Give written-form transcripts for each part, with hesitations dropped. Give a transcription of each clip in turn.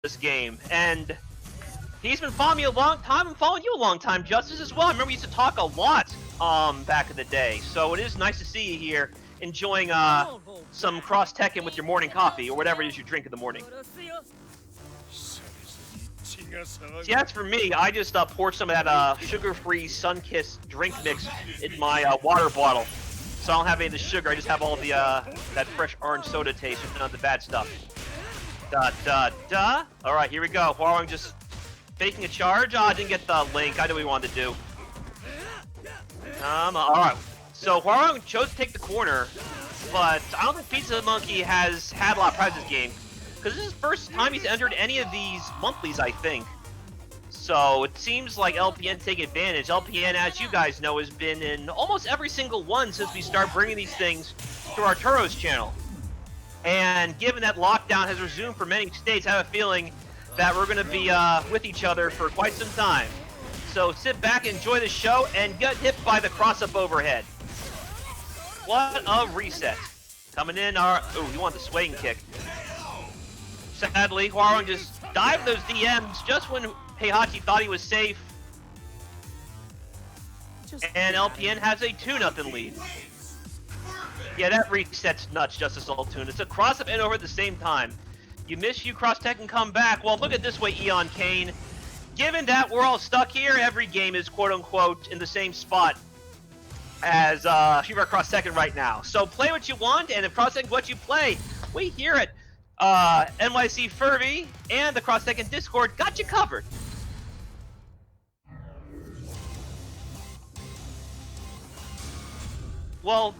this game, and he's been following me a long time and following you a long time, Justice, as well. I remember we used to talk a lot back in the day, so it is nice to see you here enjoying some cross Tekken with your morning coffee or whatever it is you drink in the morning. See, that's for me. I just poured some of that sugar-free Sunkist drink mix in my water bottle, so I don't have any of the sugar. I just have all the that fresh orange soda taste and none of the bad stuff. All right, here we go. Hwoarang just faking a charge. I didn't get the link. I knew what he wanted to do. All right. So Hwoarang chose to take the corner, but I don't think Pizzamonkey has had a lot of practice this game, because this is the first time he's entered any of these monthlies, I think. So it seems like LPN taking advantage. LPN, as you guys know, has been in almost every single one since we started bringing these things to Arturo's channel. And given that lockdown has resumed for many states, I have a feeling that we're going to be with each other for quite some time. So sit back, enjoy the show, and get hit by the cross-up overhead. What a reset. Coming in, ooh, you want the swaying kick. Sadly, Hwoarang just dived those DMs just when Heihachi thought he was safe. And LPN has a 2-0 lead. Yeah, that reset's nuts, Justice Altoon. It's a cross-up and over at the same time. You miss, you cross-tech and come back. Well, look at this way, Eon Kane. Given that we're all stuck here, every game is quote-unquote in the same spot as Shiva cross-second right now. So play what you want, and if cross-second what you play, we hear it. NYCFurby and the cross-second Discord got you covered. Well,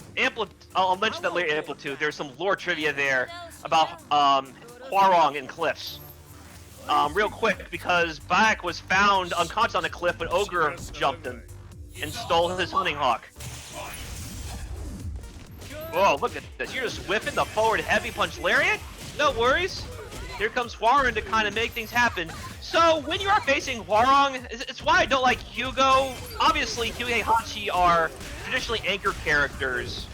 I'll mention that later, Amplitude. There's some lore trivia there about Hwoarang and cliffs. Real quick, because Baek was found unconscious on the cliff when Ogre jumped him and stole his hunting hawk. Whoa, look at this. You're just whipping the forward heavy punch lariat? No worries. Here comes Hwoarang to kind of make things happen. So, when you are facing Hwoarang, it's why I don't like Hugo. Obviously, Hugo and Heihachi are traditionally anchor characters,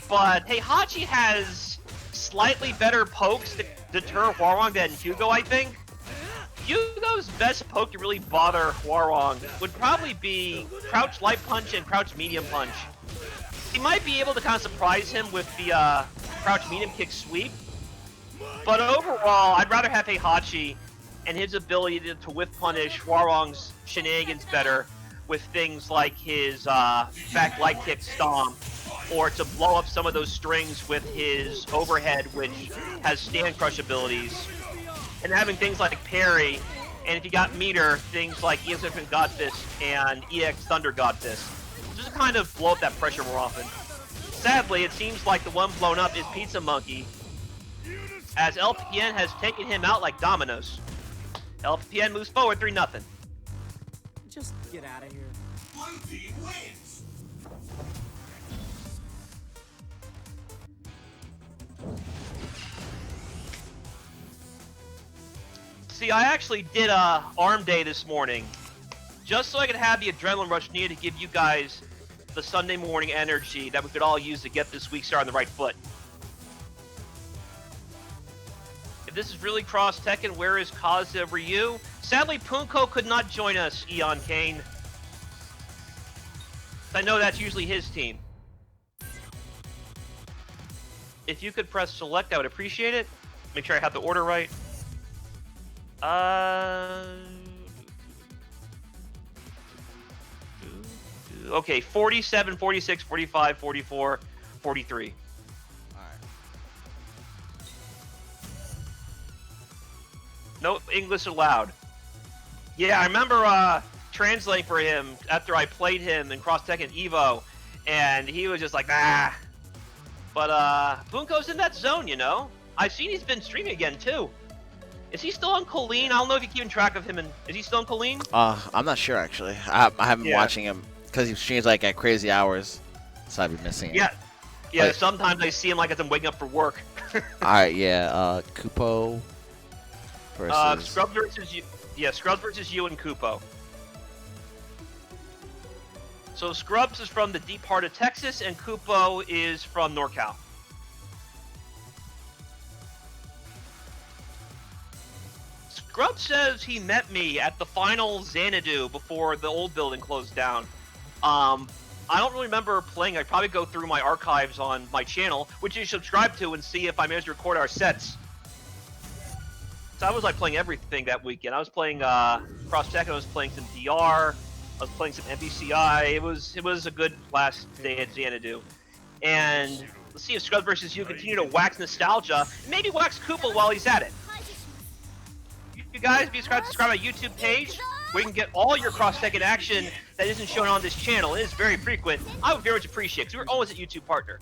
but Heihachi has slightly better pokes to deter Hwoarang than Hugo, I think. Hugo's best poke to really bother Hwoarang would probably be Crouch Light Punch and Crouch Medium Punch. He might be able to kind of surprise him with the Crouch Medium Kick sweep, but overall, I'd rather have Heihachi and his ability to whiff punish Hwoarang's shenanigans better with things like his back light kick stomp, or to blow up some of those strings with his overhead, which has stand crush abilities, and having things like parry, and if you got meter, things like EX Infinite God Fist and EX Thunder God Fist. Just to kind of blow up that pressure more often. Sadly, it seems like the one blown up is Pizzamonkey, as LPN has taken him out like dominoes. LPN moves forward 3-0. Just get out of here. Blue team wins. See, I actually did a arm day this morning, just so I could have the adrenaline rush needed to give you guys the Sunday morning energy that we could all use to get this week started on the right foot. If this is really cross Tekken, where is Kazuya Ryu? Sadly, Punko could not join us, Eon Kane. I know that's usually his team. If you could press select, I would appreciate it. Make sure I have the order right. Okay, 47, 46, 45, 44, 43. No English allowed. Yeah, I remember translating for him after I played him in Cross Tekken Evo, and he was just like, ah. But Punko's in that zone, you know? I've seen he's been streaming again, too. Is he still on Colleen? I don't know if you're keeping track of him. Is he still on Colleen? I'm not sure, actually. I haven't been watching him, because he streams like at crazy hours, so I've been missing him. Yeah, like, sometimes I see him like as I'm waking up for work. Alright, yeah, Kupo versus... Scrubs versus you. Yeah, Scrubs versus you and Kupo. So Scrubs is from the deep heart of Texas, and Kupo is from NorCal. Grub says he met me at the final Xanadu before the old building closed down. I don't really remember playing. I'd probably go through my archives on my channel, which you should subscribe to, and see if I managed to record our sets. So I was like playing everything that weekend. I was playing cross-tech, I was playing some DR, I was playing some MBCI. It was a good last day at Xanadu. And let's see if Scrubs vs. You continue to wax nostalgia. Maybe wax Koopa while he's at it. You guys be subscribed to my YouTube page, where you can get all your cross-tech in action that isn't shown on this channel. It is very frequent. I would very much appreciate it, because we're always a YouTube partner.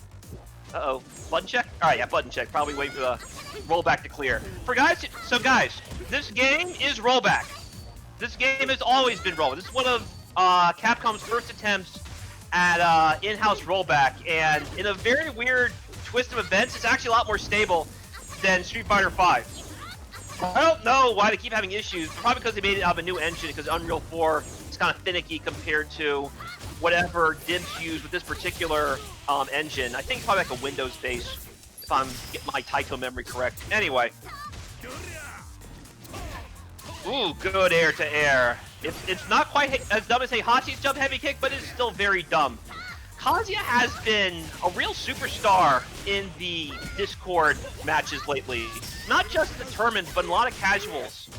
Uh-oh. Button check? Alright, yeah, button check. Probably wait for the rollback to clear. So guys, this game is rollback. This game has always been rollback. This is one of Capcom's first attempts at in-house rollback, and in a very weird twist of events, it's actually a lot more stable than Street Fighter V. I don't know why they keep having issues. Probably because they made it out of a new engine, because Unreal 4 is kind of finicky compared to whatever Dibs used with this particular engine. I think it's probably like a Windows base, if I'm getting my Taito memory correct. Anyway. Ooh, good air to air. It's not quite as dumb as Heihachi's jump heavy kick, but it's still very dumb. Kazuya has been a real superstar in the Discord matches lately. Not just the tournaments, but a lot of casuals.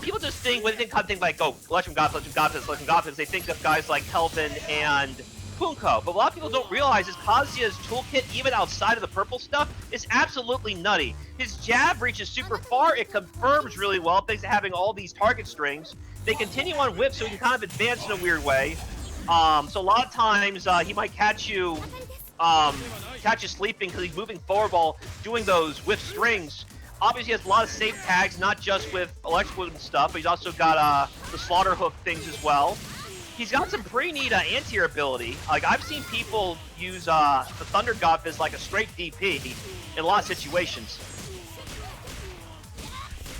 People just think, when they think like, oh, Electrum Godfist, they think of guys like Kelvin and Punko. But a lot of people don't realize is Kazuya's toolkit, even outside of the purple stuff, is absolutely nutty. His jab reaches super far, it confirms really well, thanks to having all these target strings. They continue on whip, so he can kind of advance in a weird way. So a lot of times he might catch you sleeping because he's moving forward while doing those whiff strings. Obviously, he has a lot of safe tags, not just with electrical and stuff, but he's also got the slaughter hook things as well. He's got some pretty neat anti-air ability. Like, I've seen people use the Thunder Godfist like a straight DP in a lot of situations.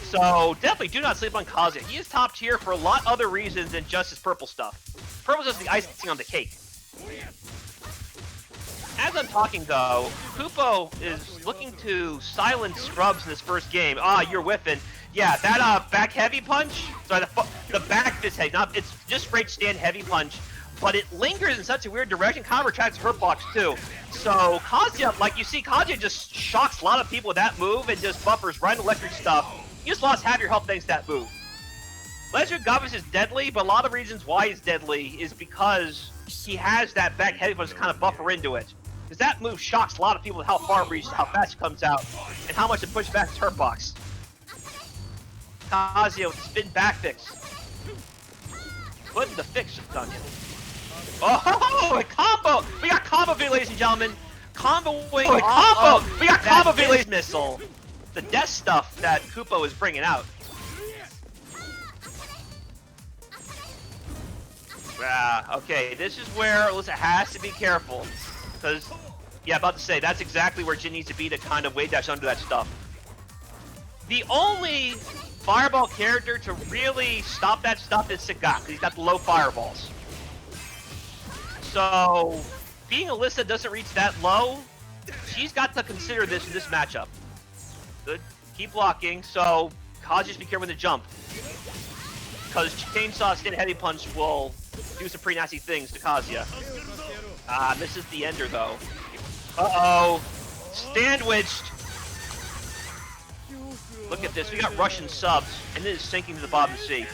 So definitely do not sleep on Kazuya. He is top tier for a lot other reasons than just his purple stuff. Purple's just the icing on the cake. As I'm talking though, Kupo is looking to silence Scrubs in this first game. Ah, you're whiffing. Yeah, that back heavy punch. Sorry, the back fist heavy. It's just straight stand heavy punch, but it lingers in such a weird direction. Kind of retracts hurt box too. So Kazuya, like you see, Kazuya just shocks a lot of people with that move and just buffers right into electric stuff. You just lost half your health thanks to that move. Legendary Godfist is deadly, but a lot of the reasons why he's deadly is because he has that back heavy punch to kind of buffer into it. Because that move shocks a lot of people with how far it reaches, how fast it comes out, and how much it pushes back his hurt box. Kazuya with the spin back fix. Putting the fix on you. Oh, a combo! We got combo V, ladies and gentlemen. Comboing off of we got combo V missile. The death stuff that Kupo is bringing out. Okay, this is where Alisa has to be careful. Because, yeah, about to say, that's exactly where Jin needs to be to kind of wave dash under that stuff. The only fireball character to really stop that stuff is Sagat. He's got the low fireballs. So, being Alisa doesn't reach that low, she's got to consider this in this matchup. Good. Keep blocking, so Kazuya just be careful with the jump. Because Chainsaw Stand Heavy Punch will do some pretty nasty things to Kazuya. Misses the ender though. Uh-oh. Sandwiched. Look at this, we got Russian subs, and it is sinking to the bottom sea.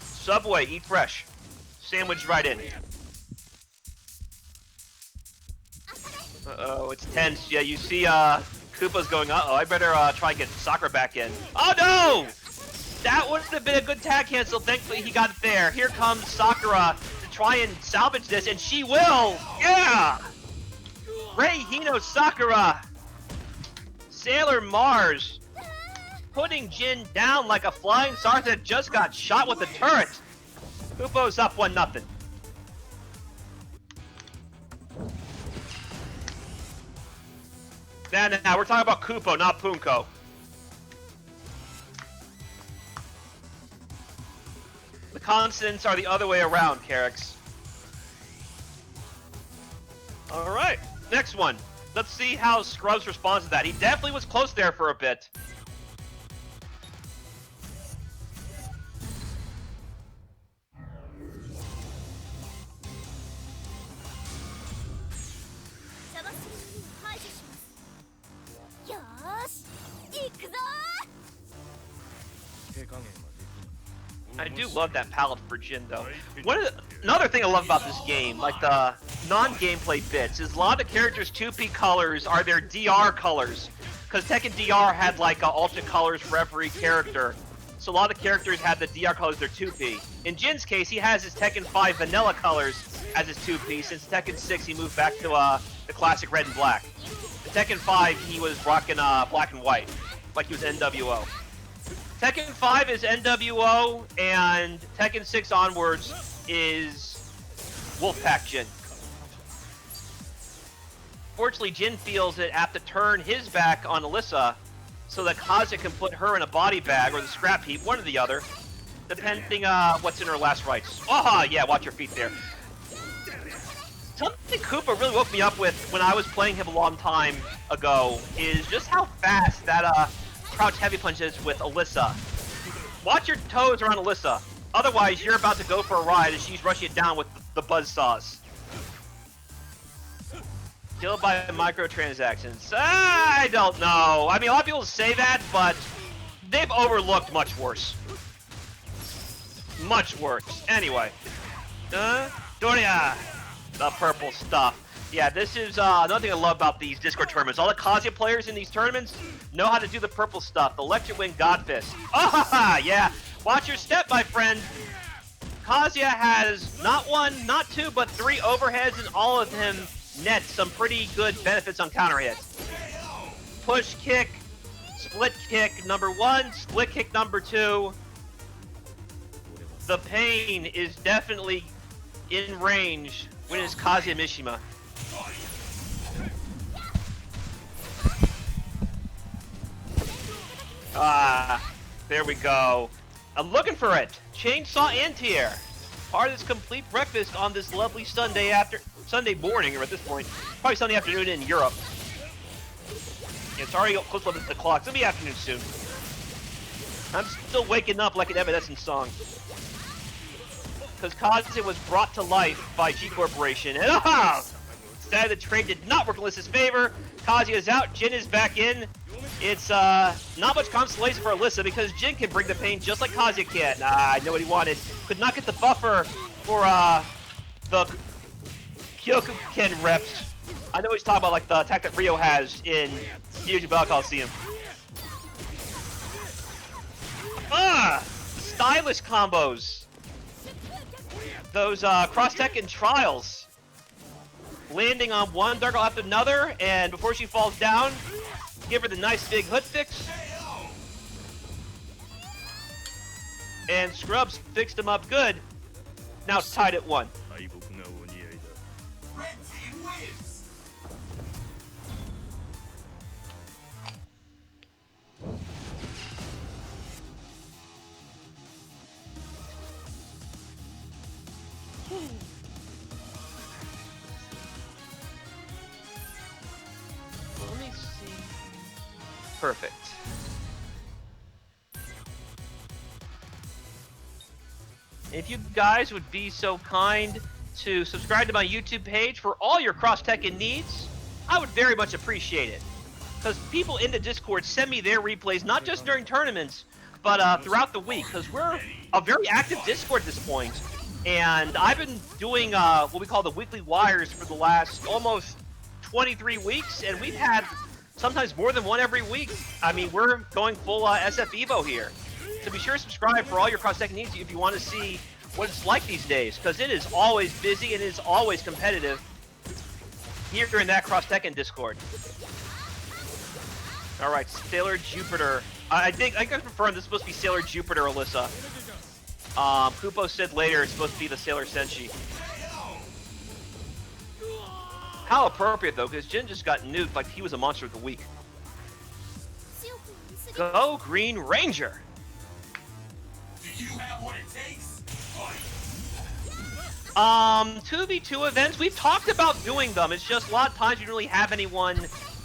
Subway, eat fresh. Sandwiched right in. Uh-oh, it's tense. Yeah, you see Koopa's going, uh-oh, I better try and get Sakura back in. Oh no! That would have been a good tag cancel. Thankfully, he got it there. Here comes Sakura to try and salvage this, and she will! Yeah! Rei Hino Sakura! Sailor Mars! Putting Jin down like a flying saucer that just got shot with a turret! Kupo's up 1-0. Now, we're talking about Kupo, not Punko. The consonants are the other way around, Carrix. Alright, next one. Let's see how Scrubs responds to that. He definitely was close there for a bit. I do love that palette for Jin, though. Another thing I love about this game, like the non-gameplay bits, is a lot of the characters' 2P colors are their DR colors. Because Tekken DR had like alternate colors for every character. So a lot of the characters had the DR colors their 2P. In Jin's case, he has his Tekken 5 vanilla colors as his 2P. Since Tekken 6, he moved back to the classic red and black. In Tekken 5, he was rocking black and white, like he was NWO. Tekken 5 is NWO, and Tekken 6 onwards is Wolfpack Jin. Fortunately, Jin feels it apt to turn his back on Alisa so that Kazuya can put her in a body bag or the scrap heap, one or the other, depending what's in her last rites. Ah, yeah, watch your feet there. Something Koopa really woke me up with when I was playing him a long time ago is just how fast that crouch heavy punch is with Alisa. Watch your toes around Alisa. Otherwise, you're about to go for a ride as she's rushing it down with the buzzsaws. Killed by microtransactions. I don't know. I mean, a lot of people say that, but they've overlooked much worse. Much worse. Anyway. Doria! The purple stuff. Yeah, this is another thing I love about these Discord tournaments. All the Kazuya players in these tournaments know how to do the purple stuff. The Electric Wind Godfist. Ah, yeah. Watch your step, my friend. Kazuya has not one, not two, but three overheads, and all of them net some pretty good benefits on counter hits. Push kick, split kick number one, split kick number two. The pain is definitely in range when it's Kazuya Mishima. Ah, there we go. I'm looking for it. Chainsaw Anti-Air. Part of this complete breakfast on this lovely Sunday morning, or at this point, probably Sunday afternoon in Europe. Yeah, it's already close to the clock. It's gonna be afternoon soon. I'm still waking up like an Evanescence song. Because Kazuya was brought to life by G Corporation, and instead the trade did not work in Alyssa's favor. Kazuya is out, Jin is back in. It's not much consolation for Alisa because Jin can bring the pain just like Kazuya can. I know what he wanted. Could not get the buffer for the Kyokuken reps. I know he's talking about like the attack that Ryo has in Fusion Battle Coliseum. Stylish combos. Those cross Tekken trials. Landing on one Dark after another, and before she falls down, give her the nice big hood fix. And Scrubs fixed him up good. Now it's tied at 1. Red team wins. Let me see. Perfect. If you guys would be so kind to subscribe to my YouTube page for all your Cross Tekken needs, I would very much appreciate it. Because people in the Discord send me their replays, not just during tournaments, but throughout the week. Because we're a very active Discord at this point. And I've been doing what we call the weekly wires for the last almost 23 weeks, and we've had sometimes more than one every week. I mean, we're going full SF Evo here. So be sure to subscribe for all your Cross Tekken needs if you want to see what it's like these days, because it is always busy and it is always competitive here in that Cross Tekken Discord. All right, Sailor Jupiter. I think I can confirm this is supposed to be Sailor Jupiter, Alisa. Kupo said later it's supposed to be the Sailor Senshi. How appropriate though, because Jin just got nuked like he was a monster of the week. Go Green Ranger! Do you have what it takes? Fight. 2v2 events, we've talked about doing them. It's just a lot of times we don't really have anyone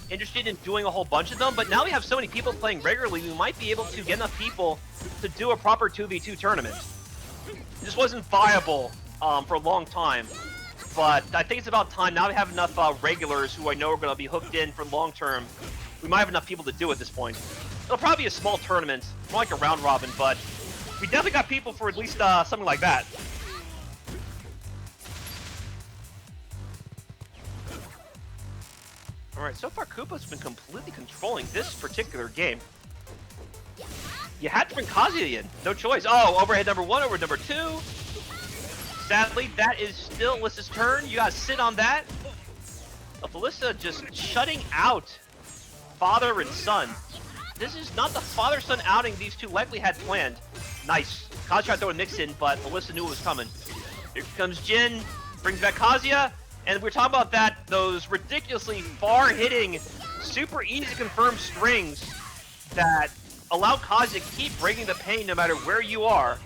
interested in doing a whole bunch of them, but now we have so many people playing regularly, we might be able to get enough people to do a proper 2v2 tournament. This wasn't viable for a long time, but I think it's about time. Now we have enough regulars who I know are going to be hooked in for long term. We might have enough people to do at this point. It'll probably be a small tournament, more like a round robin, but we definitely got people for at least something like that. Alright, so far Koopa's been completely controlling this particular game. You had to bring Kazuya in, no choice. Oh, overhead number 1 over number 2. Sadly, that is still Alisa's turn. You gotta sit on that. Alisa just shutting out father and son. This is not the father-son outing these two likely had planned. Nice. Kazuya tried to throw a mix in, but Alisa knew it was coming. Here comes Jin, brings back Kazuya. And we're talking about that, those ridiculously far-hitting, super easy to confirm strings that allow Kazuya to keep bringing the pain no matter where you are.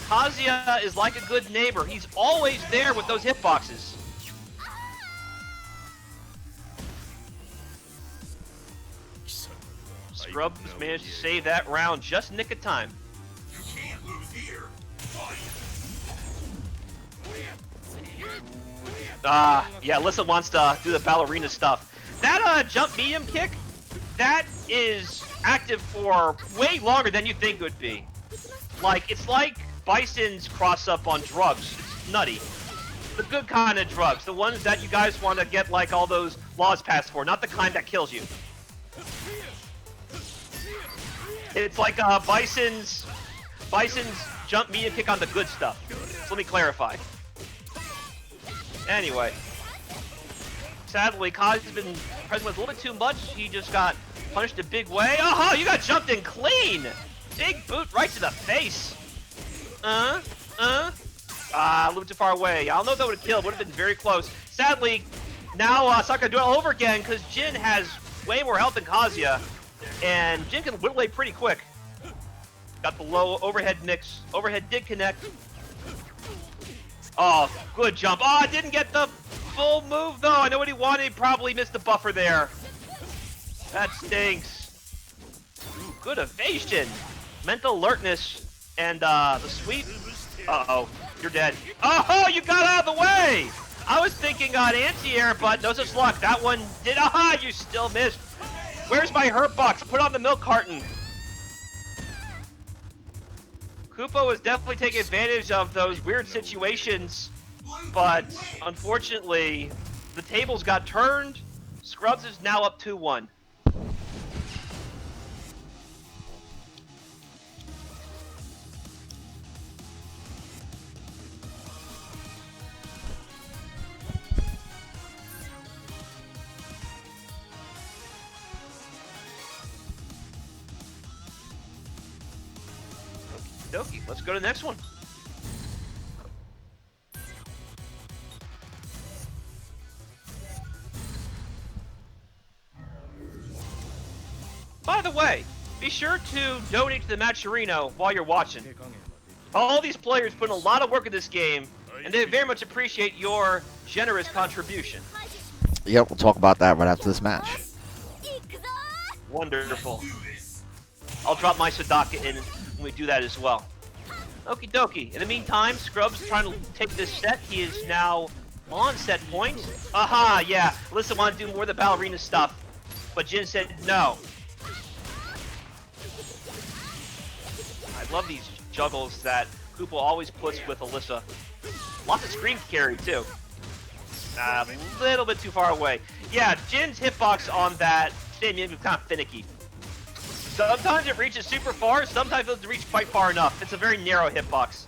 Kazuya is like a good neighbor. He's always there with those hitboxes. Scrubs managed to save that round just in nick of time. You can't lose here. Yeah, Alisa wants to do the ballerina stuff. That jump medium kick, that is active for way longer than you think it would be. Like, it's like Bison's cross-up on drugs. It's nutty. The good kind of drugs, the ones that you guys want to get, like, all those laws passed for, not the kind that kills you. It's like Bison's jump medium kick on the good stuff. So let me clarify. Anyway, sadly, Kazuya's been present with a little bit too much. He just got punished a big way. Oh, you got jumped in clean! Big boot right to the face. A little too far away. I don't know if that would have killed. Would have been very close. Sadly, now Sakura do it all over again because Jin has way more health than Kazuya, and Jin can whittle away pretty quick. Got the low overhead mix. Overhead did connect. Oh, good jump. Oh, I didn't get the full move, though. I know what he wanted. He probably missed the buffer there. That stinks. Ooh, good evasion. Mental alertness. And the sweep. Uh-oh. You're dead. Oh, you got out of the way! I was thinking on anti-air, but no such luck. That one did. Aha, you still missed. Where's my hurt box? Put on the milk carton. Koopa was definitely taking advantage of those weird situations, but unfortunately, the tables got turned. Scrubs is now up 2-1. Okie, let's go to the next one. By the way, be sure to donate to the Matcherino while you're watching. All these players put in a lot of work in this game, and they very much appreciate your generous contribution. Yep, we'll talk about that right after this match. Wonderful. I'll drop my Sadaka in when we do that as well. Okie dokie. In the meantime, Scrubs is trying to take this set. He is now on set point. Aha, yeah. Alisa wanted to do more of the ballerina stuff, but Jin said no. I love these juggles that Koopa always puts with Alisa. Lots of screen carry, too. A little bit too far away. Yeah, Jin's hitbox on that stadium is kind of finicky. Sometimes it reaches super far, sometimes it doesn't reach quite far enough. It's a very narrow hitbox.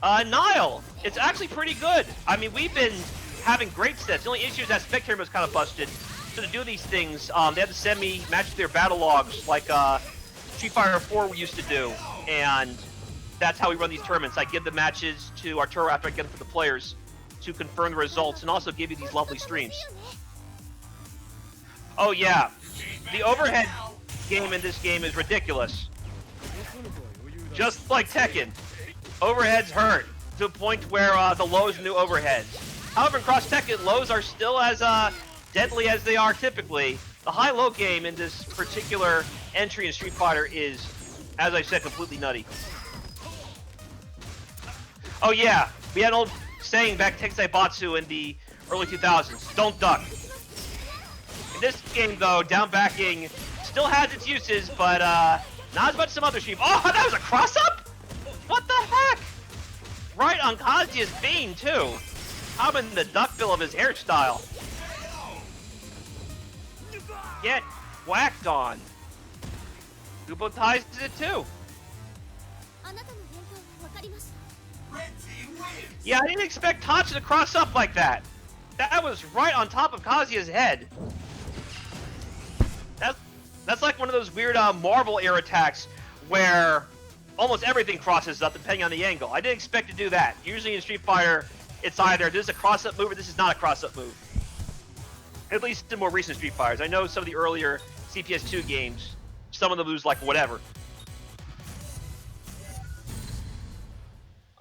Nile, it's actually pretty good. I mean, we've been having great sets. The only issue is that Spectator was kind of busted. So to do these things, they have to send me match their battle logs like Street Fighter 4 used to do. And that's how we run these tournaments. I give the matches to Arturo after I get them for the players to confirm the results and also give you these lovely streams. Oh yeah, the overhead game in this game is ridiculous. Just like Tekken, overheads hurt to a point where the lows knew overheads. However, in Cross Tekken, lows are still as deadly as they are typically. The high-low game in this particular entry in Street Fighter is, as I said, completely nutty. Oh yeah, we had an old saying back Tenkei Batsu in the early 2000s, don't duck. In this game though, down backing still has its uses, but not as much as some other Street. Oh, that was a cross-up? What the heck? Right on Kazuya's vein too. I'm in the duckbill of his hairstyle. Get whacked on. Hugo ties it too. Yeah, I didn't expect Tachi to cross up like that. That was right on top of Kazuya's head. That's like one of those weird Marvel air attacks where almost everything crosses up depending on the angle. I didn't expect to do that. Usually in Street Fighter, it's either this is a cross-up move or this is not a cross-up move. At least in more recent Street Fighters. I know some of the earlier CPS2 games, some of them lose like whatever.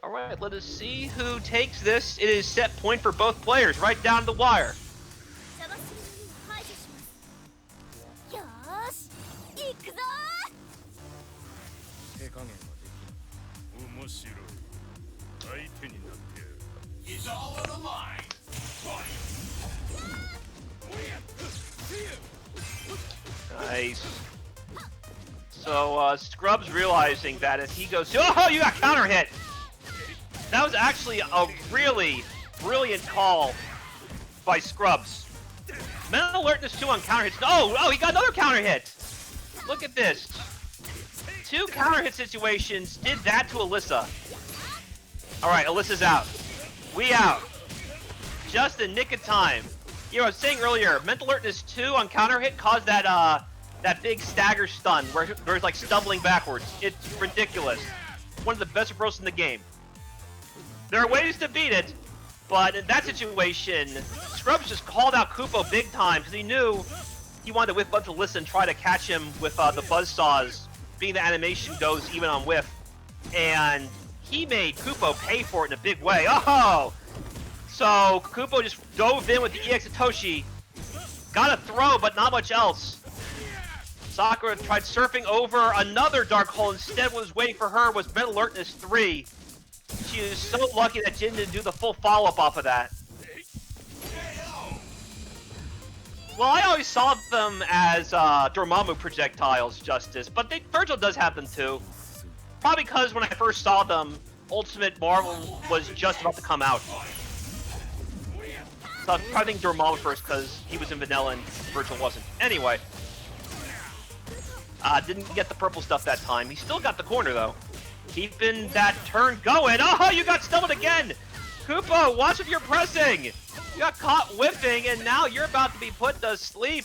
Alright, let us see who takes this. It is set point for both players, right down the wire. It's all on the line. Nice. So, Scrub's realizing that if he goes, oh, you got counter hit! That was actually a really brilliant call by Scrubs. Mental alertness 2 on counter hits. Oh, he got another counter hit! Look at this. 2 counter hit situations did that to Alisa. Alright, Alisa's out. We out. Just in nick of time. You know, I was saying earlier, mental alertness 2 on counter hit caused that that big stagger stun where it's like stumbling backwards. It's ridiculous. One of the best approaches in the game. There are ways to beat it, but in that situation, Scrubs just called out Kupo big time because he knew he wanted to whiff up to Alisa and try to catch him with the buzzsaws, being the animation goes even on whiff. And he made Kupo pay for it in a big way. Oh! So Kupo just dove in with the EX Satoshi. Got a throw, but not much else. Sakura tried surfing over another dark hole. Instead, what was waiting for her was mental alertness 3. She is so lucky that Jin didn't do the full follow-up off of that. Well, I always saw them as Dormammu projectiles, Justice, but Virgil does have them too. Probably because when I first saw them, Ultimate Marvel was just about to come out. So I was probably thinking Dormammu first because he was in vanilla and Virgil wasn't. Anyway. Didn't get the purple stuff that time. He still got the corner though. Keeping that turn going. Oh, you got stumbled again! Kupo, watch if you're pressing! You got caught whiffing and now you're about to be put to sleep.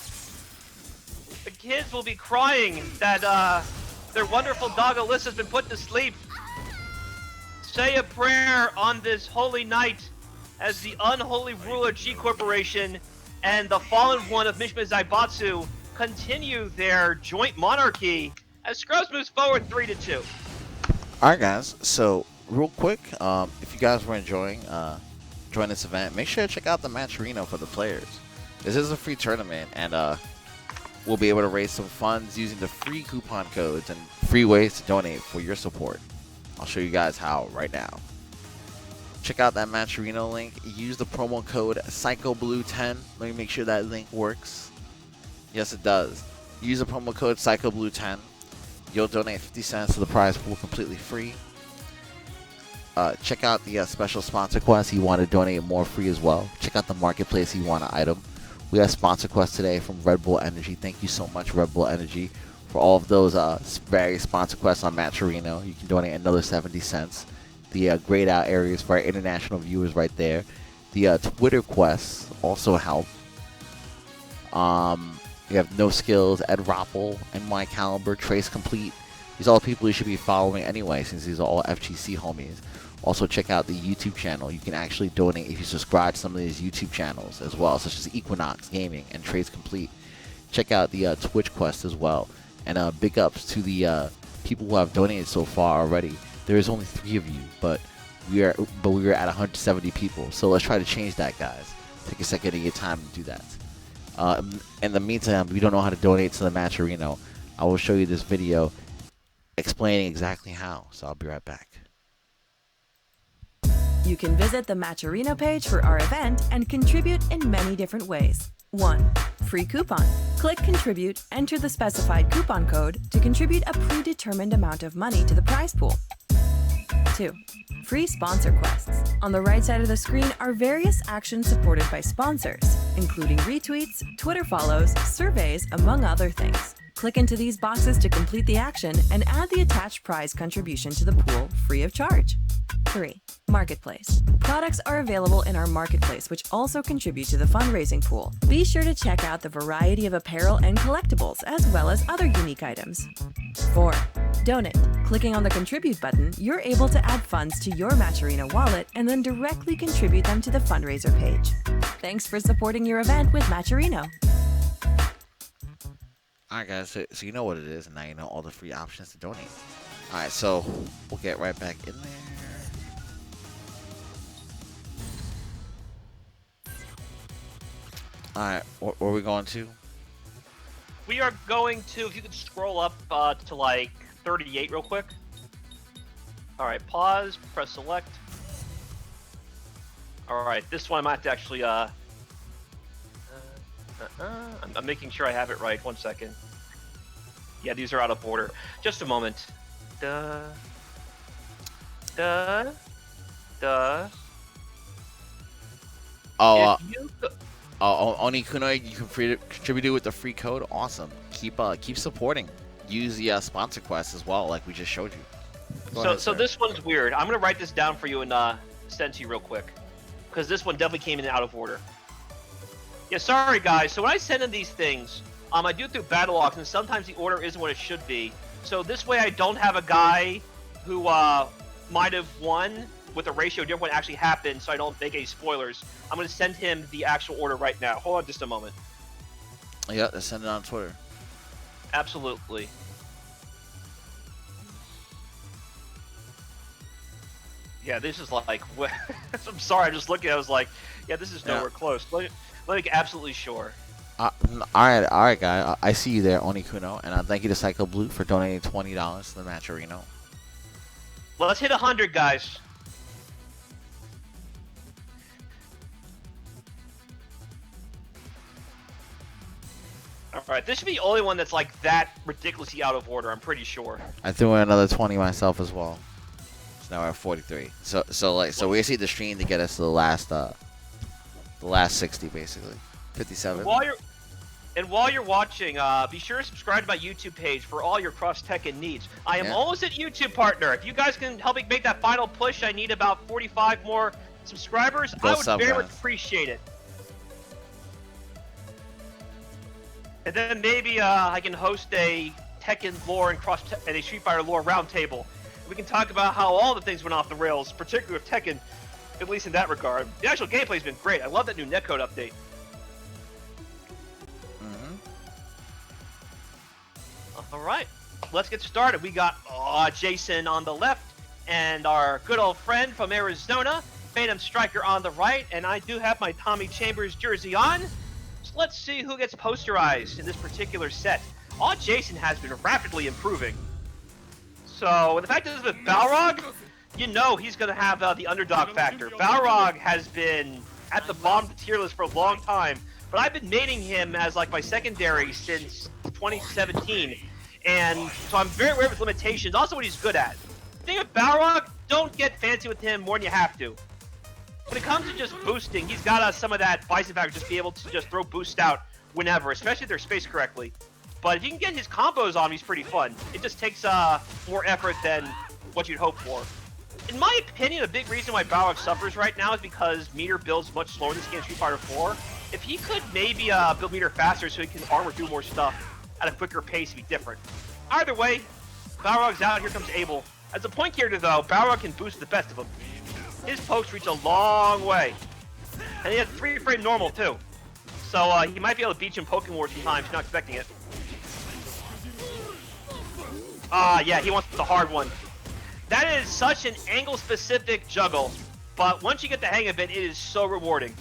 The kids will be crying that their wonderful dog Alisa's been put to sleep. Say a prayer on this holy night as the unholy ruler G Corporation and the fallen one of Mishima Zaibatsu continue their joint monarchy as Scrubs moves forward 3-2. Alright guys, so real quick, if you guys were enjoying this event, make sure to check out the match arena for the players. This is a free tournament and we'll be able to raise some funds using the free coupon codes and free ways to donate for your support. I'll show you guys how right now. Check out that match arena link. Use the promo code Psychoblue10. Let me make sure that link works. Yes, it does. Use the promo code Psychoblue10. You'll donate 50 cents to the prize pool completely free. Check out the special sponsor quest. You want to donate more free as well. Check out the marketplace. You want an item. We have sponsor quest today from Red Bull Energy. Thank you so much, Red Bull Energy, for all of those various sponsor quests on Match Arena. You can donate another 70 cents. The grayed out areas for our international viewers right there. The Twitter quests also help. We have No Skills, Ed Roppel, NY Caliber, Trace Complete. These are all people you should be following anyway, since these are all FGC homies. Also check out the YouTube channel. You can actually donate if you subscribe to some of these YouTube channels as well, such as Equinox Gaming and Trace Complete. Check out the Twitch quest as well. And big ups to the people who have donated so far already. There is only 3 of you, but we are at 170 people. So let's try to change that, guys. Take a second of your time to do that. In the meantime, if you don't know how to donate to the match arena, I will show you this video explaining exactly how. So I'll be right back. You can visit the Match Arena page for our event and contribute in many different ways. 1. Free coupon. Click Contribute, enter the specified coupon code to contribute a predetermined amount of money to the prize pool. 2. Free sponsor quests. On the right side of the screen are various actions supported by sponsors, including retweets, Twitter follows, surveys, among other things. Click into these boxes to complete the action and add the attached prize contribution to the pool free of charge. 3. Marketplace. Products are available in our marketplace, which also contribute to the fundraising pool. Be sure to check out the variety of apparel and collectibles, as well as other unique items. 4. Donate. Clicking on the Contribute button, you're able to add funds to your Match Arena wallet and then directly contribute them to the fundraiser page. Thanks for supporting your event with Match Arena. Alright guys, so you know what it is, and now you know all the free options to donate. Alright, so we'll get right back in there. Alright, where are we going to? We are going to, if you could scroll up to like 38 real quick. Alright, pause, press select. Alright, this one I might have to actually, I'm making sure I have it right. 1 second. Yeah, these are out of order. Just a moment. Onikuno, you can contribute with the free code. Awesome. Keep supporting. Use the sponsor quest as well, like we just showed you. So this one's weird. I'm gonna write this down for you and send to you real quick, because this one definitely came in out of order. Yeah, sorry guys. So when I send in these things, I do it through battle logs, and sometimes the order isn't what it should be. So this way, I don't have a guy who might have won with a ratio different what actually happened, so I don't make any spoilers. I'm going to send him the actual order right now. Hold on just a moment. Yeah, send it on Twitter. Absolutely. Yeah, this is like... I'm sorry, I'm just looking, I was like, yeah, this is nowhere close. Let me get absolutely sure. Alright, guy. I see you there, Onikuno, and thank you to Psychoblue for donating $20 to the Match Arena. Let's hit 100, guys. Alright, this should be the only one that's like that ridiculously out of order, I'm pretty sure. I threw in another 20 myself as well. So now we're at 43. So we see the stream to get us to the last 60 basically. 57. While you're watching, be sure to subscribe to my YouTube page for all your cross Tekken needs. I am almost at YouTube partner. If you guys can help me make that final push, I need about 45 more subscribers. I would very much appreciate it. And then maybe I can host a Tekken lore and a Street Fighter lore roundtable. We can talk about how all the things went off the rails, particularly with Tekken, at least in that regard. The actual gameplay's been great. I love that new netcode update. Alright, let's get started. We got Awwjayzin on the left, and our good old friend from Arizona, FantomStriker on the right, and I do have my Tommy Chambers jersey on. So let's see who gets posterized in this particular set. Awwjayzin has been rapidly improving. So, the fact is with Balrog, you know he's going to have the underdog factor. Balrog has been at the bottom of the tier list for a long time, but I've been maining him as like my secondary since 2017. And so I'm very aware of his limitations, also what he's good at. The thing with Balrog, don't get fancy with him more than you have to. When it comes to just boosting, he's got some of that Bison factor, just be able to just throw boost out whenever, especially if they're spaced correctly. But if you can get his combos on him, he's pretty fun. It just takes more effort than what you'd hope for. In my opinion, a big reason why Balrog suffers right now is because meter builds much slower than this game Street Fighter 4. If he could maybe build meter faster so he can armor do more stuff at a quicker pace, it'd be different. Either way, Balrog's out, here comes Abel. As a point character though, Balrog can boost the best of them. His pokes reach a long way. And he has 3-frame normal too. So he might be able to beat you in Pokémon Wars sometimes, you're not expecting it. Yeah, he wants the hard one. That is such an angle-specific juggle, but once you get the hang of it, it is so rewarding.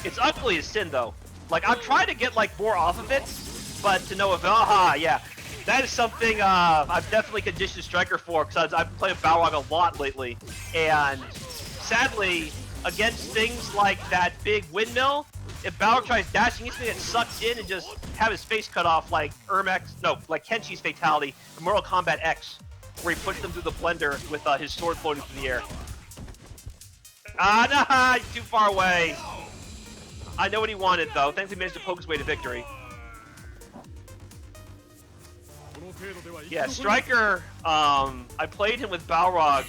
It's ugly as sin, though. Like, I'm trying to get, like, more off of it, but to no avail. Yeah. That is something I've definitely conditioned Striker for, because I've played Balrog a lot lately. And sadly, against things like that big windmill, if Balrog tries dashing, he's gonna get sucked in and just have his face cut off like like Kenshi's fatality in Mortal Kombat X, where he pushed them through the blender with his sword floating through the air. Nah, he's too far away. I know what he wanted, though. Thankfully, he managed to poke his way to victory. Yeah, Striker, I played him with Balrog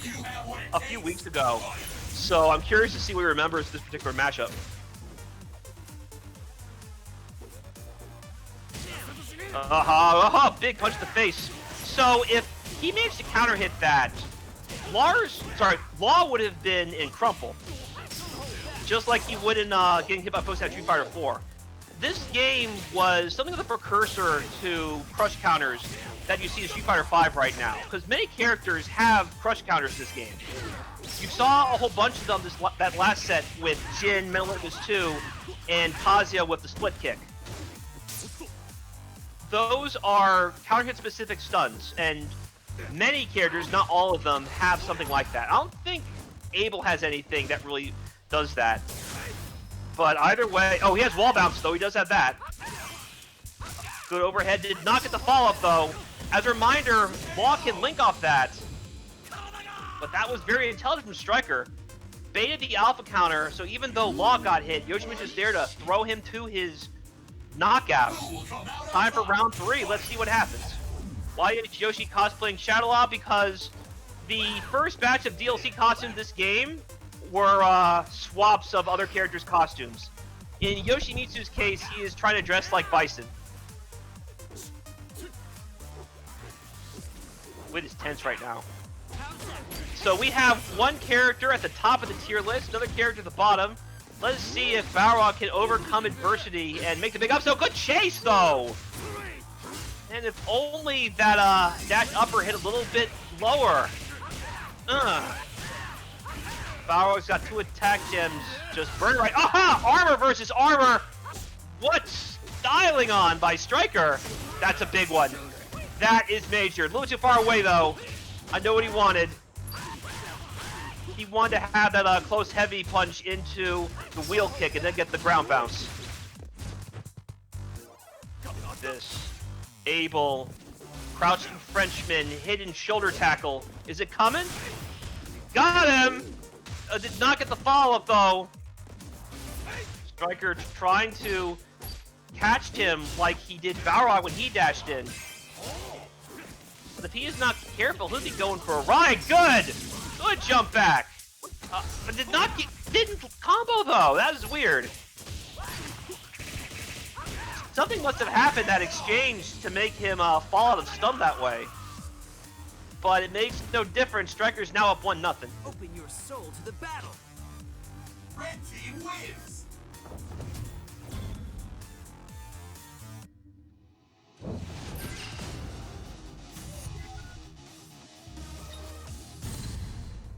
a few weeks ago, so I'm curious to see what he remembers this particular matchup. Big punch to the face. So if he managed to counter hit that, Law would have been in crumple. Just like he would in getting hit by post at Street Fighter 4. This game was something of the precursor to crush counters that you see in Street Fighter 5 right now, because many characters have crush counters in this game. You saw a whole bunch of them that last set with Jin, Metal Witness 2, and Kazuya with the split kick. Those are counter hit specific stuns, and many characters, not all of them, have something like that. I don't think Abel has anything that really does that. But either way, oh, he has wall bounce though, he does have that. Good overhead, did not get the follow-up though. As a reminder, Law can link off that. But that was very intelligent from Striker. Baited the alpha counter, so even though Law got hit, Yoshimitsu is there to throw him to his knockout. Time for round 3, let's see what happens. Why is Yoshi cosplaying Shadow Law? Because the first batch of DLC costumes this game were swaps of other characters' costumes. In Yoshimitsu's case, he is trying to dress like Bison. Wit is tense right now. So we have one character at the top of the tier list, another character at the bottom. Let's see if Balrog can overcome adversity and make the big up. So good chase, though! And if only that dash upper hit a little bit lower. Balrog's got 2 attack gems, just burn right. Aha! Armor versus armor! What styling on by Striker? That's a big one. That is major. A little too far away, though. I know what he wanted. He wanted to have that close heavy punch into the wheel kick and then get the ground bounce. This Abel, crouching Frenchman, hidden shoulder tackle. Is it coming? Got him! Did not get the follow-up, though. Striker trying to catch him like he did Balrog when he dashed in. But if he is not careful, he'll be going for a ride. Good! Good jump back! But didn't combo, though. That is weird. Something must have happened that exchange to make him fall out of stun that way. But it makes no difference. Striker's now up 1-0. Open your soul to the battle. Red team wins.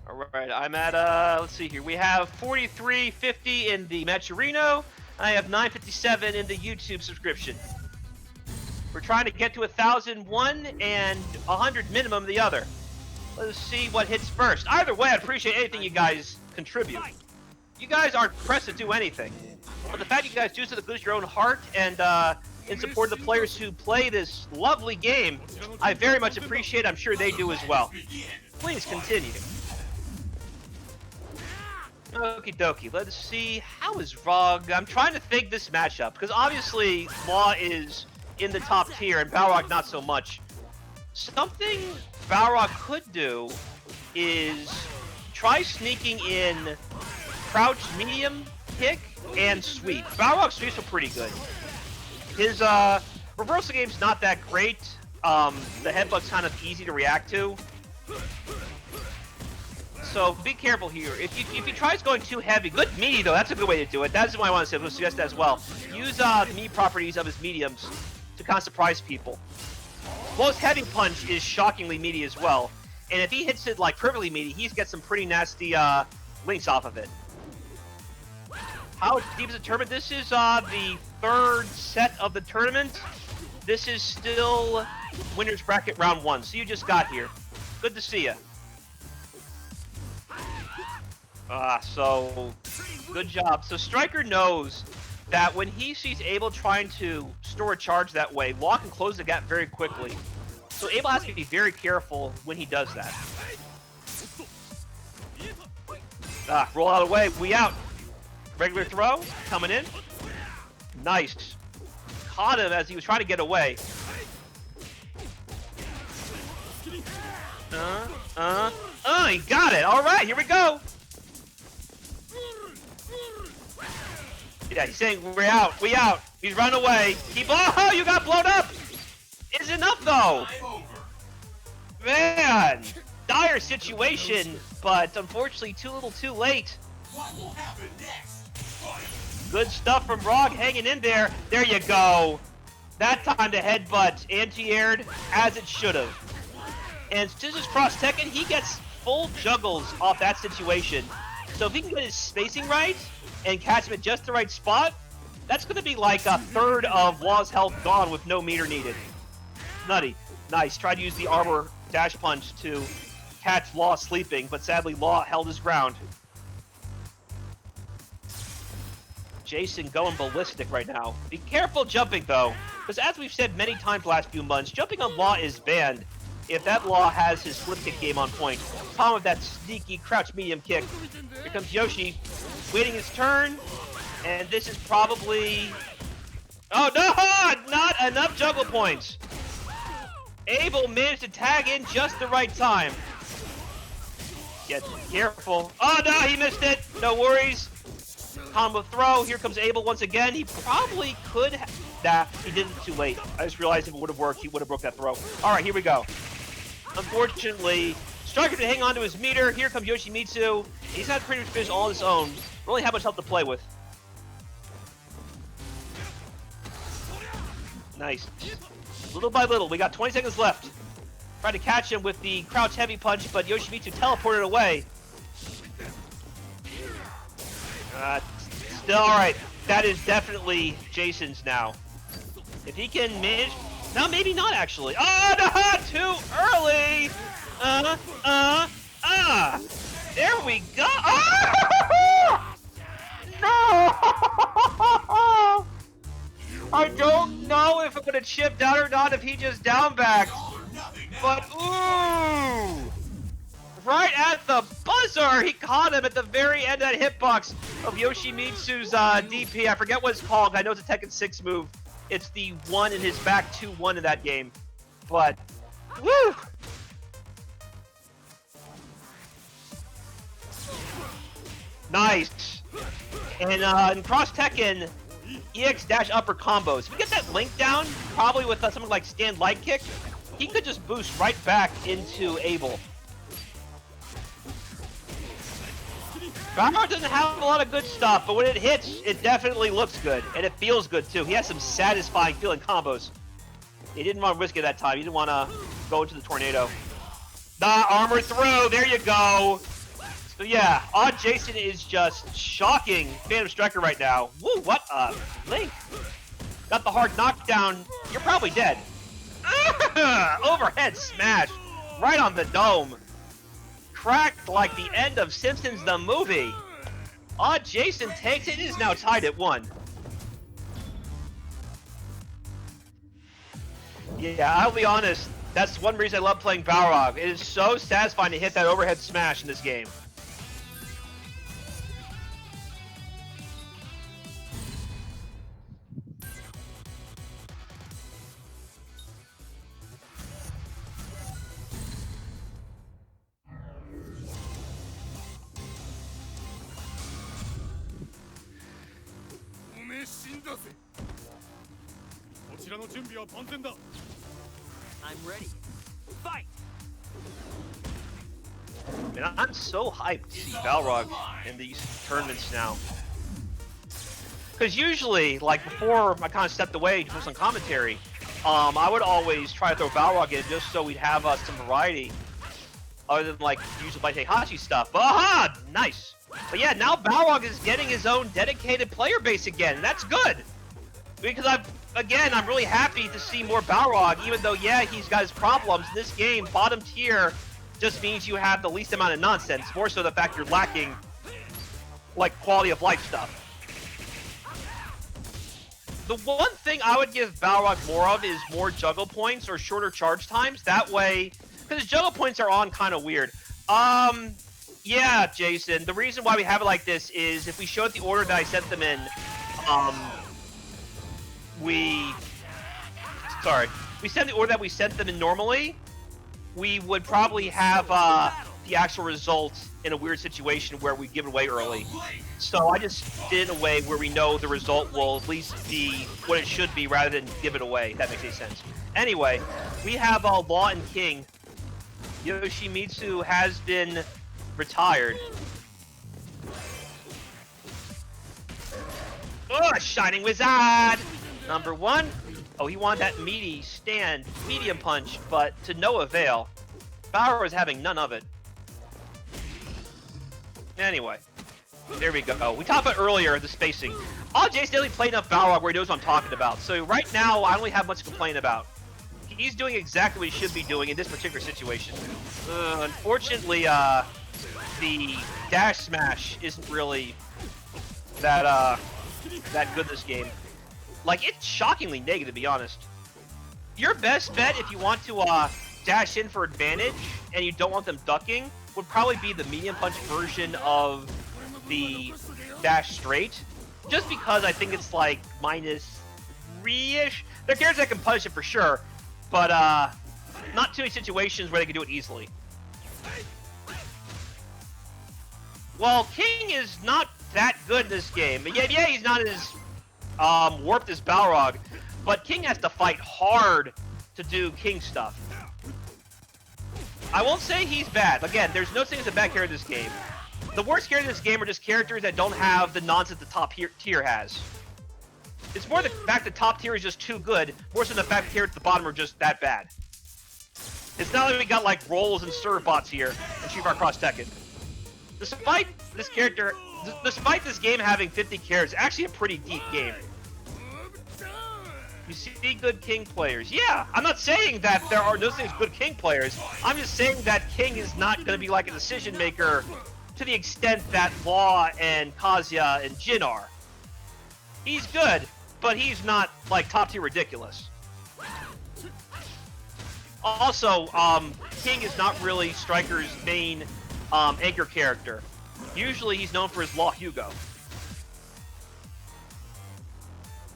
Alright, I'm at, let's see here. We have 43.50 in the Matcherino. I have 9.57 in the YouTube subscription. We're trying to get to 1,001 and 100 minimum the other. Let's see what hits first. Either way, I'd appreciate anything you guys contribute. You guys aren't pressed to do anything. But the fact you guys do so to boost your own heart and in support of the players who play this lovely game, I very much appreciate. I'm sure they do as well. Please continue. Okie dokie, let's see, how is Rog? I'm trying to think this matchup, because obviously Law is in the top tier and Balrog not so much. Something Balrog could do is try sneaking in crouch medium kick and sweep. Balrog's sweeps are pretty good. His reversal game's not that great. The headbutt's kind of easy to react to. So be careful here. If he tries going too heavy, good meaty though, that's a good way to do it. That's what I want to say. I would suggest that as well. Use the meat properties of his mediums to kind of surprise people. Blo's heavy punch is shockingly meaty as well. And if he hits it like perfectly meaty, he's got some pretty nasty links off of it. How deep is the tournament? This is the third set of the tournament. This is still winner's bracket round 1, so you just got here. Good to see you. So good job. So Striker knows that when he sees Abel trying to store a charge that way, Law can close the gap very quickly. So Abel has to be very careful when he does that. Roll out of the way. We out. Regular throw. Coming in. Nice. Caught him as he was trying to get away. He got it. All right, here we go. Yeah, he's saying we're out. We out. He's run away. Keep. Oh, you got blown up. Is enough though. Man, dire situation, but unfortunately too little, too late. What will happen next? Good stuff from Rog hanging in there. There you go. That time to headbutt anti-aired as it should have. And Scissors Cross Tekken, he gets full juggles off that situation. So if he can get his spacing right and catch him at just the right spot, that's going to be like a third of Law's health gone with no meter needed. Nutty. Nice. Tried to use the armor dash punch to catch Law sleeping, but sadly Law held his ground. Jason going ballistic right now. Be careful jumping though, because as we've said many times the last few months, jumping on Law is banned if that Law has his flip kick game on point. Tom with that sneaky crouch medium kick. Here comes Yoshi, waiting his turn, and this is probably... Oh no! Not enough juggle points! Abel managed to tag in just the right time. Get careful. Oh no, he missed it! No worries. Combo throw. Here comes Abel once again. He probably could have... Nah, he didn't too late. I just realized if it would have worked, he would have broke that throw. Alright, here we go. Unfortunately, Striker to hang on to his meter. Here comes Yoshimitsu. He's had pretty much finished all on his own. Really have much help to play with. Nice. Little by little, we got 20 seconds left. Tried to catch him with the crouch heavy punch, but Yoshimitsu teleported away. Still, alright. That is definitely Jason's now. If he can manage... No, maybe not, actually. Oh, no! Too early! There we go! Oh! No! I don't know if I'm gonna chip down or not if he just down back. But, ooh! Right at the buzzer! He caught him at the very end of that hitbox of Yoshimitsu's DP. I forget what it's called. I know it's a Tekken 6 move. It's the 1 in his back 2-1 in that game. But, woo! Nice! And in Cross Tekken, EX dash upper combos. If we get that link down, probably with something like stand light kick, he could just boost right back into Abel. Balrog doesn't have a lot of good stuff, but when it hits, it definitely looks good, and it feels good too. He has some satisfying feeling combos. He didn't want to risk it that time. He didn't want to go into the tornado. Armor throw, there you go. So yeah, Awwjayzin is just shocking FantomStriker right now. Woo, what a link. Got the hard knockdown. You're probably dead. Overhead smash right on the dome. Cracked like the end of Simpsons the movie. Awwjayzin takes it. It is now tied at 1. Yeah, I'll be honest. That's one reason I love playing Balrog. It is so satisfying to hit that overhead smash in this game. I'm ready. Fight! Man, I'm so hyped to see Balrog in these tournaments now. Because usually, like before I kind of stepped away for some commentary, I would always try to throw Balrog in just so we'd have some variety, other than like usually like Heihachi stuff. Aha! Nice. But yeah, now Balrog is getting his own dedicated player base again, and that's good. Because I'm really happy to see more Balrog, even though, yeah, he's got his problems. In this game, bottom tier just means you have the least amount of nonsense, more so the fact you're lacking, like, quality of life stuff. The one thing I would give Balrog more of is more juggle points or shorter charge times. That way, because juggle points are on kind of weird. Yeah, Jason, the reason why we have it like this is if we showed the order that I sent them in, we send the order that we sent them in normally, we would probably have the actual results in a weird situation where we give it away early. So I just did it in a way where we know the result will at least be what it should be rather than give it away, if that makes any sense. Anyway, we have Law and King. Yoshimitsu has been retired. Oh, Shining Wizard! Number 1. Oh, he wanted that meaty stand, medium punch, but to no avail. Bauer is having none of it. Anyway, there we go. We talked about earlier the spacing. Awwjayzin daily played enough Balrog where he knows what I'm talking about. So right now, I don't really have much to complain about. He's doing exactly what he should be doing in this particular situation. Unfortunately, the dash smash isn't really that good this game. Like, it's shockingly negative, to be honest. Your best bet if you want to dash in for advantage and you don't want them ducking would probably be the medium punch version of the dash straight. Just because I think it's like -3-ish. There are characters that can punish it for sure, but not too many situations where they can do it easily. Well, King is not that good in this game. Yeah, he's not as warped as Balrog, but King has to fight hard to do King stuff. I won't say he's bad. Again, there's no thing as a bad character in this game. The worst characters in this game are just characters that don't have the nonsense the top tier has. It's more the fact that top tier is just too good, more so than the fact that characters at the bottom are just that bad. It's not like we got like rolls and serve bots here and Street Fighter Cross Tekken. Despite this game having 50 characters, it's actually a pretty deep game. You see good King players. Yeah, I'm not saying that there are no things good King players. I'm just saying that King is not going to be like a decision maker to the extent that Law and Kazuya and Jin are. He's good, but he's not like top tier ridiculous. Also, King is not really Striker's main anchor character. Usually he's known for his Law Hugo.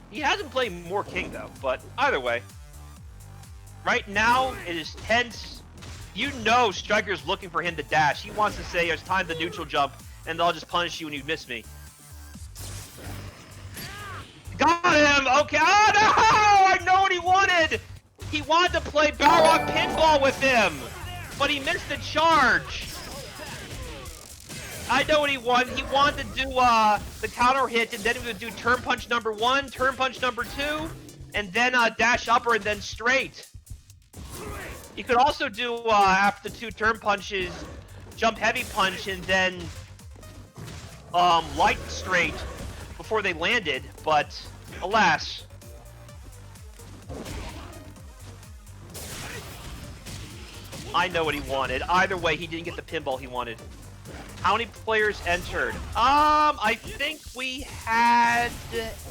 He hasn't played more King though, but either way. Right now, it is tense. You know Striker's looking for him to dash. He wants to say, it's time to neutral jump, and I'll just punish you when you miss me. Got him! Okay, oh no! I know what he wanted! He wanted to play Balrog pinball with him, but he missed the charge. I know what he wanted. He wanted to do the counter hit, and then he would do turn punch number 1, turn punch number 2, and then dash upper and then straight. You could also do after the 2 turn punches, jump heavy punch and then light straight before they landed, but alas. I know what he wanted. Either way, he didn't get the pinball he wanted. How many players entered? I think we had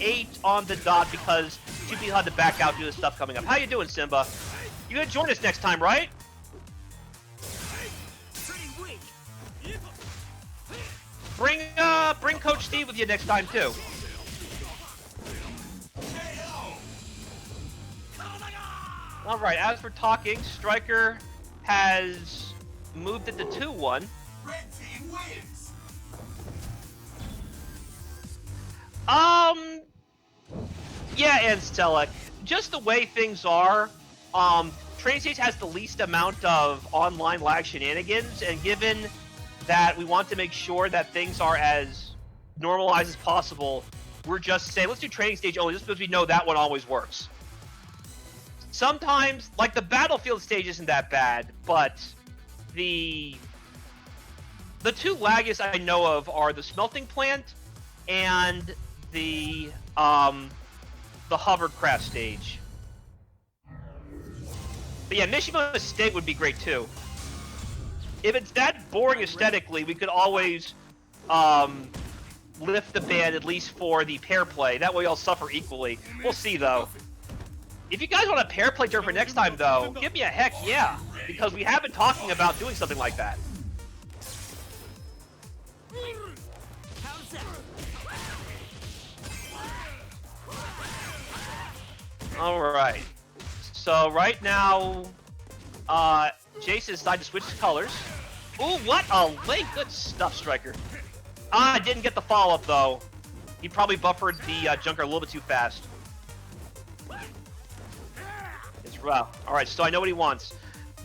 8 on the dot because 2 people had to back out due to stuff coming up. How you doing, Simba? You gonna join us next time, right? Bring Coach Steve with you next time too. All right. As for talking, Striker has moved it to 2-1. Red team wins. Yeah, and Stelek, just the way things are, Training Stage has the least amount of online lag shenanigans, and given that we want to make sure that things are as normalized as possible, we're just saying, let's do Training Stage only, just because we know that one always works. sometimes, like the battlefield stage isn't that bad, but the two laggiest I know of are the smelting plant and the hovercraft stage. But yeah, Mishima State would be great too. If it's that boring aesthetically, we could always lift the ban at least for the pair play. That way I'll suffer equally. We'll see though. If you guys want a pair play turn for next time though, give me a heck yeah. Because we have been talking about doing something like that. How's that? Alright. So right now, Jason decided to switch colors. Ooh, what a late! Good stuff, Striker. I didn't get the follow-up, though. He probably buffered the Junker a little bit too fast. It's rough. Alright, so I know what he wants.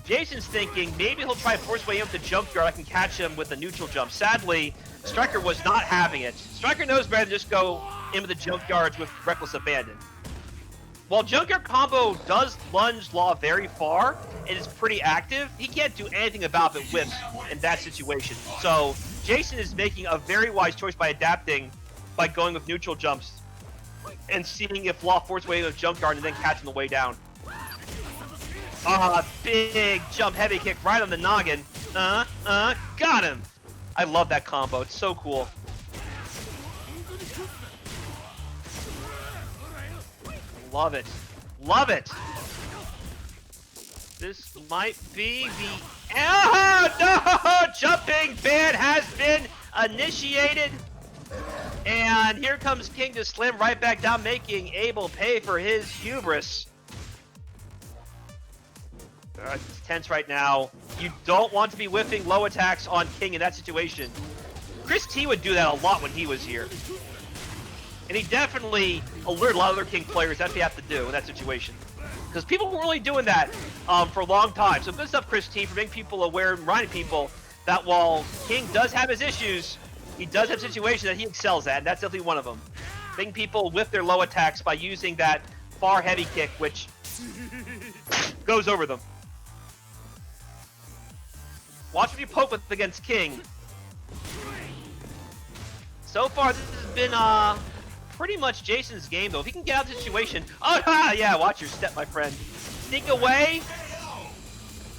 Jason's thinking maybe he'll try force way up the Junkyard. I can catch him with a neutral jump. Sadly, Striker was not having it. Striker knows better than just go in with the Junkyards with reckless abandon. While Junkyard combo does lunge Law very far and is pretty active, he can't do anything about it whips in that situation. So Jason is making a very wise choice by adapting, by going with neutral jumps and seeing if Law force way with Junkyard and then catching the way down. Big jump heavy kick right on the noggin. Got him. I love that combo. It's so cool. Love it. Love it. This might be the... Oh, no! Jumping ban has been initiated. And here comes King to slam right back down, making Abel pay for his hubris. It's tense right now. You don't want to be whiffing low attacks on King in that situation. Chris T would do that a lot when he was here. And he definitely alerted a lot of other King players that's what you have to do in that situation. Because people weren't really doing that for a long time. So good stuff, Chris T, for making people aware and reminding people that while King does have his issues, he does have situations that he excels at, and that's definitely one of them. Making people whiff their low attacks by using that far heavy kick, which goes over them. Watch what you poke with against King. So far, this has been pretty much Jason's game, though. If he can get out of the situation... Oh, yeah, watch your step, my friend. Sneak away.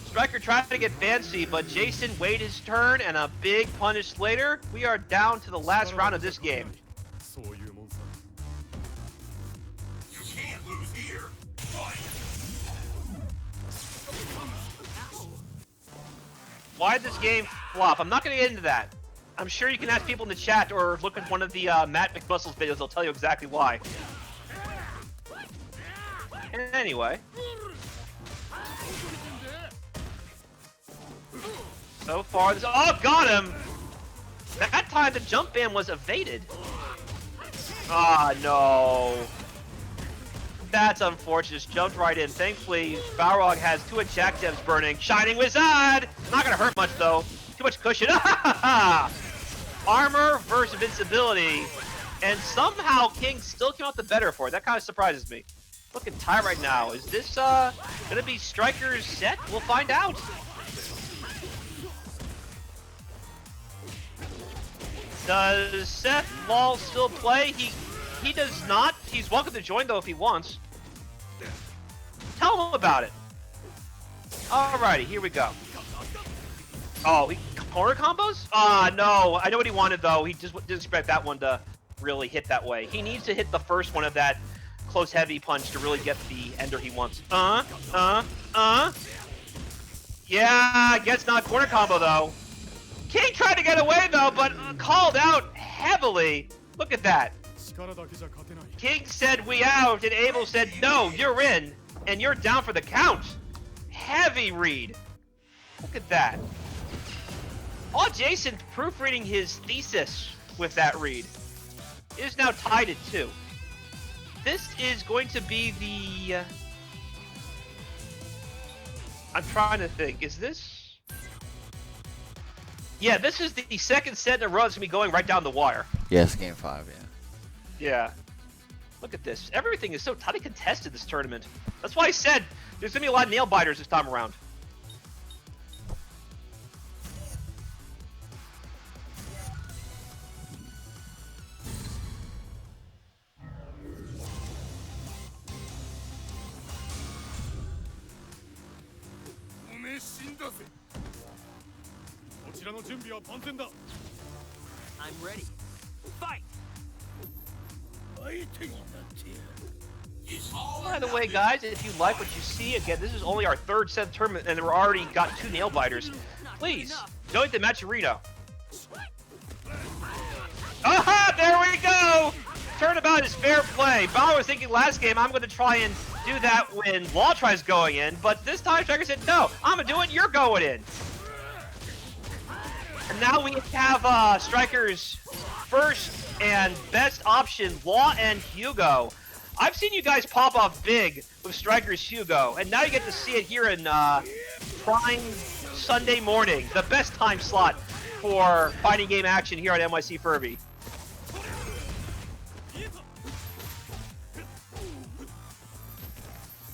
Striker tried to get fancy, but Jason waited his turn, and a big punish later. We are down to the last round of this game. You can't lose here. Why did this game flop? I'm not going to get into that. I'm sure you can ask people in the chat or look at one of the Matt McMuscles videos. They'll tell you exactly why. Anyway. So far, this... Oh, got him! That time the jump ban was evaded. Ah, no. That's unfortunate. Just jumped right in. Thankfully, Balrog has two attack gems burning. Shining Wizard! Not gonna hurt much, though. Too much cushion. Armor versus invincibility. And somehow King still came out the better for it. That kind of surprises me. Looking tight right now. Is this gonna be Striker's set? We'll find out. Does Seth Wall still play? He does not. He's welcome to join though if he wants. Tell him about it. Alrighty, here we go. Oh, he corner combos? No. I know what he wanted though. He just didn't expect that one to really hit that way. He needs to hit the first one of that close heavy punch to really get the ender he wants. Yeah, I guess not corner combo though. King tried to get away though, but called out heavily. Look at that. King said we out, and Abel said no, you're in, and you're down for the count. Heavy read. Look at that. Awwjayzin proofreading his thesis with that read. It is now tied at 2. This is going to be the... I'm trying to think. Is this... Yeah, this is the second set in a row that's going to be going right down the wire. Yes, game 5, yeah. Yeah. Look at this. Everything is so tightly contested this tournament. That's why I said there's gonna be a lot of nail biters this time around. I'm ready. Fight! By the way, guys, if you like what you see, again, this is only our third set tournament, and we're already got 2 nail biters. Please, donate to Matcherino. Aha! There we go! Turnabout is fair play. Balrog was thinking last game, I'm going to try and do that when Law tries going in, but this time Striker said, no, I'm going to do it, you're going in. And now we have Striker's first and best option, Law and Hugo. I've seen you guys pop off big with Striker's Hugo, and now you get to see it here in prime Sunday morning, the best time slot for fighting game action here on NYCFurby.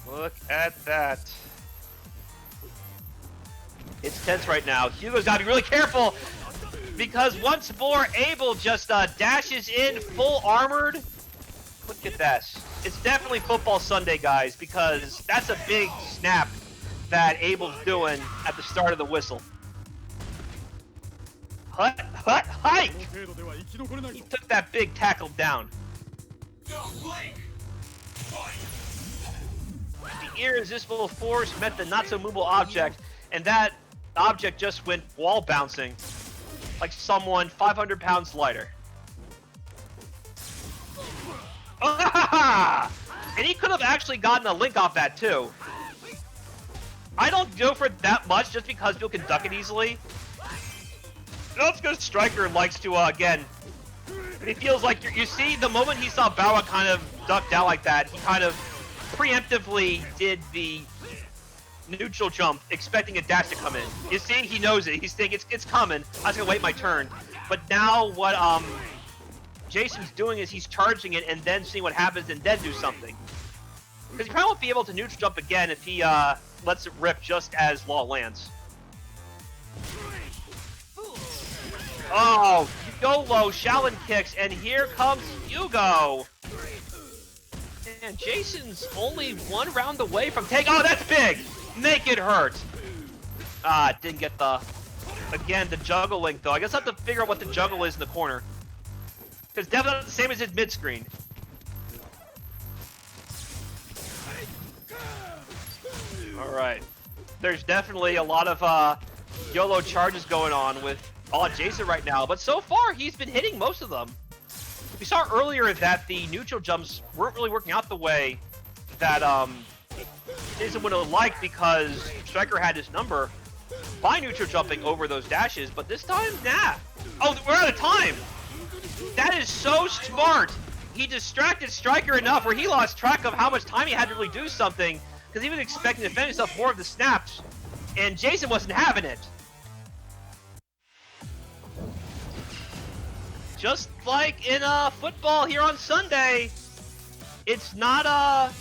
Look at that. It's tense right now. Hugo's got to be really careful because once more Abel just dashes in full armored. Look at this. It's definitely Football Sunday, guys, because that's a big snap that Abel's doing at the start of the whistle. Hike! He took that big tackle down. The irresistible force met the not-so-movable object, and that object just went wall bouncing like someone 500 pounds lighter. And he could have actually gotten a link off that too. I don't go for that much just because people can duck it easily. That's because Striker likes to, again, he feels like, you see, the moment he saw Balrog kind of ducked out like that, he kind of preemptively did the neutral jump, expecting a dash to come in. You see, he knows it. He's thinking, it's coming. I was going to wait my turn. But now what Jason's doing is he's charging it and then seeing what happens and then do something. Because he probably won't be able to neutral jump again if he lets it rip just as Law lands. Oh, YOLO, Shaolin kicks, and here comes Hugo. And Jason's only 1 round away from take. Oh, that's big! Make it hurt. Didn't get the, again, the juggle link though. I guess I have to figure out what the juggle is in the corner. Because definitely not the same as his mid-screen. Alright. There's definitely a lot of YOLO charges going on with Awwjayzin right now, but so far he's been hitting most of them. We saw earlier that the neutral jumps weren't really working out the way that Jason would have liked because Striker had his number by neutral jumping over those dashes, but this time, nah. Oh, we're out of time! That is so smart! He distracted Striker enough where he lost track of how much time he had to really do something because he was expecting to defend himself more of the snaps, and Jason wasn't having it. Just like in football here on Sunday, it's not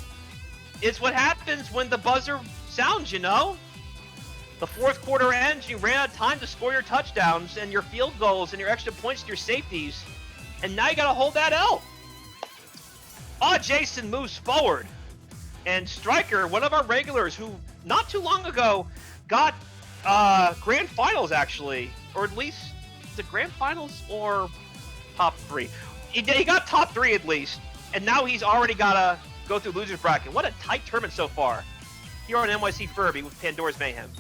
it's what happens when the buzzer sounds, you know? The fourth quarter ends, you ran out of time to score your touchdowns and your field goals and your extra points and your safeties, and now you gotta hold that L. Awwjayzin moves forward, and Striker, one of our regulars who not too long ago got grand finals actually, or at least the grand finals or top 3. He got top 3 at least, and now he's already gotta go through losers bracket. What a tight tournament so far here on NYCFurby with Pandora's Mayhem.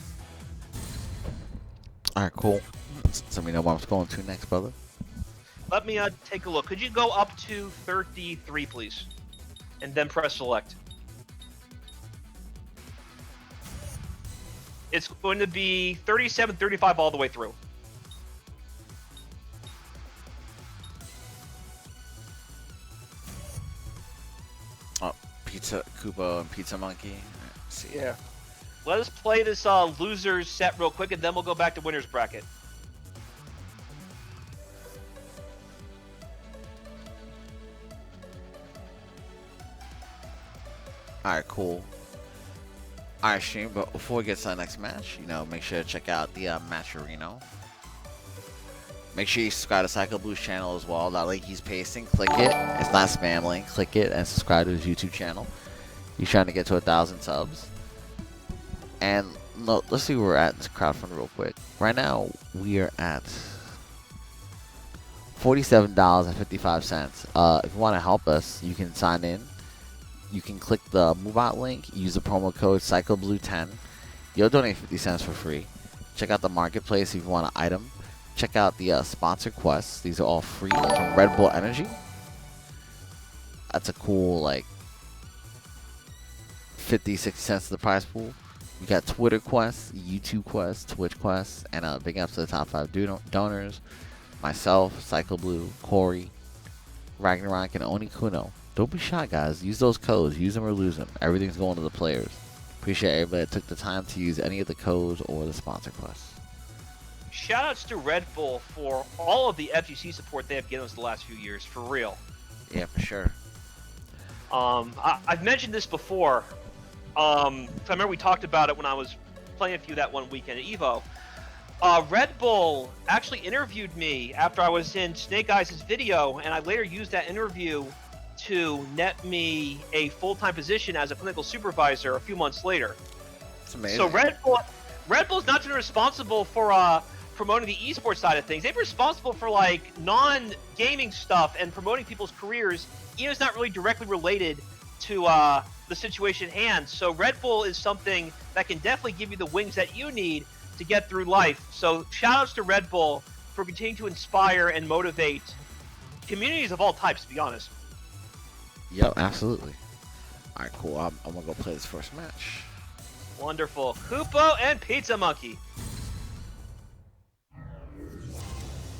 Alright, cool. Let me know what I'm going to next, brother. Let me take a look. Could you go up to 33, please? And then press select. It's going to be 37, 35 all the way through. Oh, Pizza Koopa and Pizzamonkey. See. Yeah. Let us play this losers set real quick, and then we'll go back to winners bracket. Alright, cool. Alright, stream, but before we get to the next match, you know, make sure to check out the Matcherino. Make sure you subscribe to Psychoblue's channel as well. That link he's pasting, click it. It's not a spam link. Click it and subscribe to his YouTube channel. He's trying to get to 1,000 subs. And no, let's see where we're at in this crowdfund real quick. Right now, we are at $47.55. If you want to help us, you can sign in. You can click the move out link, use the promo code Psychoblue10. You'll donate 50 cents for free. Check out the marketplace if you want an item. Check out the sponsor quests. These are all free from Red Bull Energy. That's a cool, like, 50, 60 cents to the prize pool. We got Twitter quests, YouTube quests, Twitch quests, and big ups to the top 5 donors. Myself, Psychoblue, Corey, Ragnarok, and Oni Kuno. Don't be shy, guys. Use those codes. Use them or lose them. Everything's going to the players. Appreciate everybody that took the time to use any of the codes or the sponsor quests. Shoutouts to Red Bull for all of the FGC support they have given us the last few years, for real. Yeah, for sure. I've mentioned this before. I remember we talked about it when I was playing a few that one weekend at EVO. Red Bull actually interviewed me after I was in Snake Eyes' video, and I later used that interview to net me a full-time position as a clinical supervisor a few months later. It's amazing. So Red Bull's not just responsible for promoting the esports side of things. They're responsible for like non-gaming stuff and promoting people's careers, even if it's not really directly related to the situation at hand. So Red Bull is something that can definitely give you the wings that you need to get through life. So shoutouts to Red Bull for continuing to inspire and motivate communities of all types, to be honest. Yep, absolutely. All right, cool. I'm gonna go play this first match. Wonderful. Hoopo and Pizzamonkey. You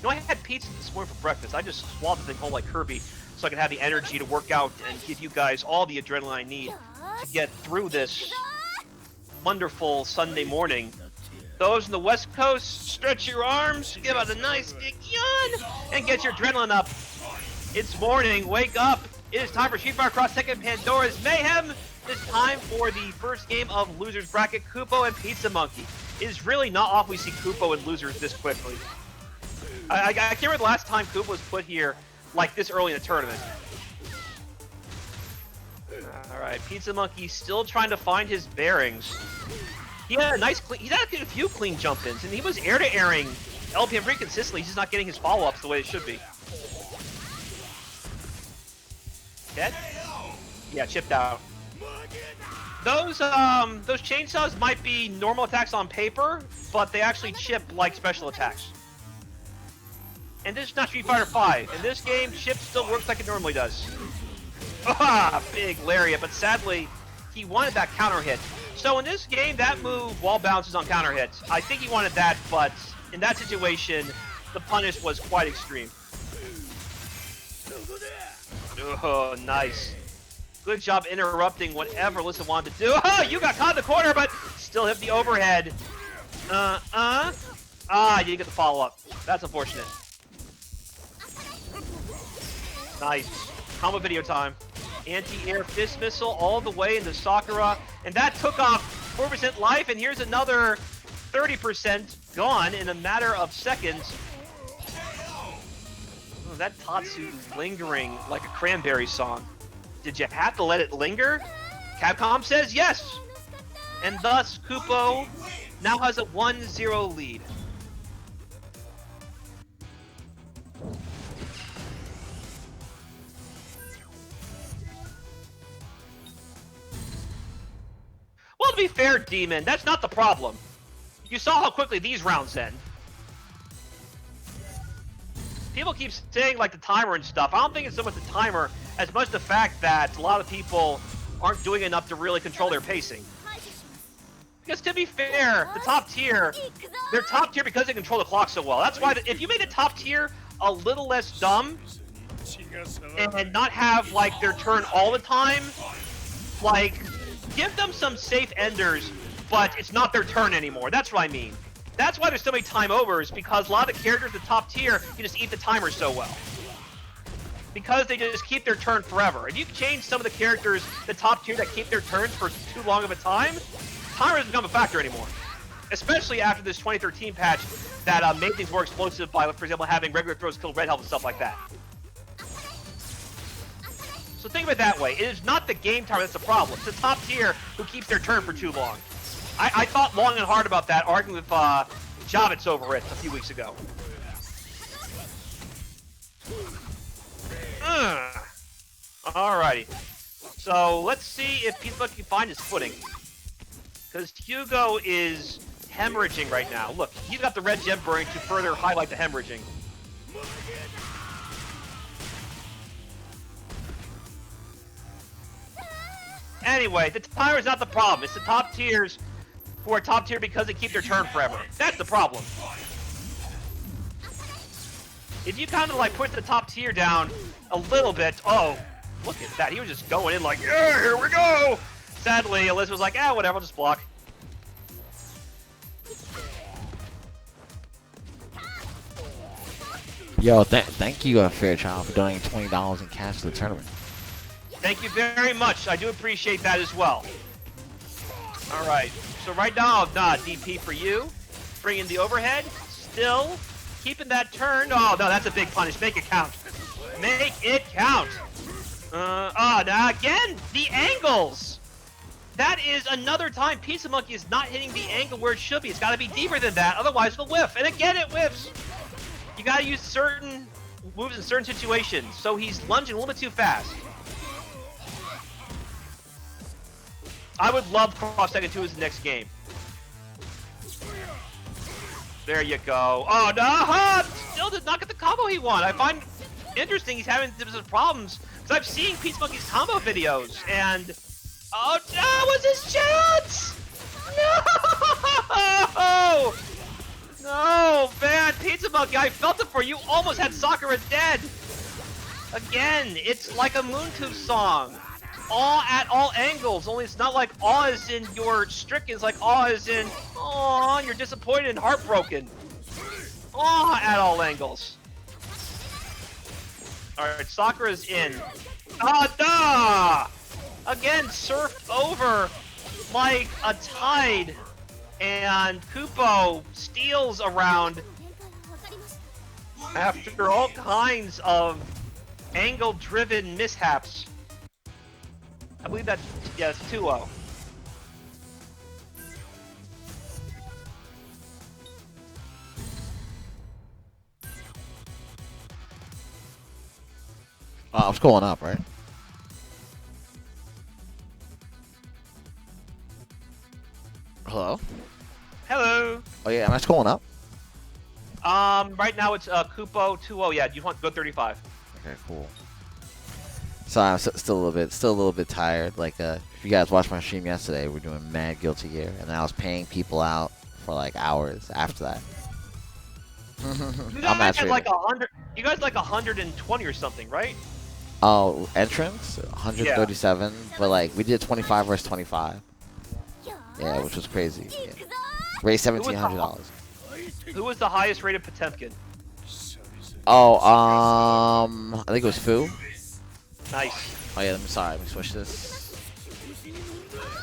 know, I had pizza this morning for breakfast. I just swallowed the thing whole like Kirby so I could have the energy to work out and give you guys all the adrenaline I need to get through this wonderful Sunday morning. Those in the West Coast, stretch your arms, give out a nice big yawn, and get your adrenaline up. It's morning, wake up. It is time for Street Fighter Cross Tekken Pandora's Mayhem. It's time for the first game of Losers Bracket, Hoopo and Pizzamonkey. It is really not often we see Hoopo and Losers this quickly. I can't remember the last time Hoopo was put here like this early in the tournament. Alright, Pizzamonkey still trying to find his bearings. He had a nice clean, he's had a few clean jump-ins, and he was air-to-airing LPM pretty consistently. He's just not getting his follow-ups the way it should be. Dead? Yeah, chipped out. Those chainsaws might be normal attacks on paper, but they actually chip like special attacks. And this is not Street Fighter V. In this game, chip still works like it normally does. Ah, big lariat, but sadly, he wanted that counter hit. So in this game, that move wall bounces on counter hits. I think he wanted that, but in that situation, the punish was quite extreme. Oh, nice. Good job interrupting whatever Alisa wanted to do. Oh, you got caught in the corner, but still hit the overhead. Ah, you didn't get the follow-up. That's unfortunate. Nice. Combo video time. Anti-air fist missile all the way into Sakura. And that took off 4% life, and here's another 30% gone in a matter of seconds. Oh, that Tatsu lingering like a Cranberry song. Did you have to let it linger? Capcom says yes! And thus, Hoopo now has a 1-0 lead. Well, to be fair, Demon, that's not the problem. You saw how quickly these rounds end. People keep saying, like, the timer and stuff. I don't think it's so much the timer as much the fact that a lot of people aren't doing enough to really control their pacing. Because to be fair, the top tier, they're top tier because they control the clock so well. That's why if you made the top tier a little less dumb and not have, like, their turn all the time, like, give them some safe enders, but it's not their turn anymore. That's what I mean. That's why there's so many time overs, because a lot of the characters at the top tier can just eat the timer so well. because they just keep their turn forever. If you change some of the characters, the top tier that keep their turns for too long of a time, time doesn't become a factor anymore. Especially after this 2013 patch that made things more explosive by, for example, having regular throws kill red health and stuff like that. So think of it that way. It is not the game timer that's the problem. It's the top tier who keeps their turn for too long. I thought long and hard about that, arguing with Javits over it a few weeks ago. Alrighty. So let's see if Pizzamonkey can find his footing. Because Hugo is hemorrhaging right now. Look, he's got the red gem burning to further highlight the hemorrhaging. Anyway, the timer is not the problem. It's the top tiers who are top tier because they keep their turn forever. That's the problem. If you kind of like push the top tier down a little bit, oh, look at that. He was just going in like, yeah, here we go. Sadly, Alisa was like, ah, whatever, I'll just block. Yo, thank you, Fairchild, for donating $20 in cash to the tournament. Thank you very much. I do appreciate that as well. All right. So right now, DP for you. Bring in the overhead. Still keeping that turn. Oh, no, that's a big punish. Make it count. Make it count. Now again, the angles. That is another time Pizzamonkey is not hitting the angle where it should be. It's got to be deeper than that. Otherwise, it'll whiff. And again, it whiffs. You got to use certain moves in certain situations. So he's lunging a little bit too fast. I would love Cross Second 2 as the next game. There you go. Oh, no! Still did not get the combo he wanted. I find interesting he's having some problems. Because I've seen Pizzamonkey's combo videos, and... Oh, that was his chance! No! No, man, Pizzamonkey, I felt it for you. Almost had Sakura dead. Again, it's like a Moontooth song. Awe at all angles, only it's not like awe is in your stricken, it's like awe is in, aw, you're disappointed and heartbroken. Awe at all angles. Alright, Sakura's in. Ah, da! Again, surfed over like a tide, and Kupo steals around after all kinds of angle-driven mishaps. I believe that's, yeah, it's 2-0. What's going up, right? Hello? Hello! Oh yeah, am I scrolling up? Right now it's Kupo 2-0. Yeah, do you want to go 35? Okay, cool. So I'm still a little bit tired. Like, if you guys watched my stream yesterday, we're doing mad Guilty Gear, and I was paying people out for like hours after that. You guys had like 100. You guys like 120 or something, right? Oh, entrance 137, yeah. But like we did 25 versus 25. Yeah, which was crazy. Yeah. Raised $1,700. Who was the highest rated Potemkin? Oh, I think it was Fu. Nice. Oh yeah, let me switch this.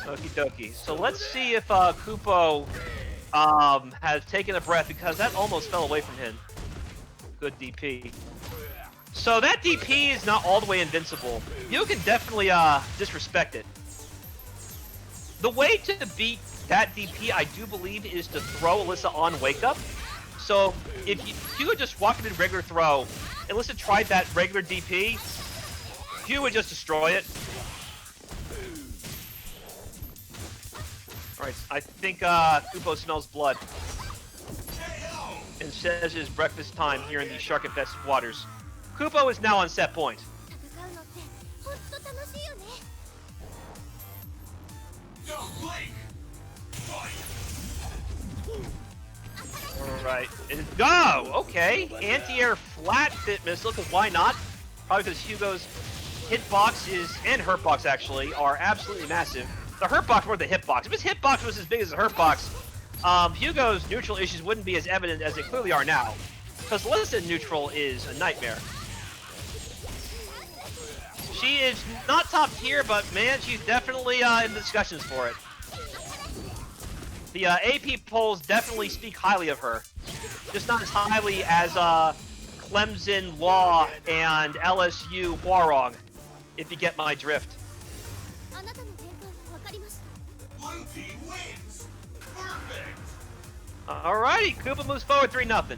Okie dokie. So let's see if Kupo has taken a breath, because that almost fell away from him. Good DP. So that DP is not all the way invincible. You can definitely disrespect it. The way to beat that DP, I do believe, is to throw Alisa on Wake Up. So if you would just walk into regular throw, Alisa tried that regular DP, you would just destroy it. Alright, I think Kupo smells blood. And says it's breakfast time here in the shark-infested waters. Kupo is now on set point. Alright, go! Okay, anti-air flat fit missile, because why not? Probably because Hugo's hitbox and hurtbox actually are absolutely massive. The hurtbox more than the hitbox. If his hitbox was as big as the hurtbox, Hugo's neutral issues wouldn't be as evident as they clearly are now. Because Alisa neutral is a nightmare. She is not top tier, but man, she's definitely in the discussions for it. The AP polls definitely speak highly of her. Just not as highly as Clemson Law and LSU Hwoarang, if you get my drift. Blue team wins. Perfect. Alrighty, Koopa moves forward 3-0.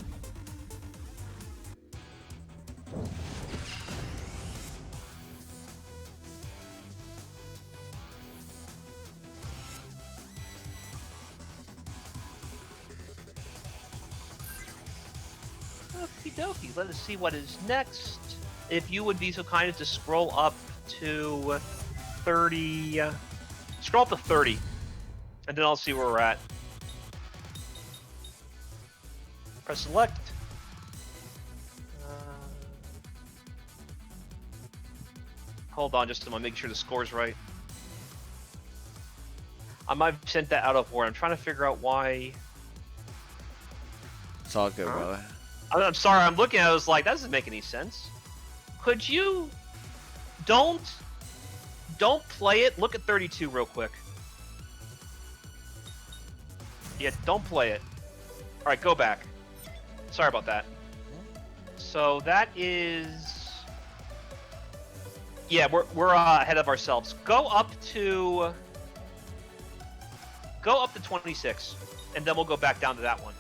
Okie dokie, let us see what is next. If you would be so kind as to scroll up to 30. Scroll up to 30, and then I'll see where we're at. Press select. Hold on just a moment, make sure the score's right. I might have sent that out of order. I'm trying to figure out why. It's all good, brother. I'm sorry, I'm looking at it, I was like, that doesn't make any sense. Could you... Don't play it. Look at 32 real quick. Yeah, don't play it. Alright, go back. Sorry about that. So that is... Yeah, we're ahead of ourselves. Go up to 26, and then we'll go back down to that one.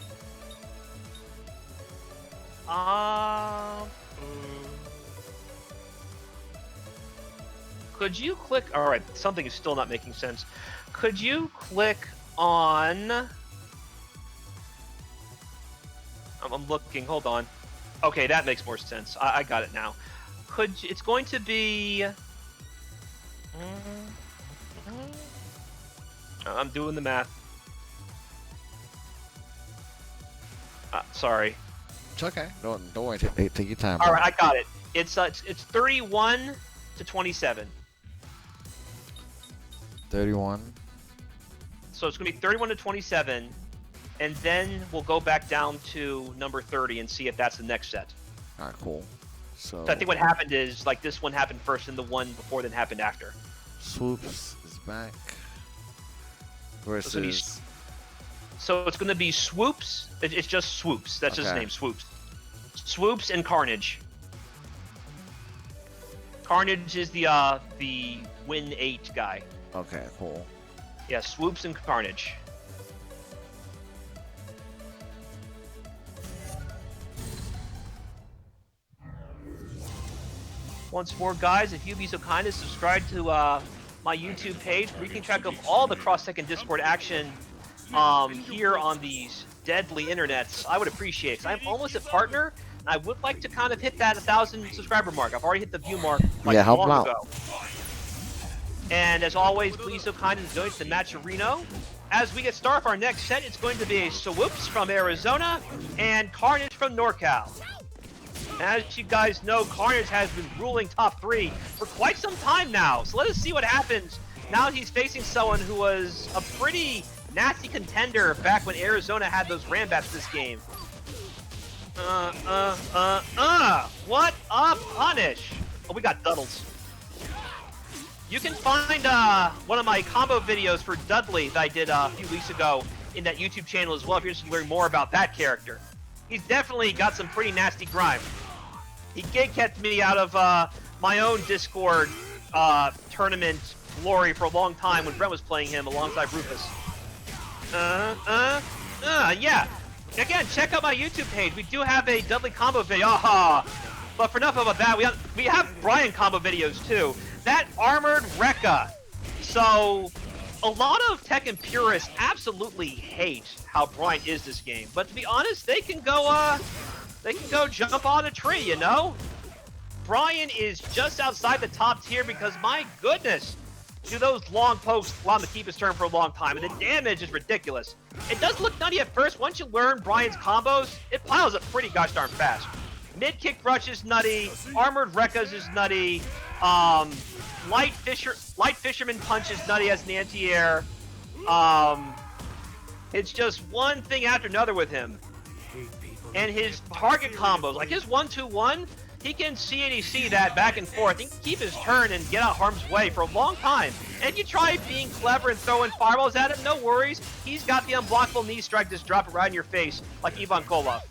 Could you click... Alright, something is still not making sense. Could you click on... I'm looking, hold on. Okay, that makes more sense. I got it now. It's going to be... I'm doing the math. Sorry. It's okay. Don't worry. Take your time. All right, I got it. It's 31 to 27. 31. So it's gonna be 31 to 27, and then we'll go back down to number 30 and see if that's the next set. All right, cool. So I think what happened is like this one happened first, and the one before then happened after. Swoops is back. Versus. So it's gonna be Swoops. It's just Swoops. That's his name, Swoops. Swoops and Carnage. Carnage is the win 8 guy. Okay, cool. Yeah, Swoops and Carnage. Once more, guys, if you'd be so kind as subscribe to my YouTube page, where you can track of all the cross-second Discord action here on these deadly internets. I would appreciate it. I'm almost a partner, and I would like to kind of hit that 1,000 subscriber mark. I've already hit the view mark like long ago. And as always, please so kind as to donate to the Matcherino. As we get started for our next set, it's going to be a Swoops from Arizona and Carnage from NorCal. As you guys know, Carnage has been ruling top 3 for quite some time now. So let us see what happens now he's facing someone who was a pretty nasty contender back when Arizona had those Rambats this game. What a punish! Oh, we got Duddles. You can find one of my combo videos for Dudley that I did a few weeks ago in that YouTube channel as well if you're interested in learning more about that character. He's definitely got some pretty nasty grime. He kept me out of my own Discord tournament glory for a long time when Brent was playing him alongside Rufus. Yeah. Again, check out my YouTube page. We do have a Dudley combo video. But for enough about that, we have Bryan combo videos too. That armored Rekka. So a lot of Tekken purists absolutely hate how Bryan is this game. But to be honest, they can go jump on a tree, you know? Bryan is just outside the top tier because my goodness, do those long pokes allow him to keep his turn for a long time, and the damage is ridiculous. It does look nutty at first. Once you learn Bryan's combos, it piles up pretty gosh darn fast. Mid kick rush is nutty, armored Rekkas is nutty, light fisherman punch is nutty as an anti-air. It's just one thing after another with him. And his target combos, like his 1-2-1, he can CADC that back and forth. He can keep his turn and get out harm's way for a long time. And if you try being clever and throwing fireballs at him, no worries. He's got the unblockable knee strike, just drop it right in your face like Ivan Koloff.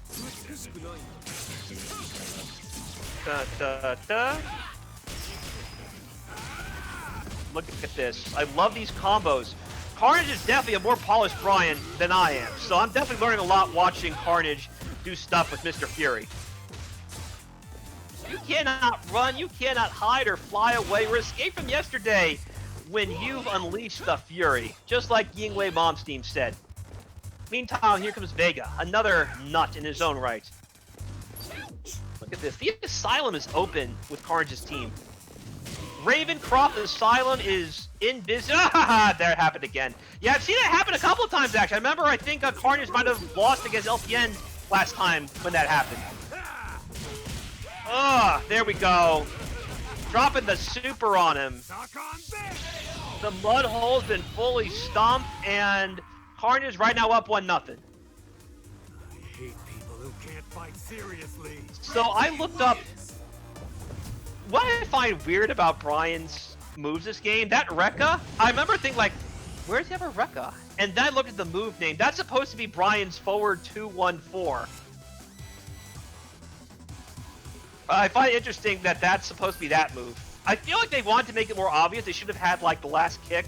Look at this. I love these combos. Carnage is definitely a more polished Bryan than I am, so I'm definitely learning a lot watching Carnage do stuff with Mr. Fury. You cannot run, you cannot hide or fly away or escape from yesterday when you've unleashed the Fury, just like Yingwei Mom's team said. Meantime, here comes Vega, another nut in his own right. Look at this. The Asylum is open with Carnage's team. Ravencroft Asylum is in business. There it happened again. Yeah, I've seen it happen a couple of times, actually. I remember, I think Carnage might have lost against LPN last time when that happened. There we go. Dropping the super on him. The mud hole's been fully stomped, and Carnage right now up 1-0. I hate people who can't fight seriously. So I looked up what I find weird about Bryan's moves this game. That Rekka, I remember thinking like, where does he have a Rekka? And then I looked at the move name. That's supposed to be Bryan's forward 2-1-4. I find it interesting that that's supposed to be that move. I feel like they wanted to make it more obvious. They should have had like the last kick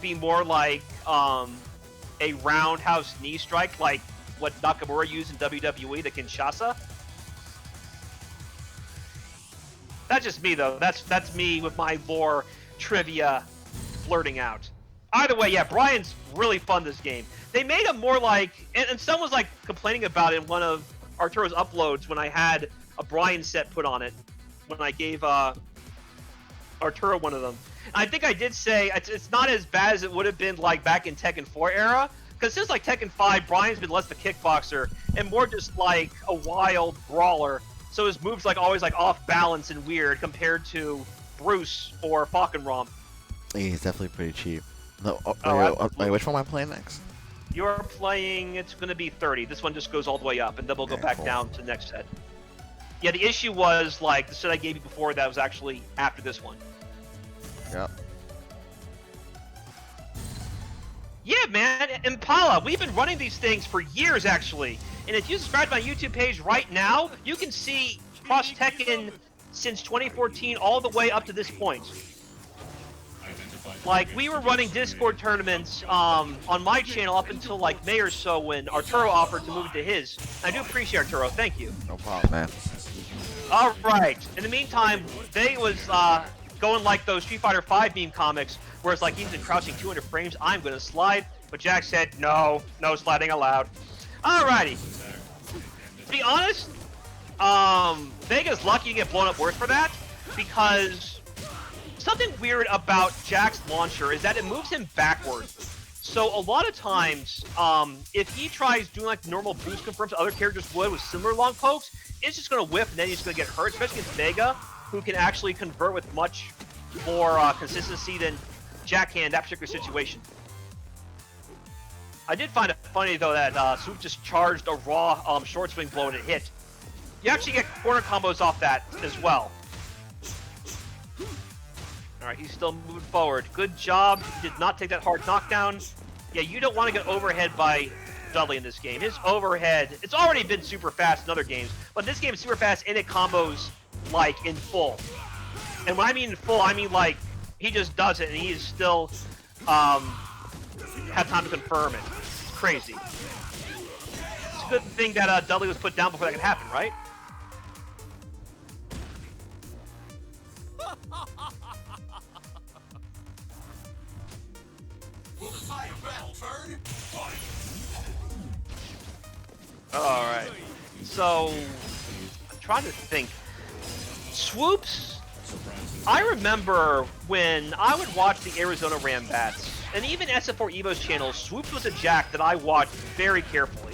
be more like a roundhouse knee strike, like what Nakamura used in WWE, the Kinshasa. That's just me though. That's me with my lore trivia flirting out. Either way, yeah, Bryan's really fun this game. They made him more like, and someone was like complaining about it in one of Arturo's uploads when I had a Bryan set put on it, when I gave Arturo one of them. And I think I did say it's not as bad as it would have been like back in Tekken 4 era, because since like Tekken 5, Bryan's been less the kickboxer and more just like a wild brawler. So his moves like always like off balance and weird compared to Bruce or Falkenraum. Yeah, he's definitely pretty cheap. No, absolutely. which one am I playing next? You're playing, it's going to be 30. This one just goes all the way up, and then we'll go back down to the next set. Yeah, the issue was, like, the set I gave you before that was actually after this one. Yep. Yeah, man, Impala, we've been running these things for years, actually. And if you subscribe to my YouTube page right now, you can see Cross Tekken since 2014 all the way up to this point. Like, we were running Discord tournaments on my channel up until, like, May or so when Arturo offered to move it to his. I do appreciate Arturo, thank you. No problem, man. Alright, in the meantime, they was going like those Street Fighter V meme comics, where it's like he's been crouching 200 frames, I'm gonna slide, but Jack said, no sliding allowed. Alrighty. To be honest, Vega's lucky to get blown up worse for that, because something weird about Jack's launcher is that it moves him backwards. So a lot of times, if he tries doing like normal boost confirms other characters would with similar long pokes, it's just going to whiff and then he's going to get hurt, especially against Vega, who can actually convert with much more consistency than Jack can in that particular situation. I did find it funny though that Swoops just charged a raw short swing blow and it hit. You actually get corner combos off that as well. Alright, he's still moving forward. Good job. He did not take that hard knockdown. Yeah, you don't want to get overhead by Dudley in this game. His overhead, it's already been super fast in other games, but this game is super fast and it combos, like, in full. And when I mean in full, I mean, like, he just does it and he is still, have time to confirm it. It's crazy. It's a good thing that Dudley was put down before that could happen, right? Alright, so I'm trying to think. Swoops, I remember when I would watch the Arizona Rambats, and even SF4 Evo's channel, Swoops was a Jack that I watched very carefully.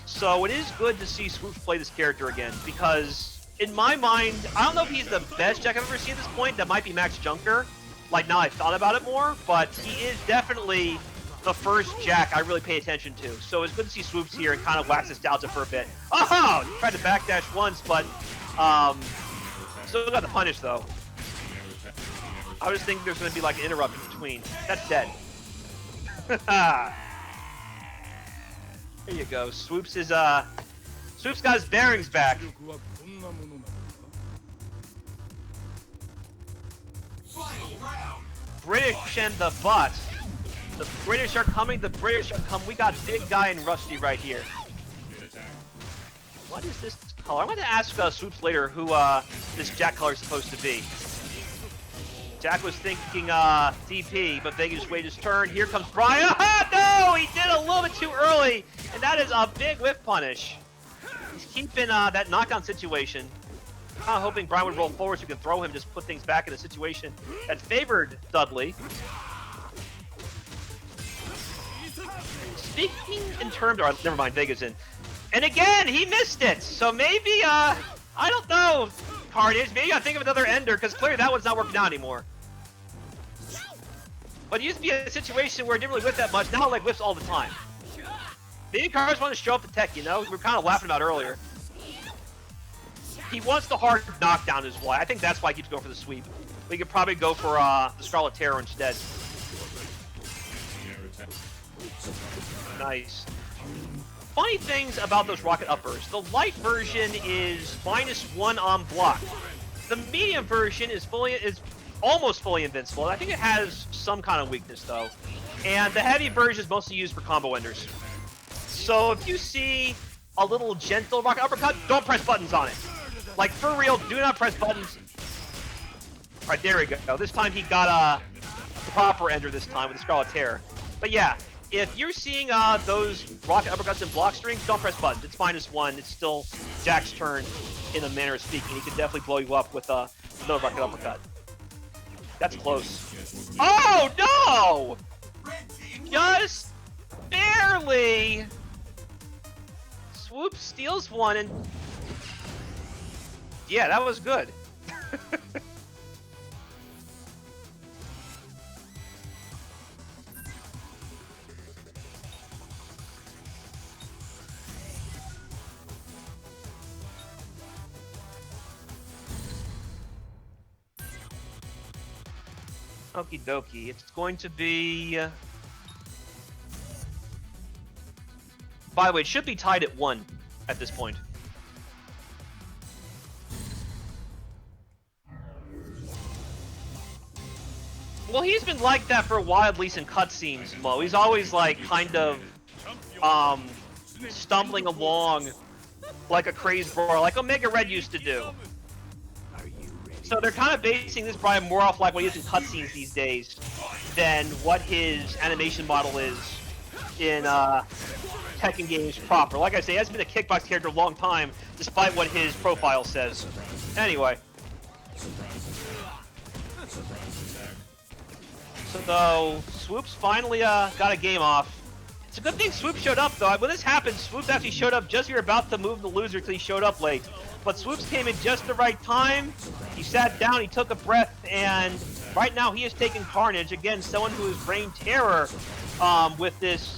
So it is good to see Swoops play this character again, because in my mind, I don't know if he's the best Jack I've ever seen at this point. That might be Max Junker, like now I've thought about it more, but he is definitely the first Jack I really pay attention to. So it's good to see Swoops here and kind of wax his Delta for a bit. Oh! He tried to backdash once, but Still got the punish though. I was thinking there's gonna be like an interrupt in between. That's dead. There you go. Swoops is Swoops got his bearings back. Final round. British and the butt. The British are coming. The British are coming. We got Big Guy and Rusty right here. What is this color? I'm going to ask Swoops later who this Jack color is supposed to be. Jack was thinking DP, but Vega just waited his turn. Here comes Bryan. No! He did it a little bit too early, and that is a big whiff punish. He's keeping that knockdown situation. Kind of hoping Bryan would roll forward so he can throw him, just put things back in a situation that favored Dudley. Speaking in terms of, never mind, Vega's in. And again, he missed it. So maybe, I don't know, Carnage. Maybe I think of another ender, because clearly that one's not working out anymore. But it used to be a situation where it didn't really whiff that much. Now it like whiffs all the time. Maybe Carnage wanted to show up the tech, you know? We were kind of laughing about earlier. He wants the hard knockdown is why. I think that's why he keeps going for the sweep. We could probably go for the Scarlet Terror instead. Nice. Funny things about those rocket uppers. The light version is -1 on block. The medium version is almost fully invincible. I think it has some kind of weakness though. And the heavy version is mostly used for combo enders. So if you see a little gentle rocket uppercut, don't press buttons on it. Like for real, do not press buttons. Alright, there we go. This time he got a proper ender this time with the Scarlet Terror. But yeah, if you're seeing those rocket uppercuts and block strings, don't press buttons. It's -1. It's still Jack's turn in a manner of speaking. He can definitely blow you up with another rocket uppercut. That's close. Oh, no! Just barely! Swoops steals one and... Yeah, that was good. Okie dokie. It's going to be... By the way, it should be tied at 1 at this point. Well, he's been like that for a while, at least in cutscenes, Mo. He's always, like, kind of, stumbling along like a crazed roar, like Omega Red used to do. So they're kind of basing this Bryan more off like what he is in cutscenes these days than what his animation model is in Tekken games proper. Like I say, he hasn't been a kickbox character a long time, despite what his profile says. Anyway. So, Swoops finally got a game off. It's a good thing Swoops showed up, though. When this happened, Swoops actually showed up just as you were about to move the loser because he showed up late. But Swoops came in just the right time. He sat down, he took a breath, and right now he is taking Carnage. Again, someone who has reigned terror with this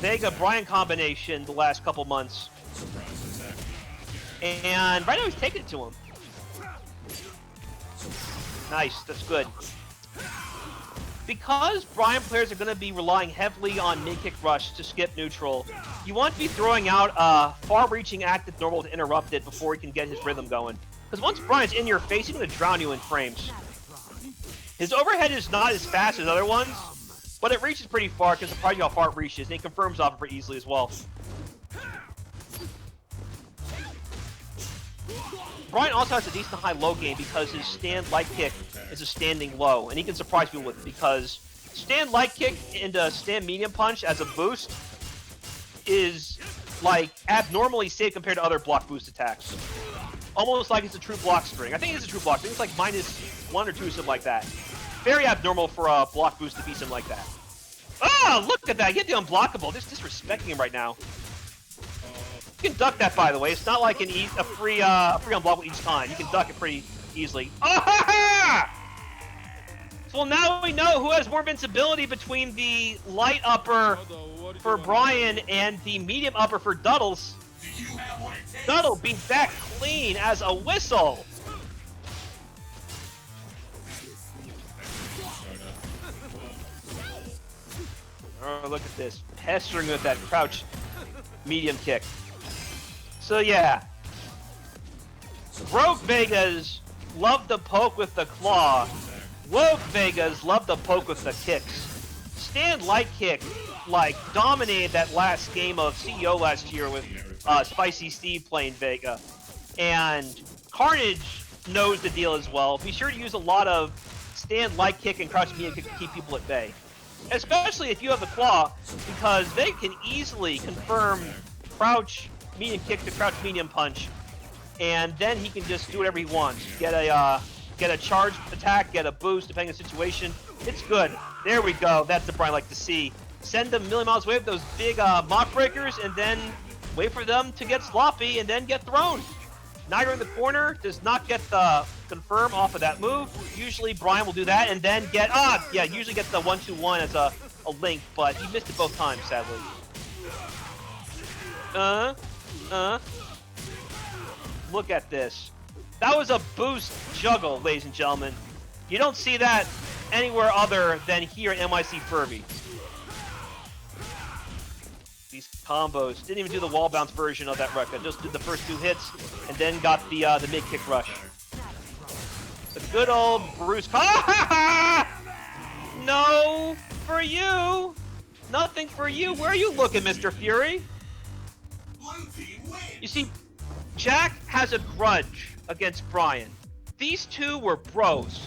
Vega-Bryan combination the last couple months. And right now he's taking it to him. Nice, that's good. Because Bryan players are going to be relying heavily on mid-kick rush to skip neutral, you want to be throwing out a far-reaching active normal to interrupt it before he can get his rhythm going. Because once Bryan's in your face, he's going to drown you in frames. His overhead is not as fast as other ones, but it reaches pretty far because surprising how far it reaches, and he confirms off it pretty easily as well. Bryan also has a decent high-low game because his stand light kick is a standing low, and he can surprise people with it because stand light kick into stand medium punch as a boost is like abnormally safe compared to other block boost attacks. Almost like it's a true block string. I think it's a true block string. It's like -1 or 2, something like that. Very abnormal for a block boost to be something like that. Oh, look at that! He hit the unblockable. Just disrespecting him right now. You can duck that, by the way. It's not like a free unblockable each time. You can duck it pretty easily. Oh-ha-ha! So now we know who has more invincibility between the light upper for Bryan and the medium upper for Duddles. Do you have what it takes? That'll be back clean as a whistle. Oh, look at this. Pestering with that crouch medium kick. So yeah. Rogue Vegas love to poke with the claw. Woke Vegas love to poke with the kicks. Stand light kick like dominated that last game of CEO last year with Spicy Steve playing Vega. And Carnage knows the deal as well. Be sure to use a lot of stand light kick and crouch medium kick to keep people at bay. Especially if you have the claw, because they can easily confirm crouch medium kick to crouch medium punch, and then he can just do whatever he wants. Get a charge attack, get a boost depending on the situation. It's good. There we go. That's the Bryan I like to see. Send them a million miles away with those big mock breakers, and then wait for them to get sloppy and then get thrown. Now you're in the corner, does not get the confirm off of that move. Usually Bryan will do that and then get, usually get the 1-2-1 as a link, but he missed it both times, sadly. Look at this. That was a boost juggle, ladies and gentlemen. You don't see that anywhere other than here at NYCFurby. These combos. Didn't even do the wall bounce version of that record. Just did the first 2 hits and then got the mid kick rush. The good old Bruce. No for you. Nothing for you. Where are you looking, Mr. Fury? Blue team wins. You see, Jack has a grudge against Bryan. These two were bros.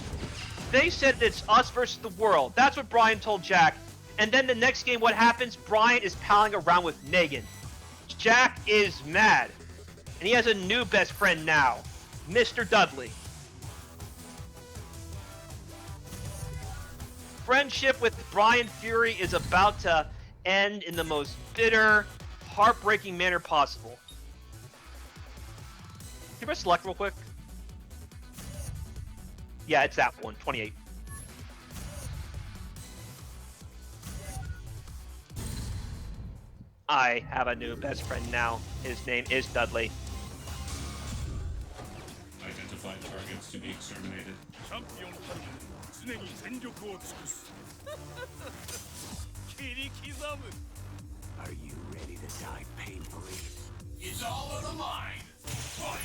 They said it's us versus the world. That's what Bryan told Jack. And then the next game, what happens? Bryan is palling around with Negan. Jack is mad. And he has a new best friend now, Mr. Dudley. Friendship with Bryan Fury is about to end in the most bitter, heartbreaking manner possible. Can you press select real quick? Yeah, it's that one, 28. I have a new best friend now. His name is Dudley. Identify targets to be exterminated. Are you ready to die painfully? It's all in the mind. Fight.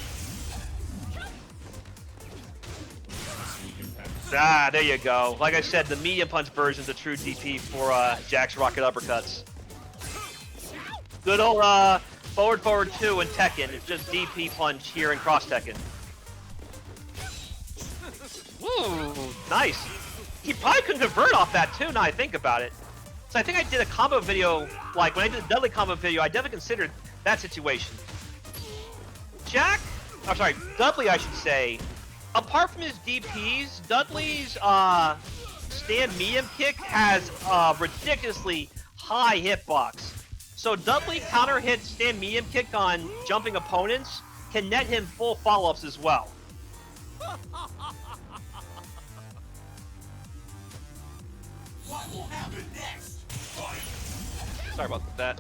There you go. Like I said, the medium punch version is a true DP for Jack's rocket uppercuts. Good old forward 2 in Tekken. It's just DP punch here in Cross Tekken. Woo, nice. He probably couldn't convert off that too, now I think about it. So I think I did a combo video, like when I did the Dudley combo video, I definitely considered that situation. Dudley I should say, apart from his DPs, Dudley's stand medium kick has a ridiculously high hitbox. So Dudley counter hit stand medium kick on jumping opponents can net him full follow-ups as well. What will happen next? Fight. Sorry about that.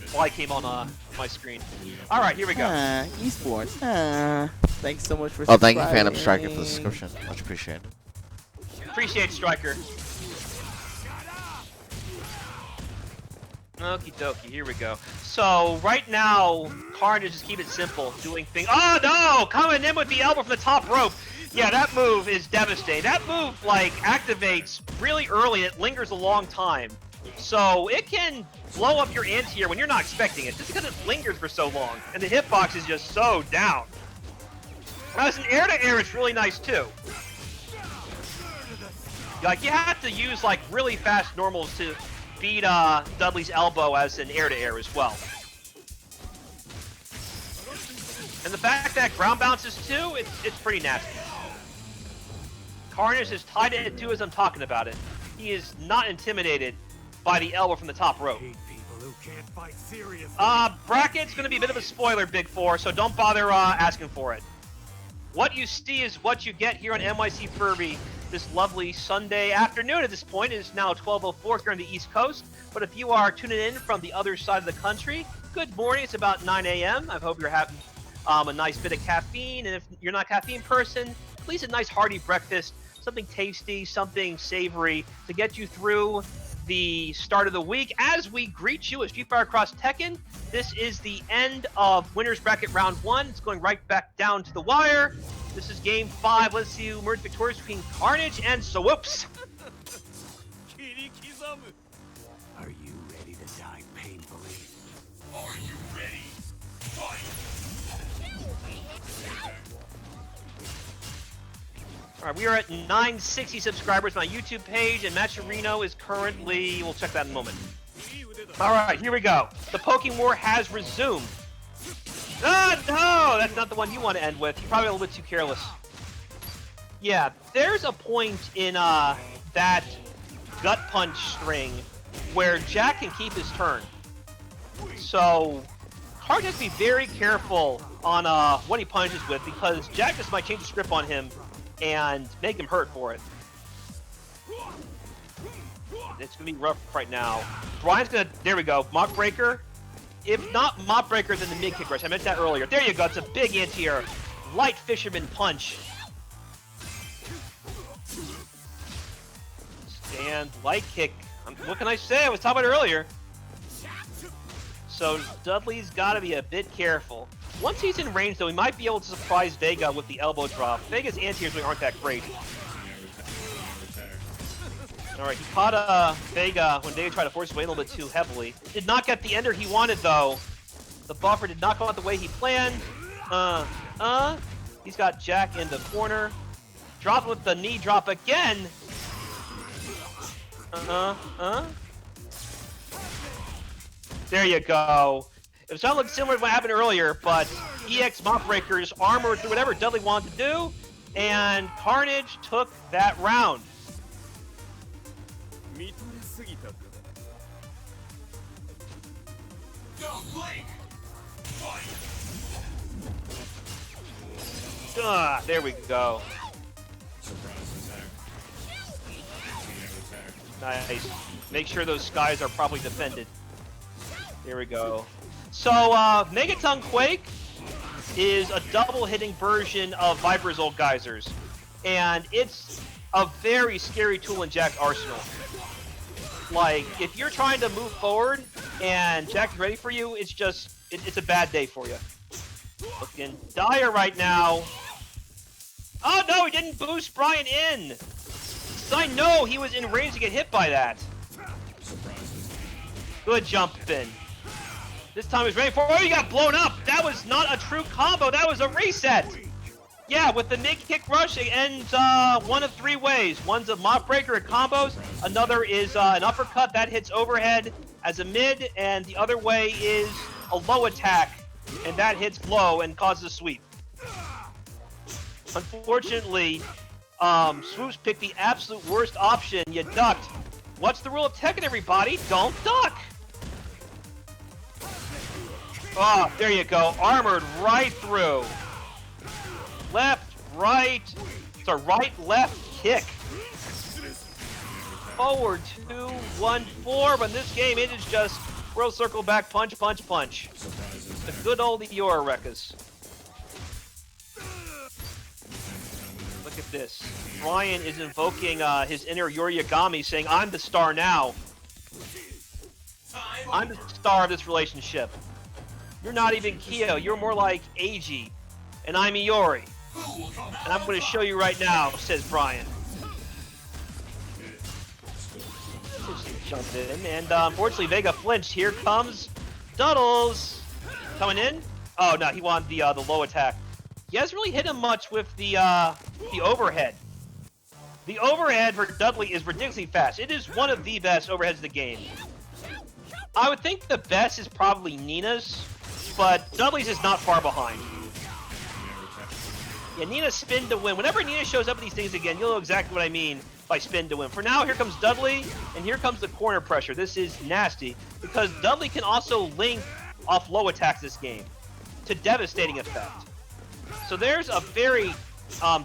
Fly came on my screen. All right, here we go. Esports. Thanks so much for Oh, thank you, subscribing. FantomStriker, for the subscription. Much appreciated. Appreciate Striker. Okie dokie, here we go. So, right now, Carnage just keep it simple, doing things. Oh no! Coming in with the elbow from the top rope. Yeah, that move is devastating. That move, like, activates really early and it lingers a long time. So, it can blow up your anti-air when you're not expecting it, just because it lingers for so long. And the hitbox is just so down. Now, as an air-to-air, it's really nice, too. Like, you have to use, like, really fast normals to beat Dudley's elbow as an air-to-air as well. And the fact that ground bounces too, it's pretty nasty. Carnage is tied in it too as I'm talking about it. He is not intimidated by the elbow from the top rope. Hate people who can't fight seriously. Bracket's going to be a bit of a spoiler, Big Four, so don't bother asking for it. What you see is what you get here on NYCFurby. this lovely Sunday afternoon. At this point, it is now 12:04 here on the East Coast. But if you are tuning in from the other side of the country, good morning. It's about 9 a.m. I hope you're having a nice bit of caffeine. And if you're not a caffeine person, at least a nice hearty breakfast, something tasty, something savory to get you through the start of the week. As we greet you at Street Fighter Cross Tekken, this is the end of Winners Bracket Round 1. It's going right back down to the wire. This is Game 5. Let's see who emerged victorious between Carnage and Swoops. Are you ready to die painfully? Are you ready? Fight! All right, we are at 960 subscribers on my YouTube page, and Matcherino is currently... We'll check that in a moment. All right, here we go. The Poking War has resumed. Ah, no! That's not the one you want to end with. You're probably a little bit too careless. Yeah, there's a point in that gut punch string where Jack can keep his turn. So, Carnage has to be very careful on what he punishes with, because Jack just might change the script on him and make him hurt for it. It's going to be rough right now. Bryan's going to... There we go. Mop Breaker. If not Mop Breaker, then the mid-kick rush. I meant that earlier. There you go. It's a big anti-air. Light Fisherman Punch. Stand. Light kick. What can I say? I was talking about it earlier. So Dudley's got to be a bit careful. Once he's in range, though, he might be able to surprise Vega with the elbow drop. Vega's anti-airs really aren't that great. Alright, he caught Vega when Vega tried to force his way a little bit too heavily. Did not get the ender he wanted, though. The buffer did not go out the way he planned. He's got Jack in the corner. Drop with the knee drop again. There you go. It sounded like similar to what happened earlier, but EX Mop Breakers armored through whatever Dudley wanted to do, and Carnage took that round. Don't blink! Fight! There we go. Nice. Make sure those skies are properly defended. There we go. So, Megaton Quake is a double-hitting version of Viper's old geysers. And it's a very scary tool in Jack's arsenal. Like, if you're trying to move forward and Jack's ready for you, it's just, it's a bad day for you. Looking dire right now. Oh no, he didn't boost Bryan in! I know he was in range to get hit by that. Good jump in. This time he was ready for... Oh, he got blown up! That was not a true combo, that was a reset! Yeah, with the mid-kick rush, it ends one of three ways. One's a Mop Breaker at combos, another is an uppercut that hits overhead as a mid, and the other way is a low attack, and that hits low and causes a sweep. Unfortunately, Swoops picked the absolute worst option. You ducked. What's the rule of Tekken, everybody? Don't duck! Oh, there you go. Armored right through. Left, right. It's a right-left kick. Forward 2, 1, 4. But in this game, it is just world circle back, punch, punch, punch. The good old Hwoarang. Look at this. Bryan is invoking his inner Yoriyagami, saying, I'm the star now. I'm the star of this relationship. You're not even Kyo. You're more like Eiji. And I'm Iori. And I'm going to show you right now, says Bryan. Jumped in, and unfortunately Vega flinched. Here comes Duddles. Coming in. Oh, no, he wanted the low attack. He hasn't really hit him much with the overhead. The overhead for Dudley is ridiculously fast. It is one of the best overheads in the game. I would think the best is probably Nina's, but Dudley's is not far behind. Yeah, Nina's spin to win. Whenever Nina shows up in these things again, you'll know exactly what I mean by spin to win. For now, here comes Dudley, and here comes the corner pressure. This is nasty, because Dudley can also link off low attacks this game to devastating effect. So there's a very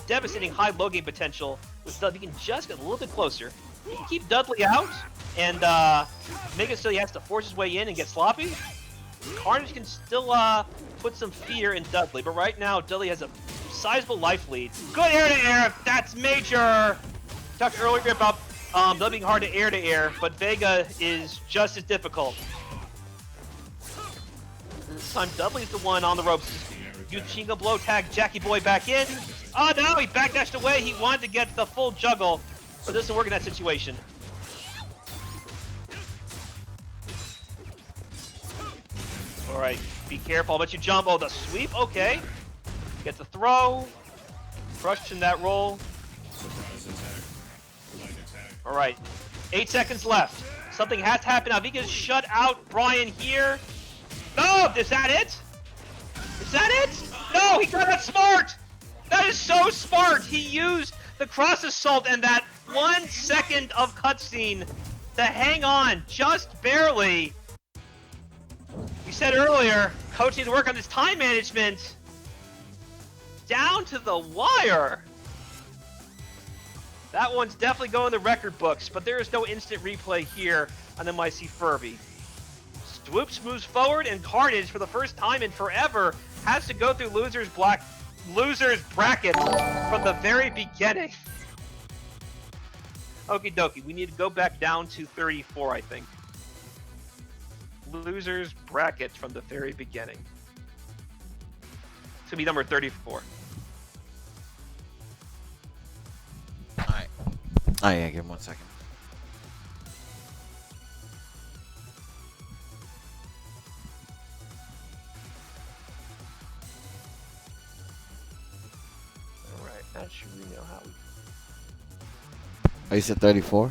devastating high low game potential with Dudley. He can just get a little bit closer. He can keep Dudley out and make it so he has to force his way in and get sloppy. Carnage can still put some fear in Dudley, but right now Dudley has a sizable life lead. Good air-to-air, that's major! Talked earlier about Dudley being hard to air, but Vega is just as difficult. This time Dudley's the one on the ropes. Yuchinga blow tag Jackie Boy back in. Oh no, he backdashed away. He wanted to get the full juggle, but this doesn't work in that situation. Alright, be careful, I'll let you jump. Oh, the sweep, okay. Gets the throw. Crushed in that roll. Alright, 8 seconds left. Something has to happen now. Vega's shut out Bryan here. No, is that it? Is that it? No, he got that smart! That is so smart! He used the cross assault and that 1 second of cutscene to hang on, just barely. We said earlier, coach needs to work on his time management. Down to the wire. That one's definitely going in the record books, but there is no instant replay here on NYCFurby. Swoops moves forward, and Carnage, for the first time in forever, has to go through losers bracket from the very beginning. Okie dokie, we need to go back down to 34, I think. Losers brackets from the very beginning. It's gonna be number 34. Alright. Oh yeah, give him 1 second. Alright, that should we know how we... Oh, you said 34?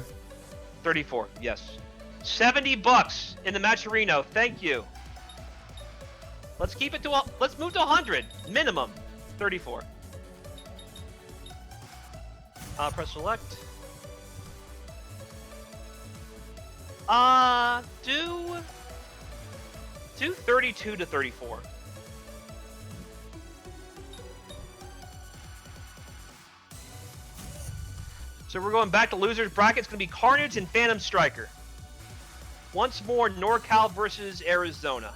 34, yes. $70 in the Matcherino, thank you. Let's keep it to, let's move to 100, minimum, 34. Press select. Do 32 to 34. So we're going back to losers bracket. It's going to be Carnage and FantomStriker. Once more, NorCal versus Arizona.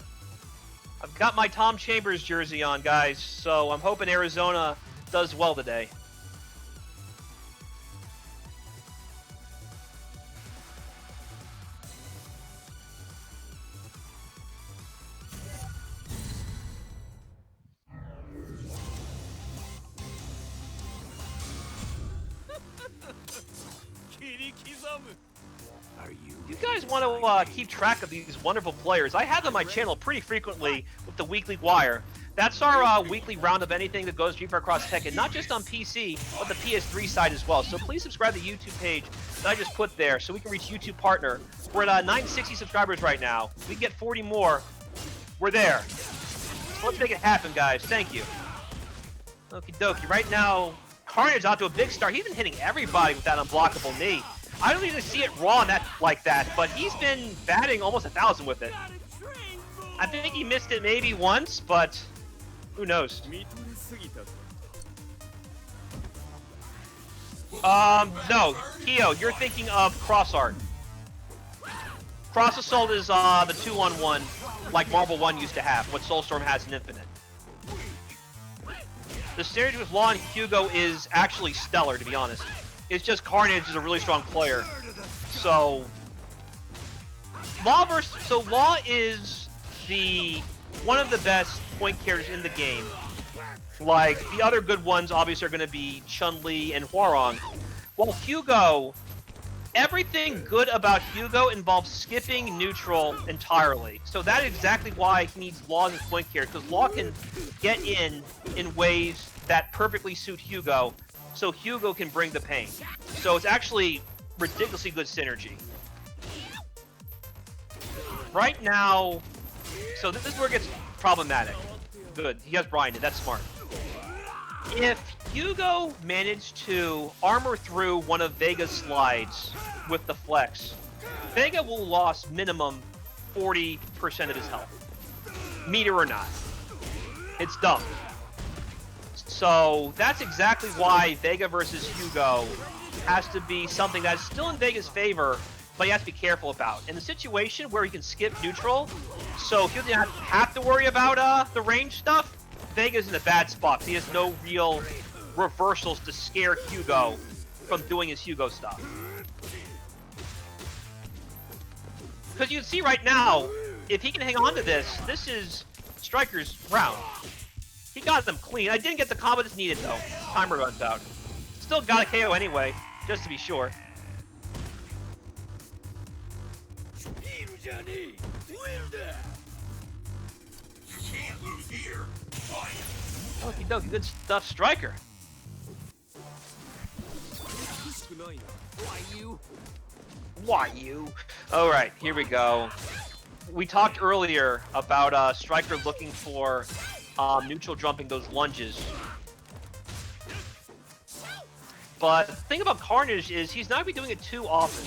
I've got my Tom Chambers jersey on, guys, so I'm hoping Arizona does well today. You guys want to keep track of these wonderful players. I have them on my channel pretty frequently with the Weekly Wire. That's our weekly round of anything that goes Street Fighter Cross Tekken, not just on PC, but the PS3 side as well. So please subscribe to the YouTube page that I just put there so we can reach YouTube Partner. We're at 960 subscribers right now. We can get 40 more. We're there. So let's make it happen, guys. Thank you. Okie dokie. Right now, Carnage out to a big start. He's been hitting everybody with that unblockable knee. I don't usually see it raw like that, but he's been batting almost 1,000 with it. I think he missed it maybe once, but who knows? No, Keo, you're thinking of Cross Art. Cross Assault is the 2-on-1, like Marvel 1 used to have, what Soulstorm has in Infinite. The synergy with Law and Hugo is actually stellar, to be honest. It's just Carnage is a really strong player. So Law is one of the best point characters in the game. Like the other good ones obviously are gonna be Chun-Li and Hwoarang. While Hugo, everything good about Hugo involves skipping neutral entirely. So that is exactly why he needs Law as his point character, because Law can get in ways that perfectly suit Hugo. So Hugo can bring the pain. So it's actually ridiculously good synergy. Right now, so this is where it gets problematic. Good, he has Bryan, that's smart. If Hugo managed to armor through one of Vega's slides with the flex, Vega will lose minimum 40% of his health. Meter or not. It's dumb. So that's exactly why Vega versus Hugo has to be something that's still in Vega's favor, but he has to be careful about. In the situation where he can skip neutral, so he doesn't have to worry about the range stuff, Vega's in a bad spot. He has no real reversals to scare Hugo from doing his Hugo stuff. Because you can see right now, if he can hang on to this, this is Striker's round. He got them clean. I didn't get the combo that's needed though. Timer runs out. Still got a KO anyway, just to be sure. You can't lose here. Fight. Okie dokie, good stuff, Striker. Why you? Alright, here we go. We talked earlier about Striker looking for neutral jumping those lunges. But the thing about Carnage is he's not going to be doing it too often.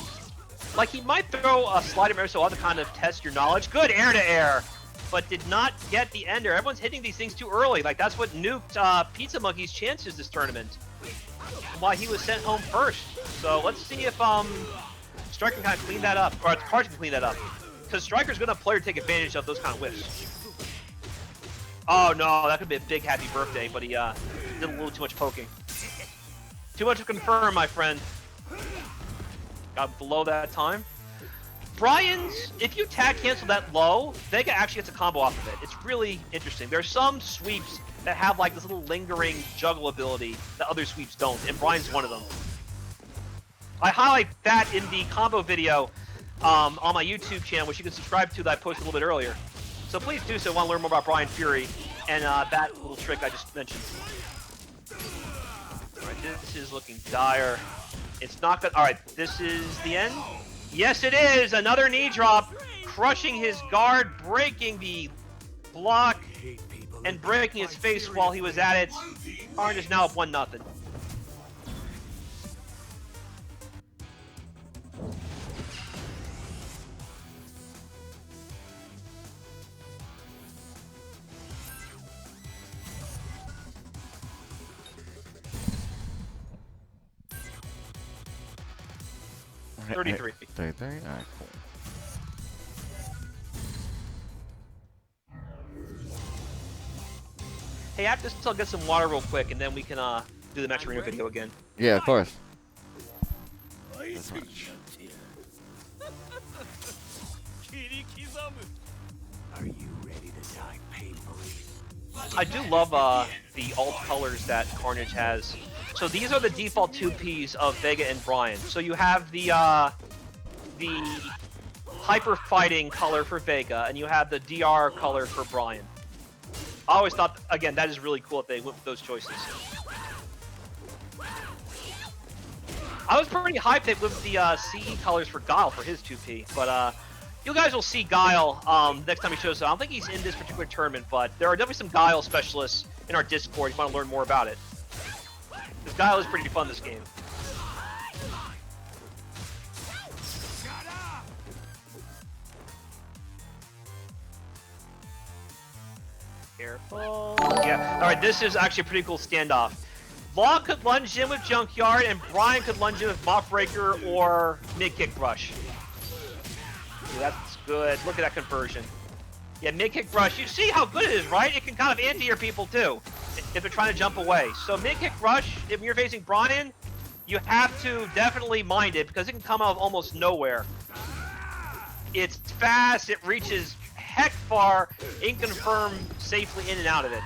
Like, he might throw a slide of air so other kind of test your knowledge. Good air to air! But did not get the ender. Everyone's hitting these things too early. Like, that's what nuked Pizzamonkey's chances this tournament. Why he was sent home first. So let's see if Striker can kind of clean that up. Or Carnage can clean that up. Because Striker's going to player take advantage of those kind of whiffs. Oh no, that could be a big happy birthday, but he did a little too much poking. Too much to confirm, my friend. Got below that time. Bryan's, if you tag cancel that low, Vega actually gets a combo off of it. It's really interesting. There's some sweeps that have like this little lingering juggle ability that other sweeps don't, and Bryan's one of them. I highlight that in the combo video on my YouTube channel, which you can subscribe to that I posted a little bit earlier. So please do so if you want to learn more about Bryan Fury and that little trick I just mentioned. Alright, this is looking dire. It's not good. Alright, this is the end? Yes, it is! Another knee drop, crushing his guard, breaking the block, and breaking his face while he was at it. Carnage is now up 1-0. Hey, 33. 33? Alright, cool. Hey, after this, I'll get some water real quick, and then we can do the match arena video again. Yeah, of course. This much. Are you ready to die painfully? I do love the alt colors that Carnage has. So these are the default 2Ps of Vega and Bryan. So you have the hyper fighting color for Vega, and you have the DR color for Bryan. I always thought, again, that is really cool that they went with those choices. I was pretty hyped they went with the CE colors for Guile for his 2P, but you guys will see Guile next time he shows up. I don't think he's in this particular tournament, but there are definitely some Guile specialists in our Discord if you want to learn more about it. Because Guile is pretty fun this game. Careful. Yeah, alright, this is actually a pretty cool standoff. Law could lunge in with Junkyard, and Bryan could lunge in with Buff Breaker or mid-kick rush. Yeah, that's good. Look at that conversion. Yeah, mid-kick rush. You see how good it is, right? It can kind of anti-air people, too, if they're trying to jump away. So mid-kick rush, if you're facing Bryan, you have to definitely mind it, because it can come out of almost nowhere. It's fast, it reaches heck far, it can confirm safely in and out of it.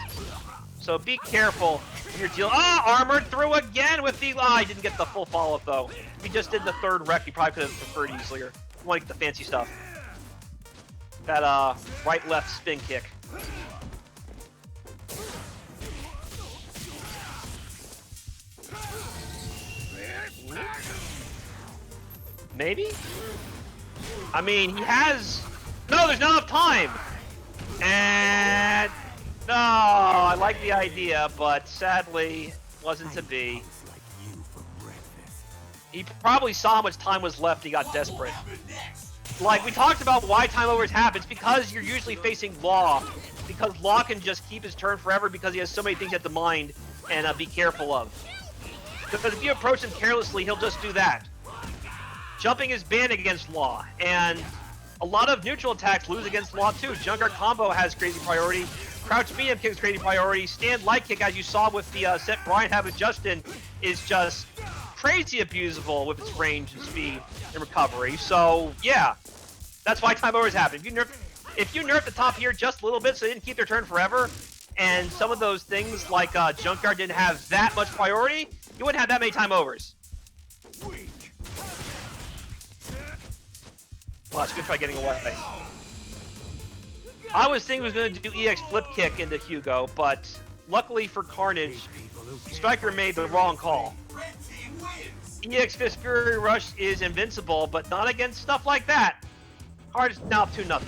So be careful when you're dealing. Ah, armored through again with the. Ah, I didn't get the full follow-up though. If he just did the third wreck, he probably could have preferred easier. You want to get the fancy stuff. That right-left spin kick. Maybe? I mean, he has. No, there's not enough time. And. No, I like the idea, but sadly, wasn't to be. He probably saw how much time was left, he got desperate. Like, we talked about why time overs happen. It's because you're usually facing Law. Because Law can just keep his turn forever because he has so many things you have to mind and be careful of. Because if you approach him carelessly, he'll just do that. Jumping is banned against Law, and a lot of neutral attacks lose against Law too. Junkyard combo has crazy priority. Crouch medium kick is crazy priority. Stand light kick, as you saw with the set Bryan have with Justin, is just crazy abusable with its range and speed and recovery. So yeah, that's why time overs happen. If you nerf the top here just a little bit so they didn't keep their turn forever, and some of those things like Junkyard didn't have that much priority, you wouldn't have that many time overs. Well, it's good try getting away. I was thinking he was going to do EX flip kick into Hugo, but luckily for Carnage, Striker made the wrong call. EX Fist Fury Rush is invincible, but not against stuff like that. Carnage is now up 2-0.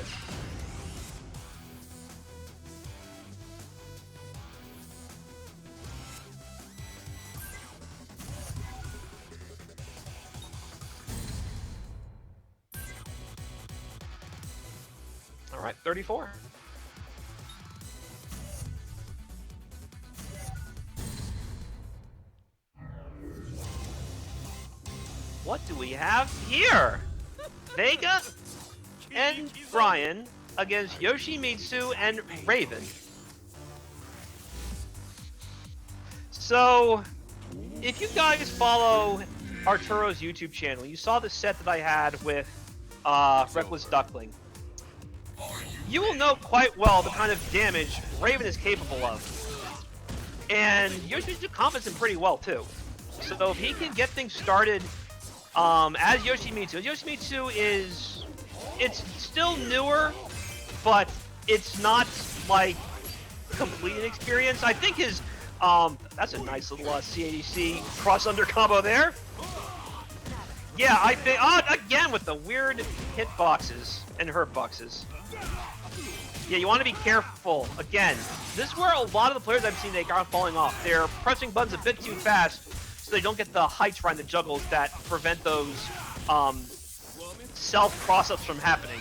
All right, 34. What do we have here? Vega and Bryan against Yoshimitsu and Raven. So, if you guys follow Arturo's YouTube channel, you saw the set that I had with Reckless Duckling. You will know quite well the kind of damage Raven is capable of. And Yoshimitsu combos him pretty well too. So if he can get things started as Yoshimitsu it's still newer, but it's not like complete inexperience. I think his that's a nice little CADC cross under combo there. Yeah, I think again with the weird hit boxes and hurt boxes. Yeah, you want to be careful. Again, this is where a lot of the players I've seen they are falling off. They're pressing buttons a bit too fast, so they don't get the heights right in the juggles that prevent those self cross-ups from happening.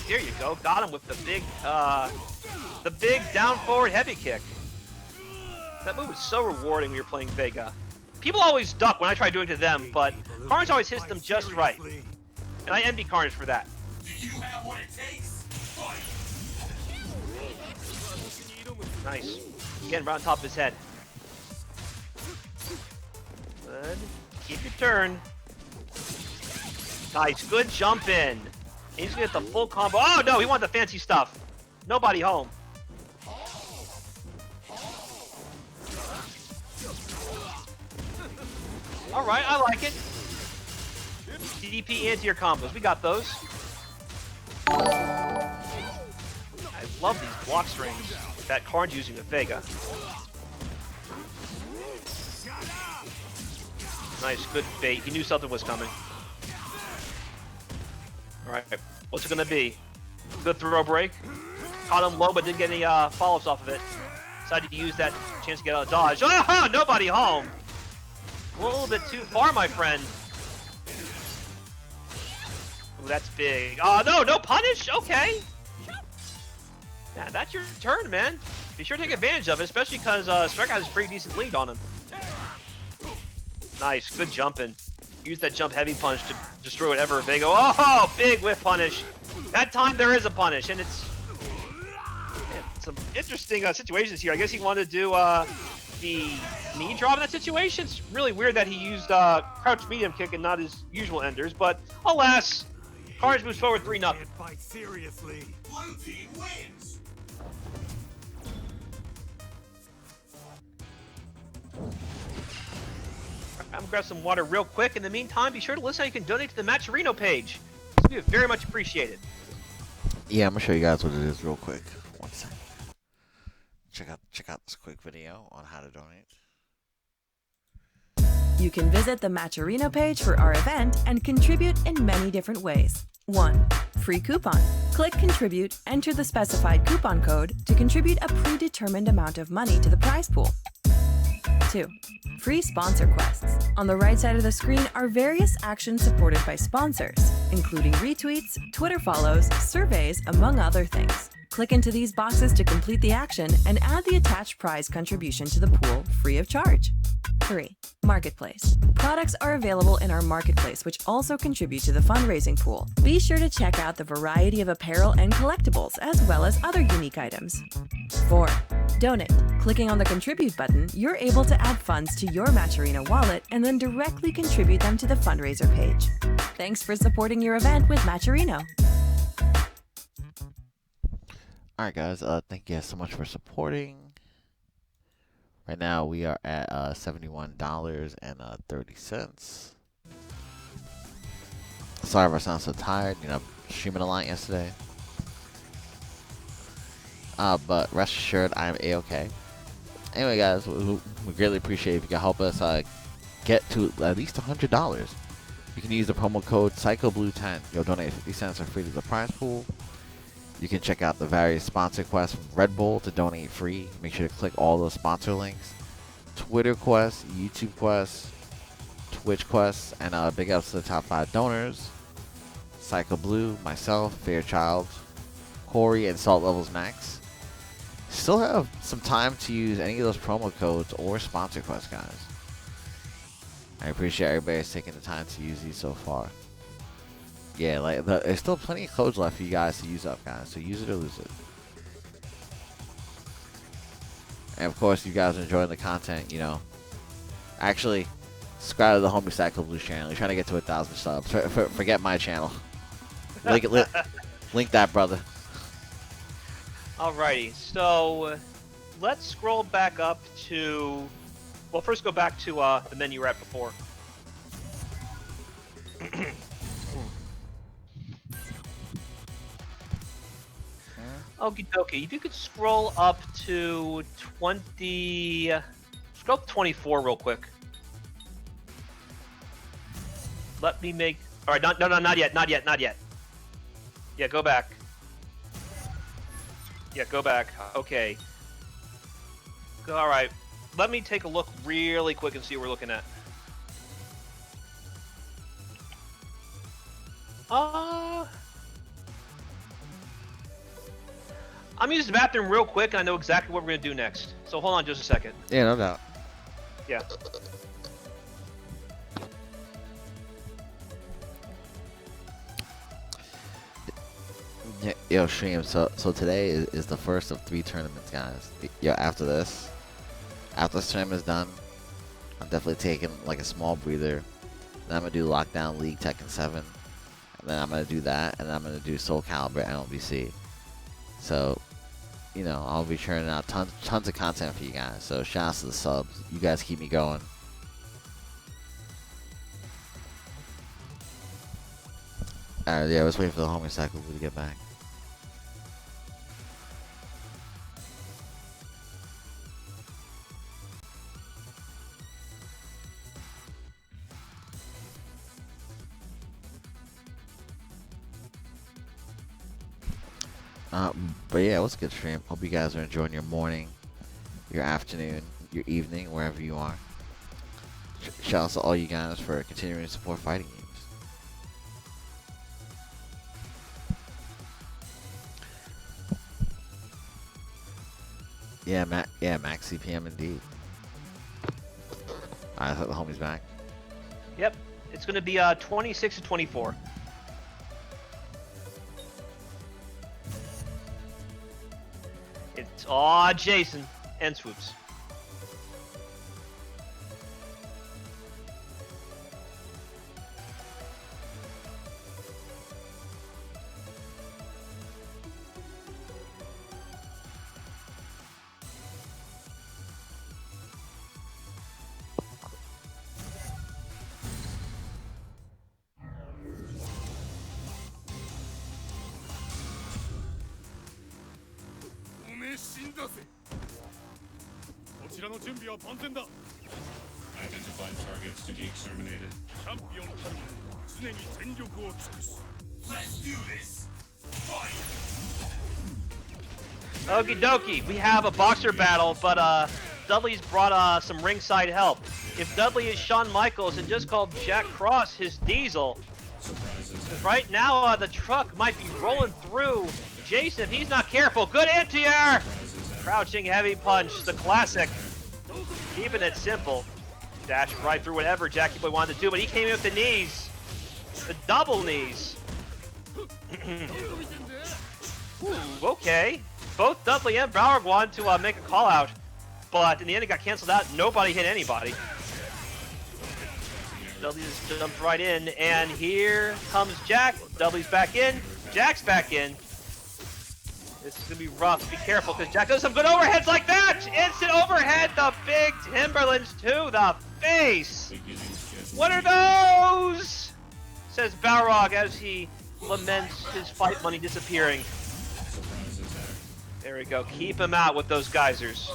Here you go. Got him with the big down forward heavy kick. That move is so rewarding when you're playing Vega. People always duck when I try doing it to them, but Carnage always hits them just right. And I envy Carnage for that. Do you have what it takes? Nice. Again, right on top of his head. Good. Keep your turn. Nice. Good jump in. He's gonna get the full combo. Oh no, he wants the fancy stuff. Nobody home. Alright, I like it. DDP anti-air combos. We got those. I love these block strings that Carnage using with Vega. Nice, good bait. He knew something was coming. Alright, what's it gonna be? Good throw break. Caught him low but didn't get any follow-ups off of it. Decided to use that chance to get out of dodge. Oh, nobody home! We're a little bit too far, my friend. Ooh, that's big. No punish? Okay. Yeah, that's your turn, man. Be sure to take advantage of it, especially because Striker has a pretty decent lead on him. Nice, good jumping. Use that jump heavy punch to destroy whatever Vega. Oh, big whiff punish. That time there is a punish, and it's some interesting situations here. I guess he wanted to do the knee drop in that situation. It's really weird that he used crouch medium kick and not his usual enders, but alas, Carnage moves forward 3-0. Fight seriously. Blue team wins. I'm gonna grab some water real quick. In the meantime, be sure to listen how you can donate to the Matcherino page. This would be very much appreciated. Yeah, I'm gonna show you guys what it is real quick. One second. Check out this quick video on how to donate. You can visit the Matcherino page for our event and contribute in many different ways. 1. Free coupon. Click Contribute, enter the specified coupon code to contribute a predetermined amount of money to the prize pool. 2. Free sponsor quests. On the right side of the screen are various actions supported by sponsors, including retweets, Twitter follows, surveys, among other things. Click into these boxes to complete the action and add the attached prize contribution to the pool free of charge. 3. Marketplace. Products are available in our marketplace, which also contribute to the fundraising pool. Be sure to check out the variety of apparel and collectibles, as well as other unique items. 4. Donate. Clicking on the Contribute button, you're able to add funds to your Matcherino wallet and then directly contribute them to the fundraiser page. Thanks for supporting your event with Matcherino. Alright guys, thank you guys so much for supporting. Right now we are at $71.30. Sorry if I sound so tired, you know, streaming a lot yesterday. But rest assured I am A-okay. Anyway guys, we greatly appreciate it if you can help us get to at least $100. You can use the promo code Psychoblue10. You'll donate 50 cents for free to the prize pool. You can check out the various sponsor quests from Red Bull to donate free. Make sure to click all those sponsor links. Twitter quests, YouTube quests, Twitch quests, and big ups to the top 5 donors. Psychoblue, myself, Fairchild, Corey, and Salt Levels Max. Still have some time to use any of those promo codes or sponsor quests, guys. I appreciate everybody taking the time to use these so far. Yeah, like there's still plenty of codes left for you guys to use up, guys. So use it or lose it. And of course, if you guys are enjoying the content, you know, actually subscribe to the homie Psychoblue channel. You're trying to get to 1,000 subs. Forget my channel. Link that, brother. Alrighty, so let's scroll back up to. Well, first go back to the menu we're at before. Okie dokie, if you could scroll up to 20... Scroll up to 24 real quick. Let me make... Alright, no, not yet. Yeah, go back. Yeah, go back. Okay. Alright, let me take a look really quick and see what we're looking at. I'm using the bathroom real quick, and I know exactly what we're going to do next. So hold on just a second. Yeah, no doubt. Yeah. Yo, stream. So today is the first of 3 tournaments, guys. Yo, after this tournament is done, I'm definitely taking like a small breather. Then I'm gonna do Lockdown League Tekken 7, and then I'm gonna do that, and then I'm gonna do Soul Calibur MLBC. So, you know, I'll be churning out tons of content for you guys. So shout out to the subs. You guys keep me going. Alright, yeah, let's wait for the homie Psychoblue to get back. But yeah, what's a good stream? Hope you guys are enjoying your morning, your afternoon, your evening, wherever you are. Shout out to all you guys for continuing to support fighting games. Yeah, Max CPM indeed. I thought the homie's back. Yep, it's going to be 26 to 24. It's Awwjayzin and Swoops. Identified targets to be exterminated. Let's do this. Fight. Okie dokie, we have a boxer battle, but Dudley's brought some ringside help. If Dudley is Shawn Michaels and just called Jack Cross his diesel, right now the truck might be rolling through Jason, if he's not careful, good anti-air! Crouching heavy punch, the classic. Keeping it simple. Dash right through whatever Jackie Boy wanted to do, but he came in with the knees. The double knees. Ooh, okay. Both Dudley and Balrog wanted to make a call out, but in the end it got canceled out. Nobody hit anybody. Dudley just jumped right in, and here comes Jack. Dudley's back in. Jack's back in. This is going to be rough. Be careful, because Jack does some good overheads like that! Instant overhead, the big Timberlands to the face! What are those? Says Balrog as he laments his fight money disappearing. There we go. Keep him out with those geysers.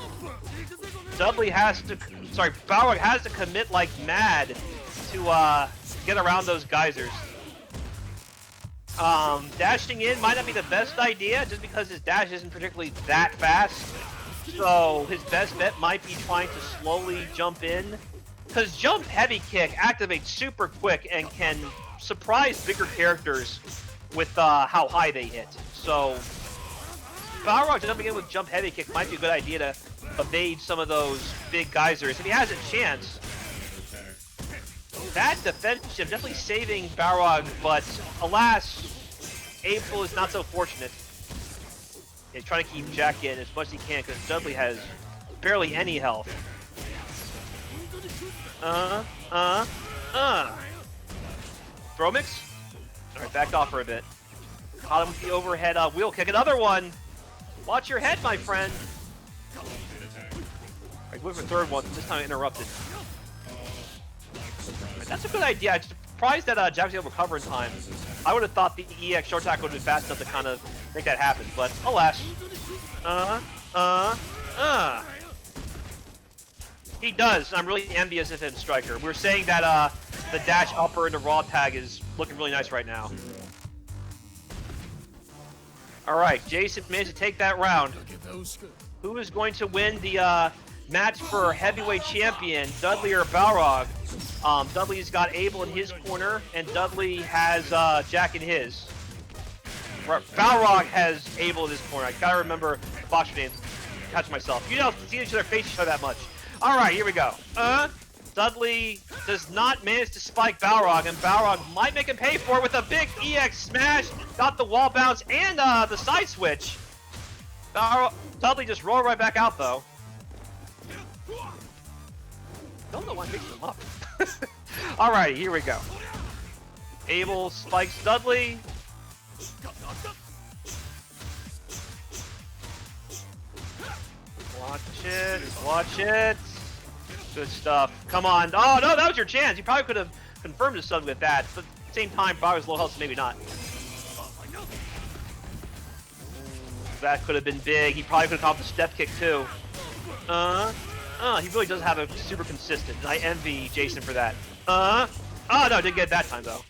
Balrog has to commit like mad to get around those geysers. Dashing in might not be the best idea just because his dash isn't particularly that fast. So his best bet might be trying to slowly jump in. Because jump heavy kick activates super quick and can surprise bigger characters with how high they hit. So Balrog jumping in with jump heavy kick might be a good idea to evade some of those big geysers if he has a chance. That defensive definitely saving Balrog, but alas, Abel is not so fortunate. He's trying to keep Jack in as much as he can because Dudley has barely any health. Throw mix? Alright, backed off for a bit. Caught him with the overhead wheel kick. Another one! Watch your head, my friend! Alright, went for third one, this time interrupted. Right, that's a good idea. I'm surprised that Jack was able to recover in time. I would have thought the EX short tackle would have been fast enough to kind of make that happen, but alas. He does. I'm really envious of him, Striker. We were saying that the dash upper into raw tag is looking really nice right now. Alright, Jason managed to take that round. Who is going to win the match for heavyweight champion, Dudley or Balrog? Dudley's got Abel in his corner, and Dudley has Jack in his. Balrog has Abel in his corner. I gotta remember the boxer names. Catch myself. You don't see each other face each other that much. Alright, here we go. Dudley does not manage to spike Balrog, and Balrog might make him pay for it with a big EX smash. Got the wall bounce and the side switch. Dudley just rolled right back out, though. Don't know why I'm mixing them up. Alright, here we go. Abel spikes Dudley. Watch it, watch it. Good stuff. Come on. Oh, no, that was your chance. You probably could have confirmed his son with that. But at the same time, Balrog's low health, so maybe not. That could have been big. He probably could have caught the step kick, too. He really does have a super consistent. I envy Jason for that. Oh, no, didn't get it that time, though.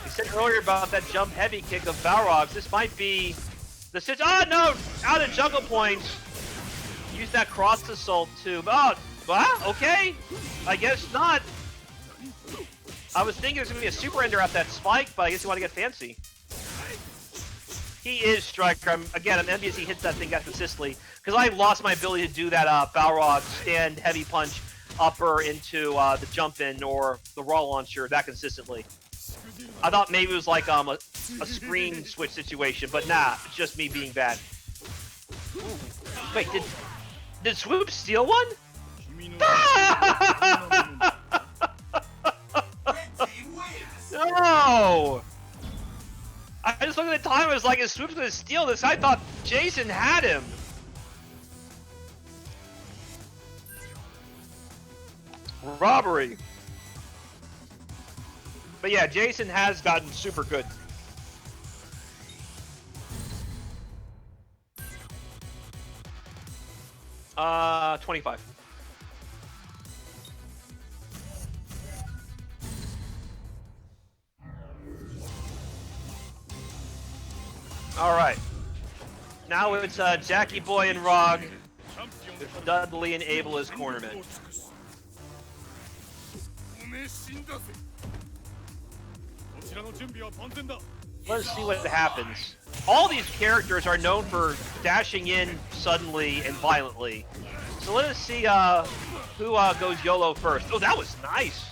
He said earlier about that jump heavy kick of Balrog's. This might be the situation. Oh, no! Out of jungle points. Use that cross assault too. Oh, well, okay. I guess not. I was thinking there's going to be a super ender at that spike, but I guess you want to get fancy. He is Striker. I'm envious he hits that thing that consistently, because I lost my ability to do that Balrog stand heavy punch upper into the jump in or the raw launcher that consistently. I thought maybe it was like a screen switch situation, but nah, it's just me being bad. Ooh. Wait, did Swoops steal one? No! I just looked at the time, it was like, is Swoops gonna steal this? I thought Jason had him. Robbery. But yeah, Jason has gotten super good. Uh, 25. All right. Now it's Jackie Boy and Rog with Dudley and Abel as cornermen. Let's see what happens. all these characters are known for dashing in suddenly and violently. So let us see who goes YOLO first. Oh, that was nice.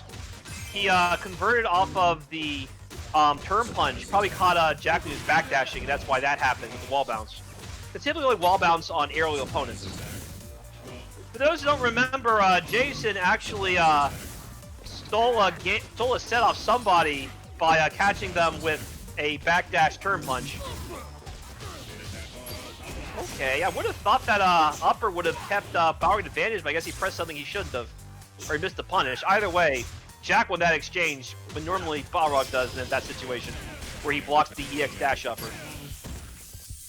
He converted off of the turn punch. Probably caught Jack when he was backdashing, and that's why that happened with the wall bounce. It's typically only wall bounce on aerial opponents. For those who don't remember, Jason actually stole a set off somebody by catching them with a backdash turn punch. Okay, I would have thought that upper would have kept Balrog advantage, but I guess he pressed something he shouldn't have, or he missed the punish. Either way, Jack won that exchange, but normally Balrog does in that situation, where he blocks the EX dash upper.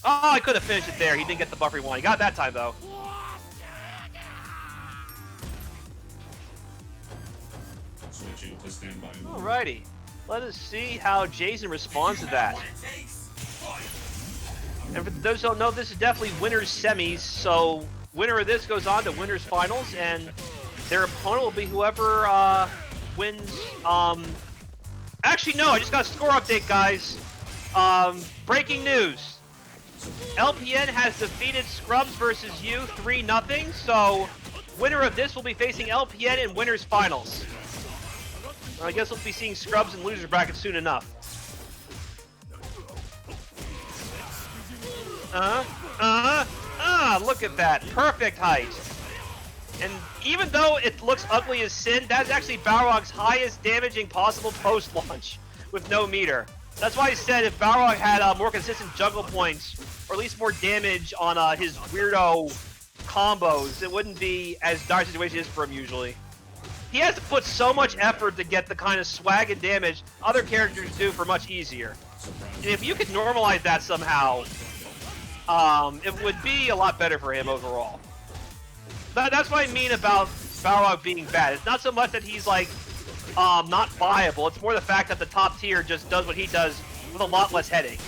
Oh, I could have finished it there. He didn't get the buffer he wanted. He got it that time, though. Switching to standby. Alrighty. Let us see how Jason responds to that. And for those who don't know, this is definitely winner's semis, so winner of this goes on to winner's finals, and their opponent will be whoever wins. Actually, no, I just got a score update, guys. Breaking news. LPN has defeated Scrubs versus you 3-0, so winner of this will be facing LPN in winner's finals. I guess we'll be seeing Scrubs in loser bracket soon enough. Look at that. Perfect height. And even though it looks ugly as sin, that's actually Balrog's highest damaging possible post-launch with no meter. That's why I said if Balrog had more consistent juggle points, or at least more damage on his weirdo combos, it wouldn't be as dire a situation as for him usually. He has to put so much effort to get the kind of swag and damage other characters do for much easier. And if you could normalize that somehow, it would be a lot better for him overall. That's what I mean about Balrog being bad. It's not so much that he's like not viable. It's more the fact that the top tier just does what he does with a lot less headache.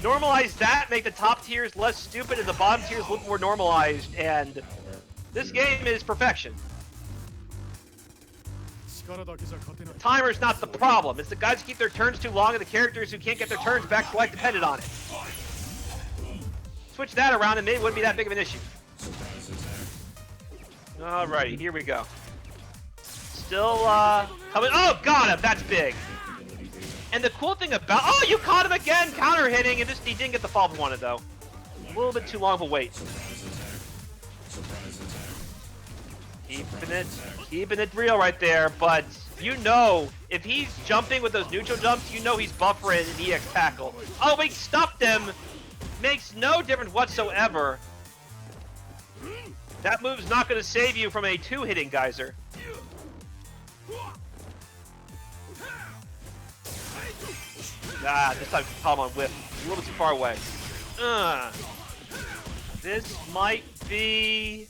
Normalize that, make the top tiers less stupid and the bottom tiers look more normalized, and this game is perfection. Timer's not the problem. It's the guys who keep their turns too long and the characters who can't get their turns back quite dependent on it. Switch that around and maybe it wouldn't be that big of an issue. Alrighty, here we go. Still coming. Oh, got him! That's big. And the cool thing about... Oh, you caught him again! Counter hitting, and he didn't get the fall he wanted, though. A little bit too long of a wait. Keeping it real right there, but you know, if he's jumping with those neutral jumps, you know he's buffering an EX tackle. Oh, wait, stopped him! Makes no difference whatsoever. That move's not going to save you from a two-hitting geyser. This time caught him on whiff. A little bit too far away. This might be...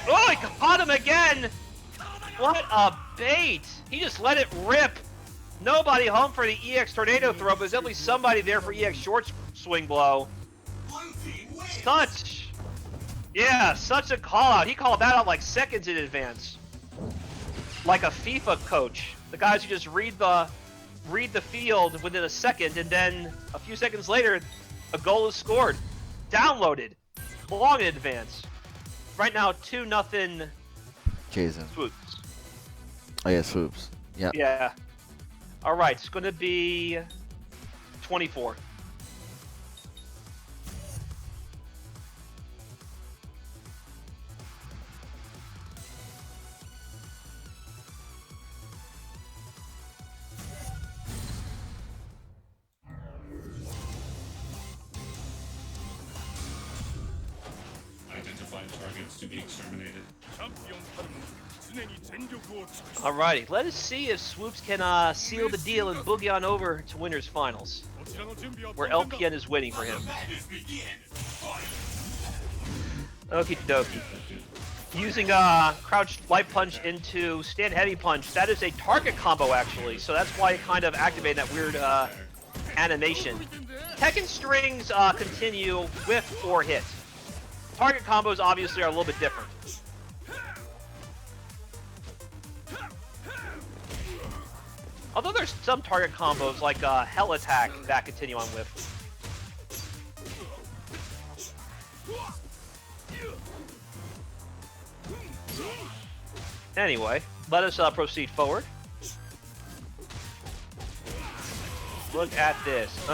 Oh, he caught him again! What a bait! He just let it rip. Nobody home for the EX tornado throw, but there's definitely somebody there for EX short swing blow. Such a call out. He called that out like seconds in advance. Like a FIFA coach. The guys who just read the field within a second, and then a few seconds later, a goal is scored. Downloaded. Long in advance. Right now, 2-0. Jason. Swoops. Oh yeah, Swoops. Yeah. Yeah. All right, it's going to be 24. Identify targets to be exterminated. Alrighty, let us see if Swoops can seal the deal and boogie on over to Winners Finals, where LPN is waiting for him. Okie dokie. Using crouch light punch into stand heavy punch, that is a target combo actually, so that's why it kind of activated that weird animation. Tekken strings continue whiff or hit. Target combos obviously are a little bit different. Although they're there's some target combos like Hell Attack that continue on with. Anyway, let us proceed forward. Look at this.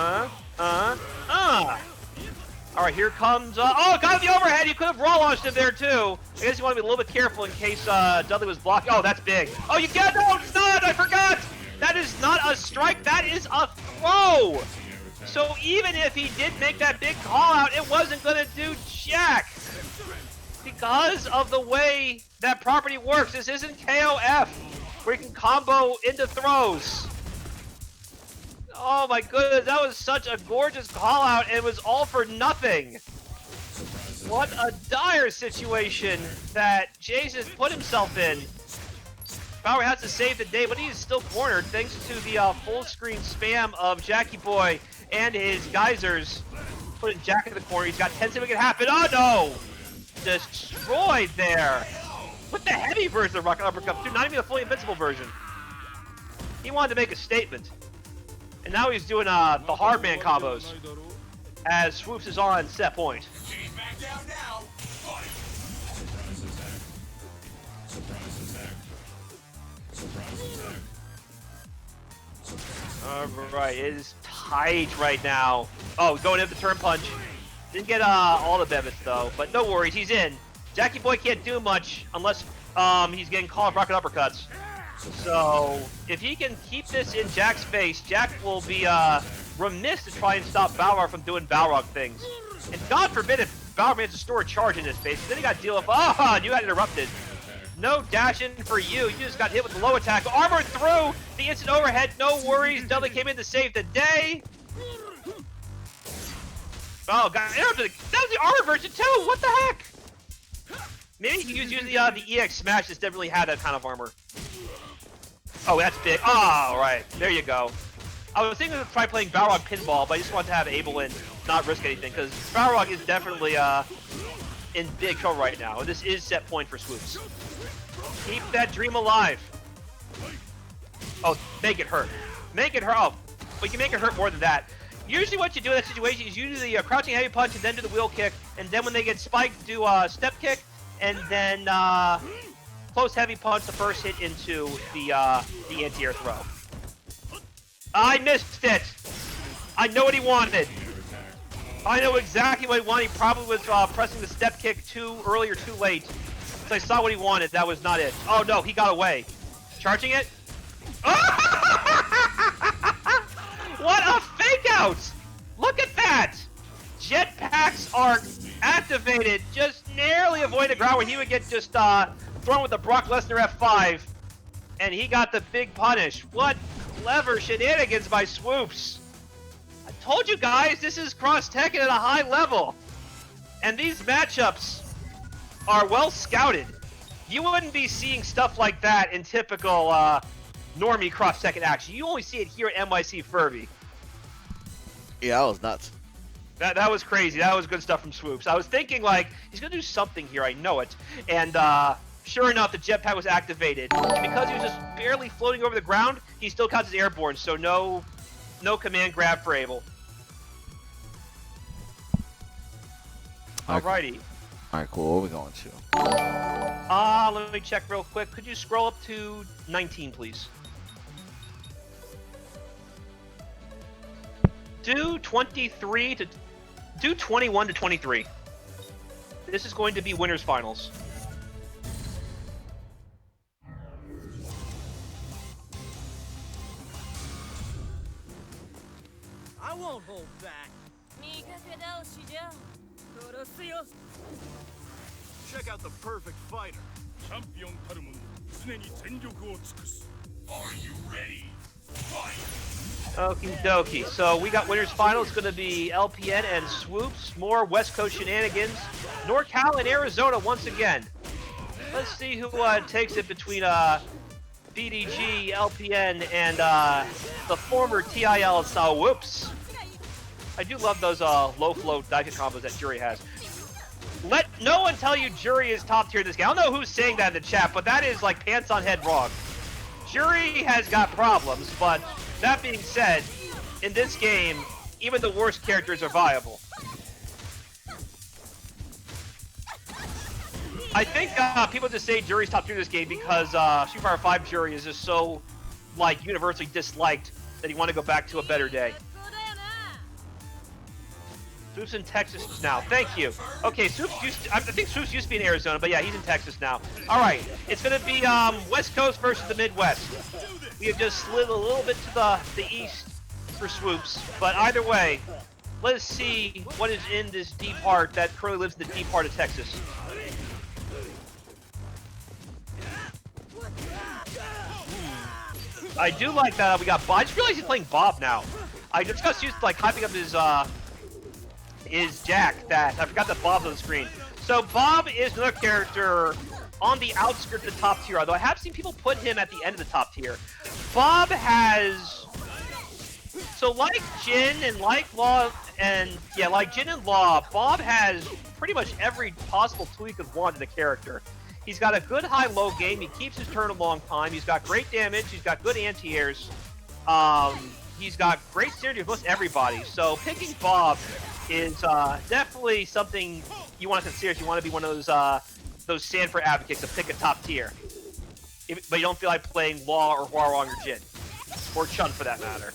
Alright, here comes, oh, got the overhead! You could have raw launched him there, too! I guess you want to be a little bit careful in case, Dudley was blocked. Oh, that's big. Oh, you get, no, it's not! I forgot! That is not a strike, that is a throw! So even if he did make that big call out, it wasn't gonna do jack! Because of the way that property works, this isn't KOF, where you can combo into throws. Oh my goodness, that was such a gorgeous call out, and it was all for nothing. What a dire situation that Jason put himself in. Power has to save the day, but he is still cornered thanks to the full screen spam of Jackie Boy and his geysers. Putting Jack in the corner, he's got 10 seconds to make it happen. Oh no! Destroyed there. With the heavy version of Rocket Uppercut, dude, not even the fully invincible version. He wanted to make a statement. And now he's doing the hard man combos as Swoops is on set point. Back down now. Fight. Surprise attack. Surprise attack. Surprise attack. Alright, it is tight right now. Oh, going in the turn punch. Didn't get all the benefits though, but no worries, he's in. Jackie Boy can't do much unless he's getting caught off rocket uppercuts. So, if he can keep this in Jack's face, Jack will be remiss to try and stop Balrog from doing Balrog things. And God forbid if Balrog manages to store a charge in his face, then he got to deal with, and you got interrupted. No dashing for you, you just got hit with the low attack. Armored through the instant overhead, no worries. Dudley came in to save the day. Oh, God, that was the armor version too, what the heck? Maybe he was using the EX Smash, just didn't really have that kind of armor. Oh, that's big. Oh, right. There you go. I was thinking of try playing Balrog Pinball, but I just wanted to have Abel in, not risk anything, because Balrog is definitely in big trouble right now, and this is set point for Swoops. Keep that dream alive. Oh, make it hurt. Make it hurt. Oh, but you make it hurt more than that. Usually what you do in that situation is you do the crouching heavy punch and then do the wheel kick, and then when they get spiked, do a step kick, and then close heavy punch the first hit into the anti-air throw. I missed it! I know what he wanted. I know exactly what he wanted. He probably was pressing the step kick too early or too late. So I saw what he wanted. That was not it. Oh no, he got away. Charging it? What a fake out! Look at that! Jetpacks are activated, just narrowly avoiding the ground where he would get just thrown with the Brock Lesnar F5. And he got the big punish. What clever shenanigans by Swoops. I told you guys, this is cross-Tekken at a high level. And these matchups are well scouted. You wouldn't be seeing stuff like that in typical normie cross-Tekken action. You only see it here at NYCFurby. Yeah, that was nuts. That was crazy. That was good stuff from Swoops. I was thinking, like, he's going to do something here. I know it. And sure enough, the jetpack was activated. And because he was just barely floating over the ground, he still counts as airborne. So no command grab for Abel. Alrighty. Alright, cool. What are we going to? Let me check real quick. Could you scroll up to 19, please? Do 21 to 23. This is going to be winners finals. I won't hold back. Check out the perfect fighter. Are you ready? Fight. Okie dokie. So we got winners final. It's going to be LPN and Swoops. More West Coast shenanigans. NorCal and Arizona once again. Let's see who takes it between BDG, LPN, and the former TIL Swoops. I do love those low flow dive combos that Juri has. Let no one tell you Juri is top tier in this game. I don't know who's saying that in the chat, but that is like pants on head wrong. Juri has got problems, but that being said, in this game, even the worst characters are viable. I think people just say Juri's top 3 this game because Street Fighter 5 Juri is just so, like, universally disliked that he want to go back to a better day. Swoops in Texas now. Thank you. Okay, Swoops I think Swoops used to be in Arizona, but yeah, he's in Texas now. All right, it's going to be West Coast versus the Midwest. We have just slid a little bit to the east for Swoops, but either way, let's see what is in this deep heart that currently lives in the deep heart of Texas. I do like that we got Bob. I just realized he's playing Bob now. I just got used to like hyping up his Jack that I forgot that Bob's on the screen. So Bob is another character on the outskirts of the top tier, although I have seen people put him at the end of the top tier. Bob has, so like Jin and like Law, and yeah, like Jin and Law, Bob has pretty much every possible tool you could want in the character. He's got a good high-low game, he keeps his turn a long time, he's got great damage, he's got good anti-airs, he's got great synergy with most everybody, so picking Bob is definitely something you want to consider if you want to be one of those Sanford advocates to pick a top tier. But you don't feel like playing Law or Hwoarang or Jin. Or Chun for that matter.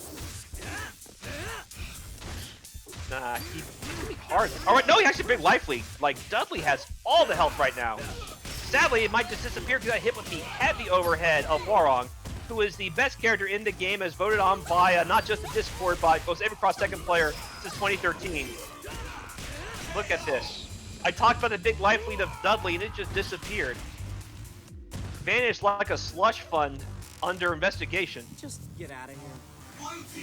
Nah, he's gonna be hard. Alright, no, he has a big life lead. Like, Dudley has all the health right now. Sadly, it might just disappear if you got hit with the heavy overhead of Hwoarang, who is the best character in the game, as voted on by not just the Discord, but most every cross-second player since 2013. Look at this. I talked about the big life lead of Dudley, and it just disappeared. Vanished like a slush fund under investigation. Just get out of here.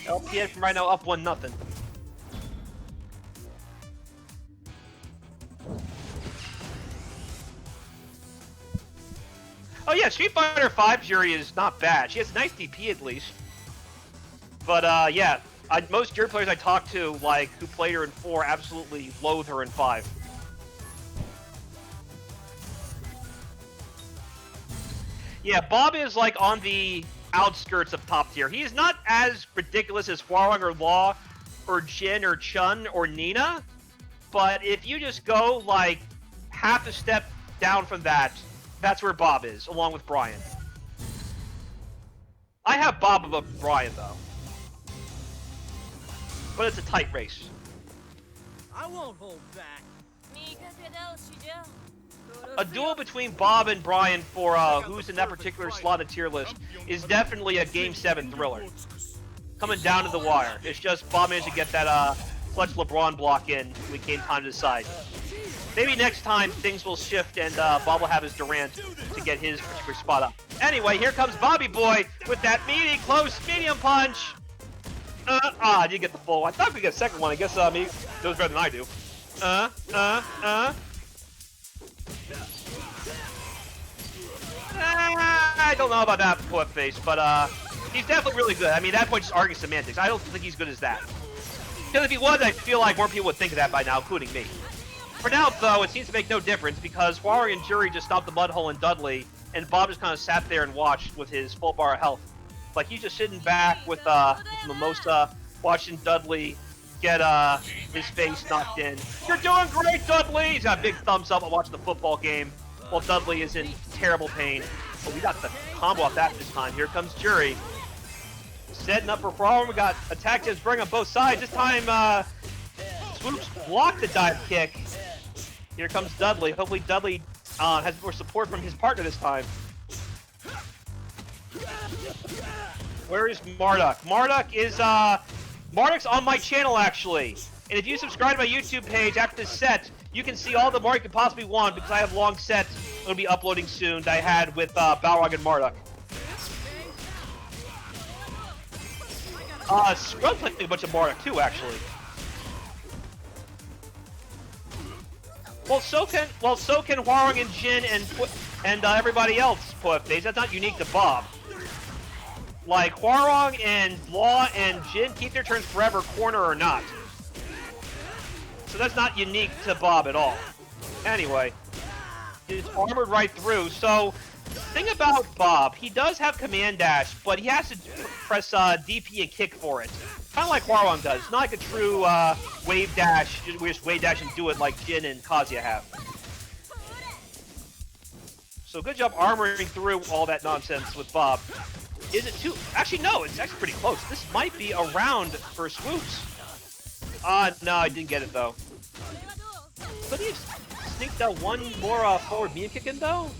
LPN from right now up 1-0. Oh yeah, Street Fighter 5 Juri is not bad. She has nice DP at least. But yeah, most Juri players I talk to, like who played her in 4, absolutely loathe her in 5. Yeah, Bob is like on the outskirts of top tier. He is not as ridiculous as Hwoarang or Law or Jin or Chun or Nina, but if you just go like half a step down from that, that's where Bob is, along with Bryan. I have Bob above Bryan, though. But it's a tight race. I won't hold back. A duel between Bob and Bryan for who's in that particular slot of the tier list is definitely a Game 7 thriller. Coming down to the wire. It's just Bob managed to get that clutch LeBron block in when it came time to decide. Maybe next time things will shift and Bob will have his Durant to get his particular spot up. Anyway, here comes Bobby Boy with that meaty, close, medium punch. I didn't get the full one. I thought we get a second one. I guess me knows better than I do. I don't know about that put face, but he's definitely really good. I mean, at that point, just arguing semantics. I don't think he's good as that. Because if he was, I feel like more people would think of that by now, including me. For now, though, it seems to make no difference because Hwoarang and Juri just stopped the mud hole in Dudley, and Bob just kind of sat there and watched with his full bar of health. Like, he's just sitting back with Mimosa, watching Dudley get his face knocked in. You're doing great, Dudley! He's got a big thumbs up while watching the football game, while Dudley is in terrible pain. But we got the combo off that this time. Here comes Juri. Setting up for Hwoarang. We got attack just bring on both sides. This time, Swoops blocked the dive kick. Here comes Dudley. Hopefully Dudley has more support from his partner this time. Where is Marduk? Marduk is, Marduk's on my channel, actually. And if you subscribe to my YouTube page after this set, you can see all the Marduk you could possibly want because I have long sets I'm going to be uploading soon that I had with Balrog and Marduk. Scrub's playing a bunch of Marduk too, actually. Well, so can Hwoarang and Jin and everybody else put phase. That's not unique to Bob. Like Hwoarang and Law and Jin keep their turns forever, corner or not. So that's not unique to Bob at all. Anyway, he's armored right through. So Thing about Bob, he does have command dash, but he has to press DP and kick for it. Kind of like Hwoarang does. Not like a true wave dash. We just wave dash and do it like Jin and Kazuya have. So good job armoring through all that nonsense with Bob. Is it too? Actually, no. It's actually pretty close. This might be a round for Swoops. No, I didn't get it though. Could he have sneaked out one more forward medium kick in though?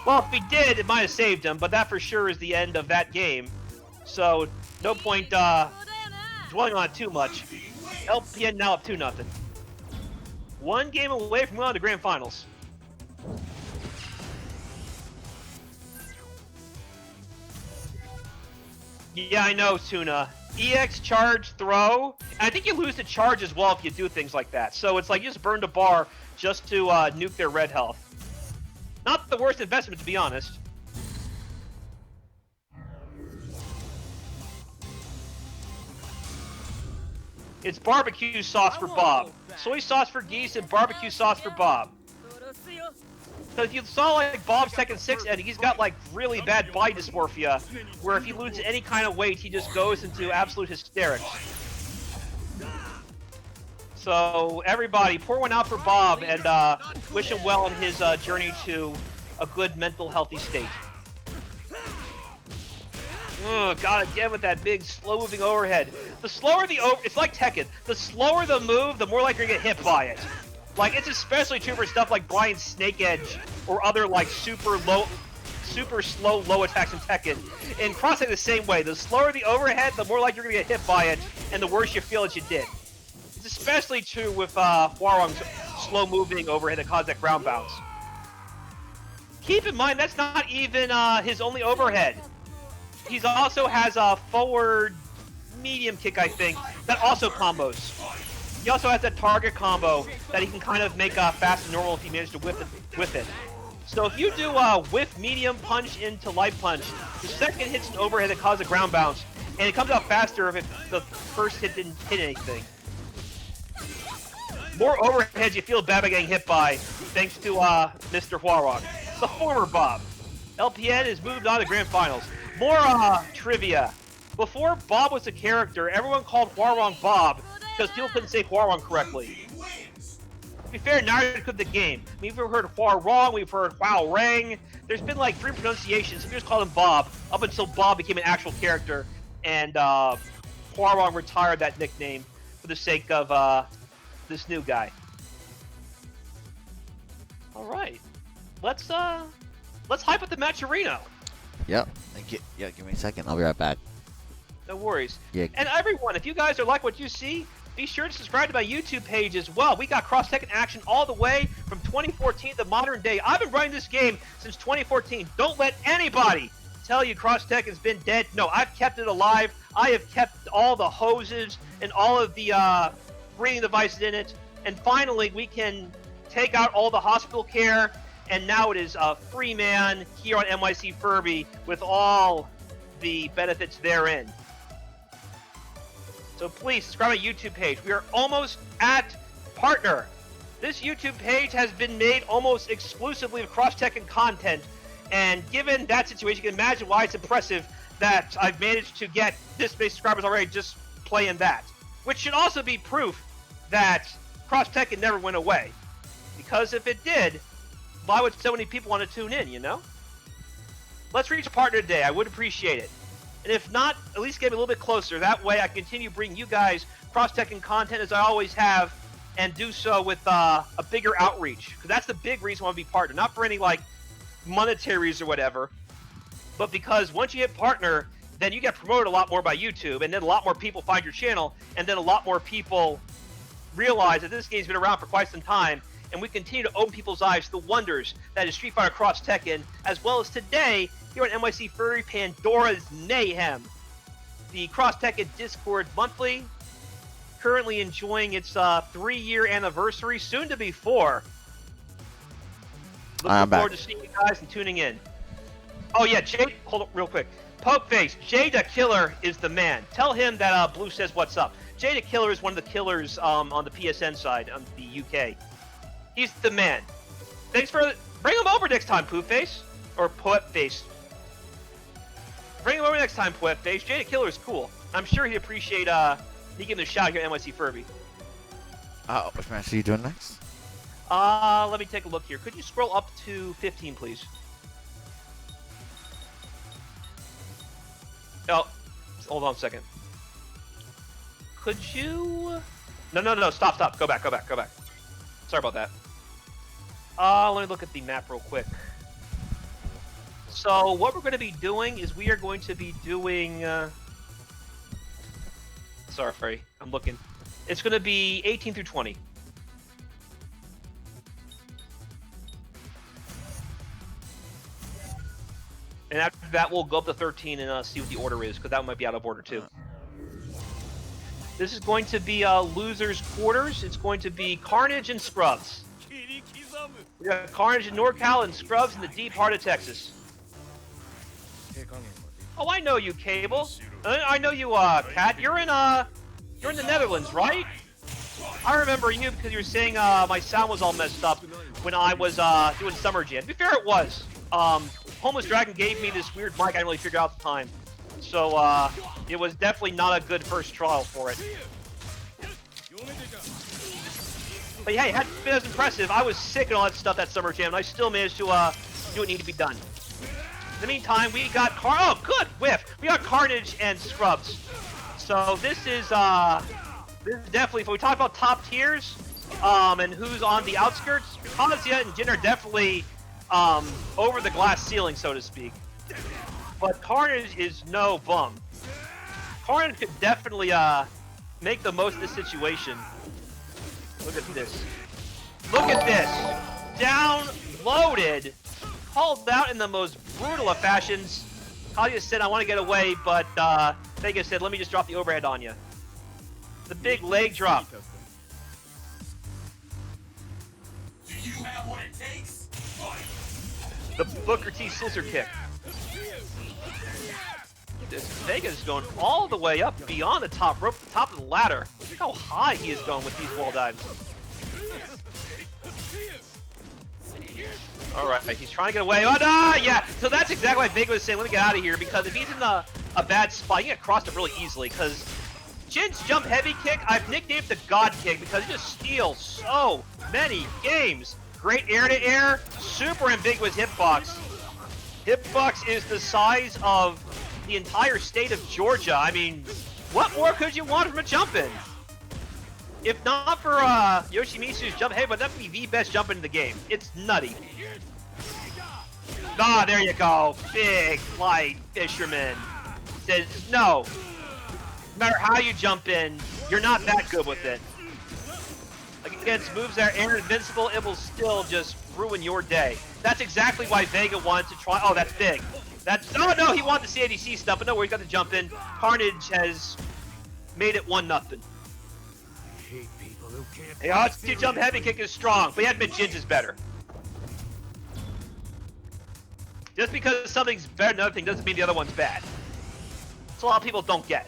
Well, if he did, it might have saved him, but that for sure is the end of that game. So, no point dwelling on it too much. LPN now up 2-0. One game away from going on to Grand Finals. Yeah, I know, Tuna. EX, charge, throw. And I think you lose the charge as well if you do things like that. So it's like you just burned a bar just to nuke their red health. Not the worst investment, to be honest. It's barbecue sauce for Bob. Soy sauce for Geese and barbecue sauce for Bob. So if you saw like Bob's second 6 ending, he's got like really bad body dysmorphia, where if he loses any kind of weight, he just goes into absolute hysterics. So everybody, pour one out for Bob and wish him well in his journey to a good mental healthy state. God, again with that big slow-moving overhead. The slower the it's like Tekken. The slower the move, the more likely you're gonna get hit by it. Like, it's especially true for stuff like Bryan's Snake Edge or other like super slow low attacks in Tekken. In Cross the same way. The slower the overhead, the more likely you're gonna get hit by it, and the worse you feel that you did. It's especially true with Hwoarang's slow-moving overhead that caused that ground bounce. Keep in mind, that's not even his only overhead. He also has a forward medium kick, I think, that also combos. He also has that target combo that he can kind of make fast and normal if he manages to whiff it. So if you do whiff medium punch into light punch, the second hits an overhead that causes a ground bounce, and it comes out faster if the first hit didn't hit anything. More overheads you feel bad about getting hit by, thanks to Mr. Hwoarang, the former Bob. LPN has moved on to Grand Finals. More trivia. Before Bob was a character, everyone called Hwoarang Bob because people couldn't say Hwoarang correctly. To be fair, neither could the game. I mean, we've heard Hwoarang, we've heard Hwoarang. There's been like 3 pronunciations. We just called him Bob up until Bob became an actual character, and Hwoarang retired that nickname for the sake of this new guy. All right, let's hype up the Matcherino. Yep. Give me a second. I'll be right back. No worries. Yeah. And everyone, if you guys are like what you see, be sure to subscribe to my YouTube page as well. We got Cross Tekken action all the way from 2014 to modern day. I've been running this game since 2014. Don't let anybody tell you Cross Tekken's been dead. No, I've kept it alive. I have kept all the hoses and all of the breathing devices in it. And finally, we can take out all the hospital care. And now it is a free man here on NYCFurby with all the benefits therein. So please subscribe to my YouTube page. We are almost at partner. This YouTube page has been made almost exclusively of Cross Tekken content. And given that situation, you can imagine why it's impressive that I've managed to get this many subscribers already just playing that. Which should also be proof that Cross Tekken never went away. Because if it did, why would so many people want to tune in, you know? Let's reach a partner today. I would appreciate it. And if not, at least get me a little bit closer. That way I continue bringing you guys Cross Tekken content as I always have, and do so with a bigger outreach. Because that's the big reason I want to be partner. Not for any, like, monetaries or whatever, but because once you hit partner, then you get promoted a lot more by YouTube, and then a lot more people find your channel, and then a lot more people realize that this game's been around for quite some time, and we continue to open people's eyes to the wonders that is Street Fighter Cross Tekken, as well as today, here on NYCFurby, Pandora's Mayhem. The Cross Tekken Discord Monthly, currently enjoying its 3-year anniversary, soon to be 4. Looking forward to seeing you guys and tuning in. Oh yeah, Jay, hold up real quick. Pokeface, Jay the Killer is the man. Tell him that Blue says what's up. Jay the Killer is one of the killers on the PSN side, on the UK. He's the man. Thanks for... Bring him over next time, Poofface. or Poet Face. Bring him over next time, Poet Face. Jada Killer is cool. I'm sure he'd appreciate me giving him a shout here at NYCFurby. Which match are you doing next? Let me take a look here. Could you scroll up to 15, please? Oh, hold on a second. Could you? No. Stop. Go back. Sorry about that. Let me look at the map real quick. So what we're going to be doing is we are going to be doing. Sorry, I'm looking. It's going to be 18 through 20. And after that, we'll go up to 13 and see what the order is, because that might be out of order too. This is going to be losers' quarters. It's going to be Carnage and Scrubs. We got Carnage in NorCal and Scrubs in the deep heart of Texas. Oh, I know you, Cable. I know you, Kat. You're in the Netherlands, right? I remember you because you were saying my sound was all messed up when I was doing Summer Jam. To be fair, it was. Homeless Dragon gave me this weird mic I didn't really figure out at the time. So, it was definitely not a good first trial for it. But yeah, it had been as impressive. I was sick and all that stuff that Summer Jam, and I still managed to do what needed to be done. In the meantime, we got oh, good whiff! We got Carnage and Scrubs. So this is definitely, if we talk about top tiers, and who's on the outskirts, Kazuya and Jin are definitely over the glass ceiling, so to speak. But Carnage is no bum. Carnage could definitely make the most of this situation. Look at this. Look at this. Downloaded. Called out in the most brutal of fashions. Kazuya said, I want to get away, but Vega said, let me just drop the overhead on you. The big leg drop. Do you have what it takes? Fight. The Booker T scissor kick. This Vega's going all the way up beyond the top rope, top of the ladder. Look how high he is going with these wall dives. Alright, he's trying to get away. Oh, no! Yeah, so that's exactly why Vega was saying, let me get out of here, because if he's in a bad spot, he can get crossed up really easily, because Jin's jump heavy kick, I've nicknamed the God Kick, because he just steals so many games. Great air-to-air, super ambiguous hitbox. Hitbox is the size of the entire state of Georgia. I mean, what more could you want from a jump-in? If not for Yoshimitsu's jump heavy, but that would be the best jump in the game. It's nutty. Ah, there you go. Big, light fisherman. Says, no. No matter how you jump in, you're not that good with it. Like against moves that are invincible, it will still just ruin your day. That's exactly why Vega wanted to try. Oh, that's big. That's no, he wanted the CADC stuff, but no worries, got to jump in. Carnage has made it 1-0. Heihachi jump heavy kick is strong, but you have to admit Jin's is better. Just because something's better than another thing doesn't mean the other one's bad. That's a lot of people don't get.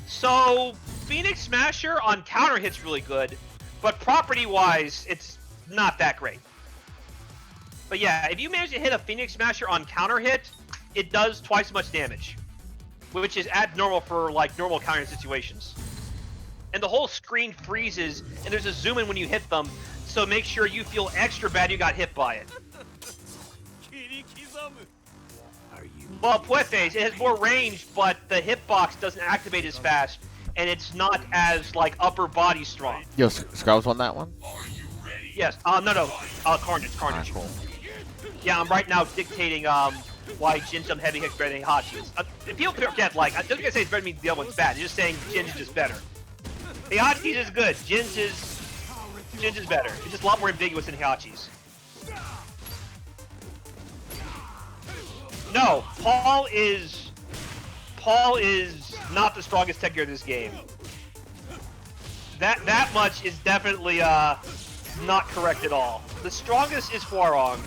So Phoenix Smasher on counter hit's really good, but property-wise, it's not that great. But yeah, if you manage to hit a Phoenix Smasher on counter hit, it does twice as much damage, which is abnormal for like normal counter hit situations. And the whole screen freezes, and there's a zoom in when you hit them, so make sure you feel extra bad you got hit by it. Well, Puetes, it has more range, but the hitbox doesn't activate as fast, and it's not as, like, upper body strong. Yo, Scrubs won that one? Yes, no, Carnage. Cool. Yeah, I'm right now dictating, why Jin's jump heavy hits better than Heihachi's. People forget, like, I don't gonna say it's better than me, the other one's bad, they're just saying Jin's is just better. Heihachi's is good, Jin's is better. It's just a lot more ambiguous than Heihachi's. No, Paul is not the strongest tech gear in this game. That much is definitely not correct at all. The strongest is Hwoarang,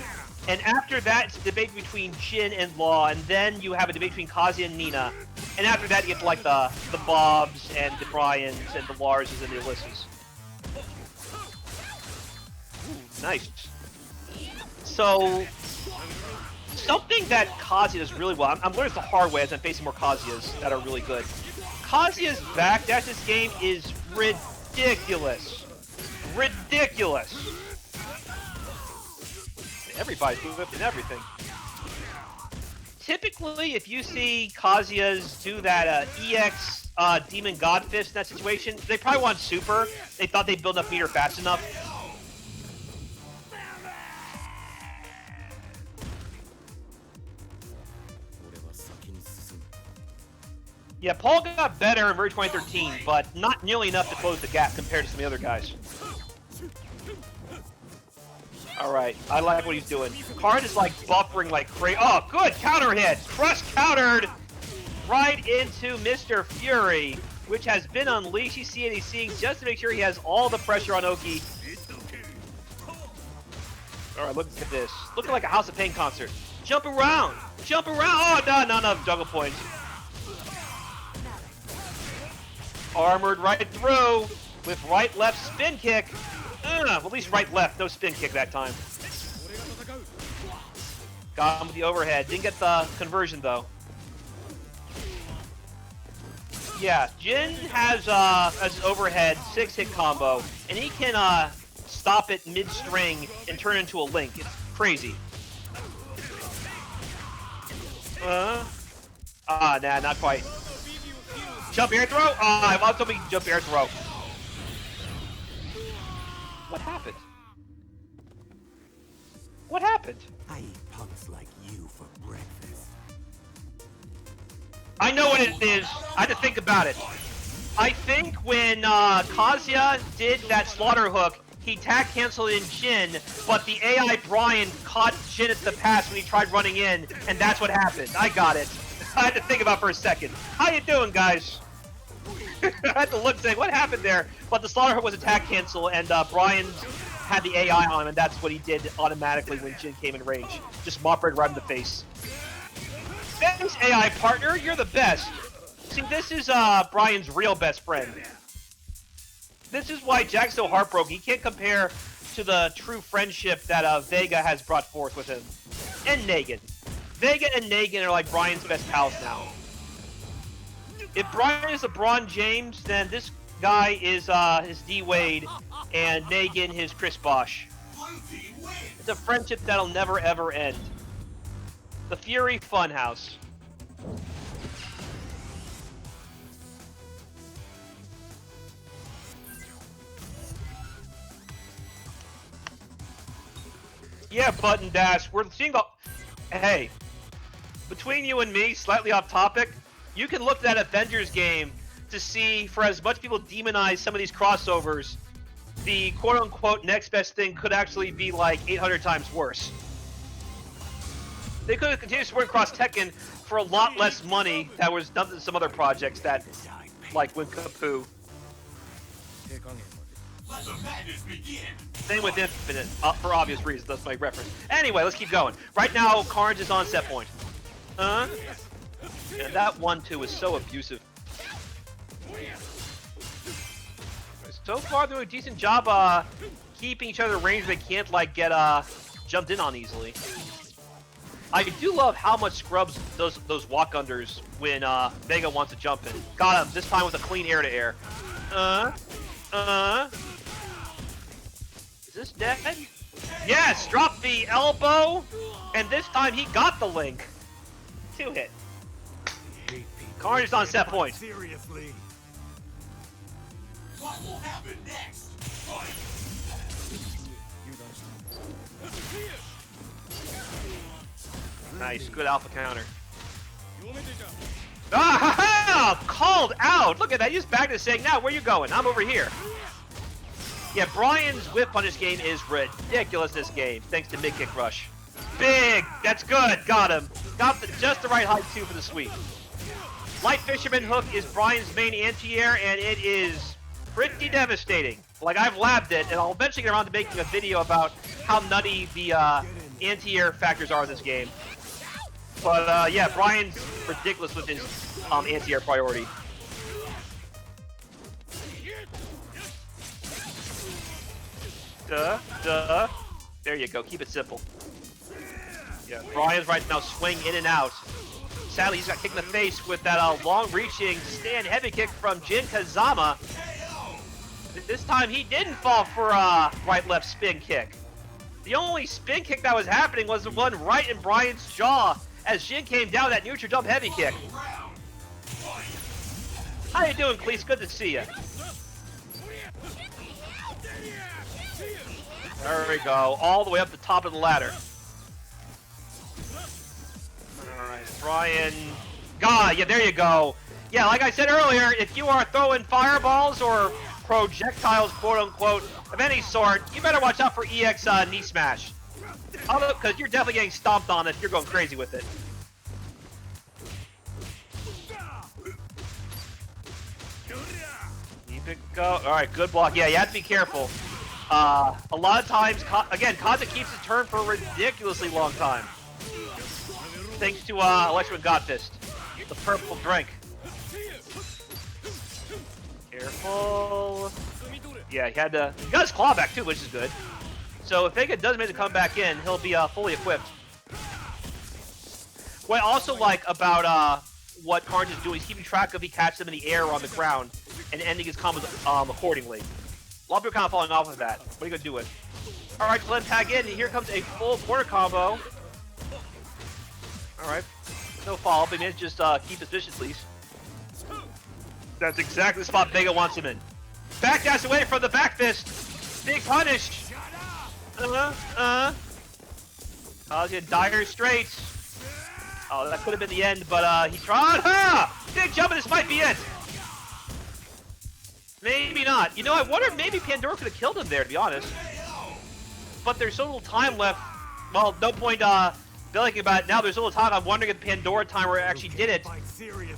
and after that it's a debate between Jin and Law, and then you have a debate between Kazuya and Nina, and after that you get to like the Bobs and the Bryans and the Larses and the Alisas. Nice. So, something that Kazuya does really well, I'm learning the hard way as I'm facing more Kazuyas that are really good. Kazuya's backdash this game is ridiculous. Ridiculous. Everybody's whipping everything. Typically, if you see Kazuya's do that EX Demon God Fist in that situation, they probably want super. They thought they'd build up meter fast enough. Yeah, Paul got better in version 2013, but not nearly enough to close the gap compared to some of the other guys. Alright, I like what he's doing. Carnage is like buffering like crazy. Oh, good counter hit! Crush countered right into Mr. Fury, which has been unleashed. You see it, he's seeing just to make sure he has all the pressure on Oki. Alright, look at this. Looking like a House of Pain concert. Jump around! Jump around! Oh, no, not enough juggle points. Armored right through with right-left spin kick. At least right-left, no spin kick that time. Got him with the overhead. Didn't get the conversion though. Yeah, Jin has as overhead 6-hit combo, and he can stop it mid-string and turn it into a link. It's crazy. Nah, not quite. Jump air throw? I want something to jump air throw. What happened? What happened? I eat punks like you for breakfast. I know what it is. I had to think about it. I think when Kazuya did that slaughter hook, he tack canceled in Jin, but the AI Bryan caught Jin at the pass when he tried running in, and that's what happened. I got it. I had to think about it for a second. How you doing, guys? I had to look saying, what happened there? But the slaughter hook was a tack cancel, and Bryan had the AI on him, and that's what he did automatically when Jin came in range. Just mop right in the face. Thanks, AI partner. You're the best. See, this is Bryan's real best friend. This is why Jack's so heartbroken. He can't compare to the true friendship that Vega has brought forth with him. And Negan. Vega and Negan are like Bryan's best pals now. If Bryan is LeBron James, then this guy is his D Wade, and Negan his Chris Bosh. It's a friendship that'll never ever end. The Fury Funhouse. Yeah, Button Dash. We're seeing the... Hey, between you and me, slightly off topic, you can look at that Avengers game to see, for as much people demonize some of these crossovers, the quote-unquote next best thing could actually be like 800 times worse. They could have continued to work across Tekken for a lot less money that was done to some other projects that, like with Kapoo. Let the madness begin. Same with Infinite, for obvious reasons. That's my reference. Anyway, let's keep going. Right now, Carnage is on set point. And that 1-2 is so abusive. So far, they're doing a decent job keeping each other range where they can't like get jumped in on easily. I do love how much scrubs those walk unders when Vega wants to jump in. Got him this time with a clean air to air. Is this dead? Yes, drop the elbow, and this time he got the link. 2-hit. Carnage is on set point. Seriously. What will happen next? Fight. Nice, good alpha counter. Ah, called out! Look at that, he's back to saying, now where you going? I'm over here. Yeah, Bryan's whip punish game is ridiculous this game, thanks to mid-kick rush. Big! That's good, got him. Got just the right height too for the sweep. Light Fisherman Hook is Bryan's main anti-air, and it is pretty devastating. Like, I've labbed it, and I'll eventually get around to making a video about how nutty the anti-air factors are in this game. But yeah, Bryan's ridiculous with his anti-air priority. There you go. Keep it simple. Yeah, Bryan's right now swinging in and out. Sadly, he's got kicked in the face with that long-reaching stand heavy kick from Jin Kazama. This time he didn't fall for a right-left spin kick. The only spin kick that was happening was the one right in Bryan's jaw as Jin came down with that neutral jump heavy kick. How you doing, Cleese? Good to see you. There we go, all the way up the top of the ladder. Alright, Bryan. God, yeah, there you go. Yeah, like I said earlier, if you are throwing fireballs or projectiles, quote-unquote, of any sort, you better watch out for EX knee smash. Because you're definitely getting stomped on if you're going crazy with it. Keep it go. Alright, good block. Yeah, you have to be careful. A lot of times, again, Kazuya keeps his turn for a ridiculously long time. Thanks to Electric Godfist, the purple drink. Careful. Yeah, he got his claw back too, which is good. So if Vega does make the come back in, he'll be fully equipped. What I also like about what Carnage is doing is keeping track of he catches them in the air or on the ground and ending his combos accordingly. A lot of people kind of falling off of that. What are you gonna do with? All right, so let him tag in. And here comes a full quarter combo. All right, no follow-up. He managed to just keep his distance, please. That's exactly the spot Vega wants him in. Backdash away from the back fist. Big punish. Kazuya dire straits. Oh, that could have been the end, but he tried. Big jump, and this might be it. Maybe not. You know, I wonder if maybe Pandora could have killed him there, to be honest. But there's so little time left. Well, no point thinking about it now. There's a little time. I'm wondering if Pandora time where it actually did it,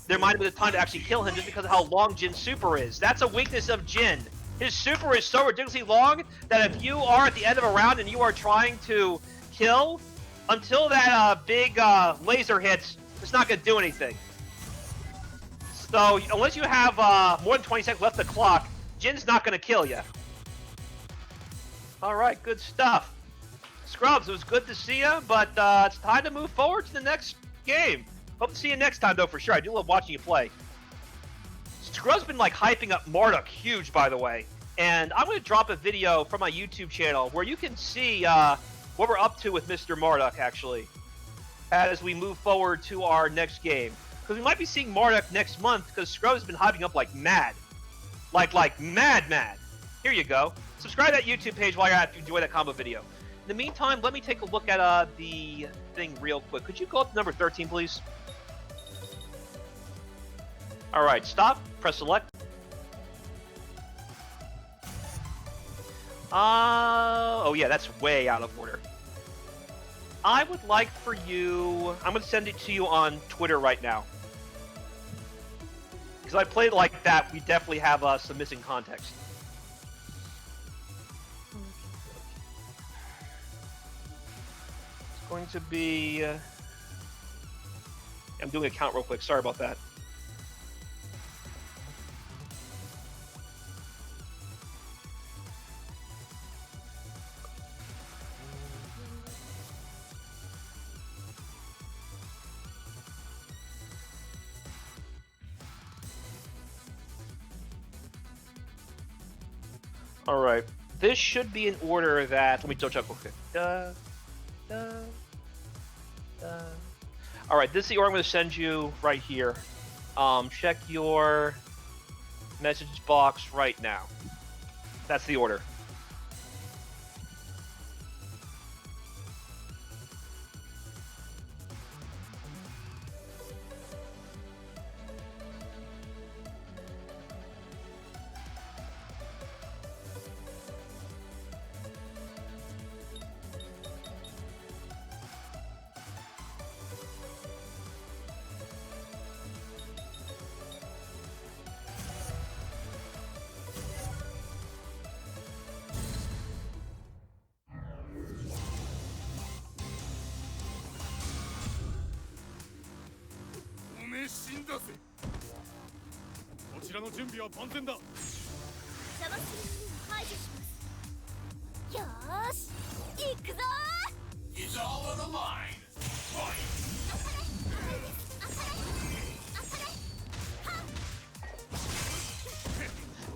there might have been a time to actually kill him just because of how long Jin's super is. That's a weakness of Jin. His super is so ridiculously long that if you are at the end of a round and you are trying to kill, until that big laser hits, it's not going to do anything. So, unless you have more than 20 seconds left of the clock, Jin's not going to kill you. Alright, good stuff. Scrubs, it was good to see you, but it's time to move forward to the next game. Hope to see you next time, though, for sure. I do love watching you play. Scrubs been, like, hyping up Marduk huge, by the way. And I'm going to drop a video from my YouTube channel where you can see what we're up to with Mr. Marduk, actually, as we move forward to our next game. Because we might be seeing Marduk next month, because Scrubs has been hyping up like mad. Like mad. Here you go. Subscribe to that YouTube page while you're at if you enjoy that combo video. In the meantime, let me take a look at the thing real quick. Could you go up to number 13, please? Alright, stop. Press select. Oh yeah, that's way out of order. I would like for you... I'm going to send it to you on Twitter right now. Because I played like that, we definitely have some missing context. It's going to be... I'm doing a count real quick, sorry about that. Alright, this should be in order that... Let me double check real quick. Alright, this is the order I'm going to send you right here. Check your message box right now. That's the order.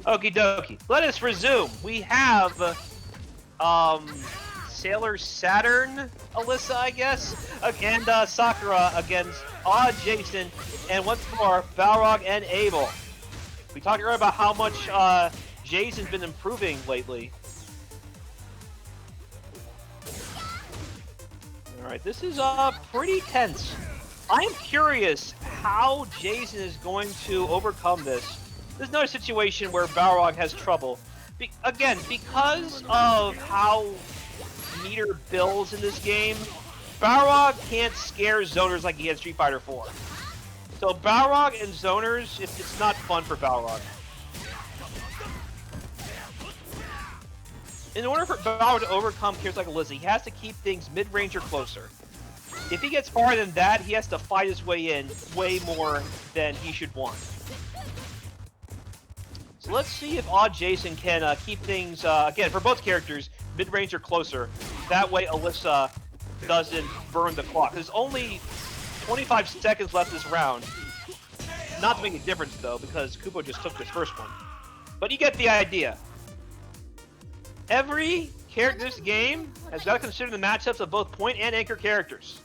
Okie dokie. Let us resume. We have Sailor Saturn, Alisa, I guess, and Sakura against Awwjayzin, and once more Balrog and Abel. We talked earlier about how much Jayson's been improving lately. All right, this is pretty tense. I am curious how Jayson is going to overcome this. There's another situation where Balrog has trouble. Again, because of how meter builds in this game, Balrog can't scare zoners like he had Street Fighter 4. So Balrog and zoners, it's not fun for Balrog. In order for Balrog to overcome characters like Alisa, he has to keep things mid-range or closer. If he gets farther than that, he has to fight his way in way more than he should want. So let's see if Awwjayzin can keep things, again, for both characters, mid-range or closer. That way Alisa doesn't burn the clock. There's only 25 seconds left this round. Not to make a difference, though, because Kupo just took this first one. But you get the idea. Every character in this game has got to consider the matchups of both point and anchor characters.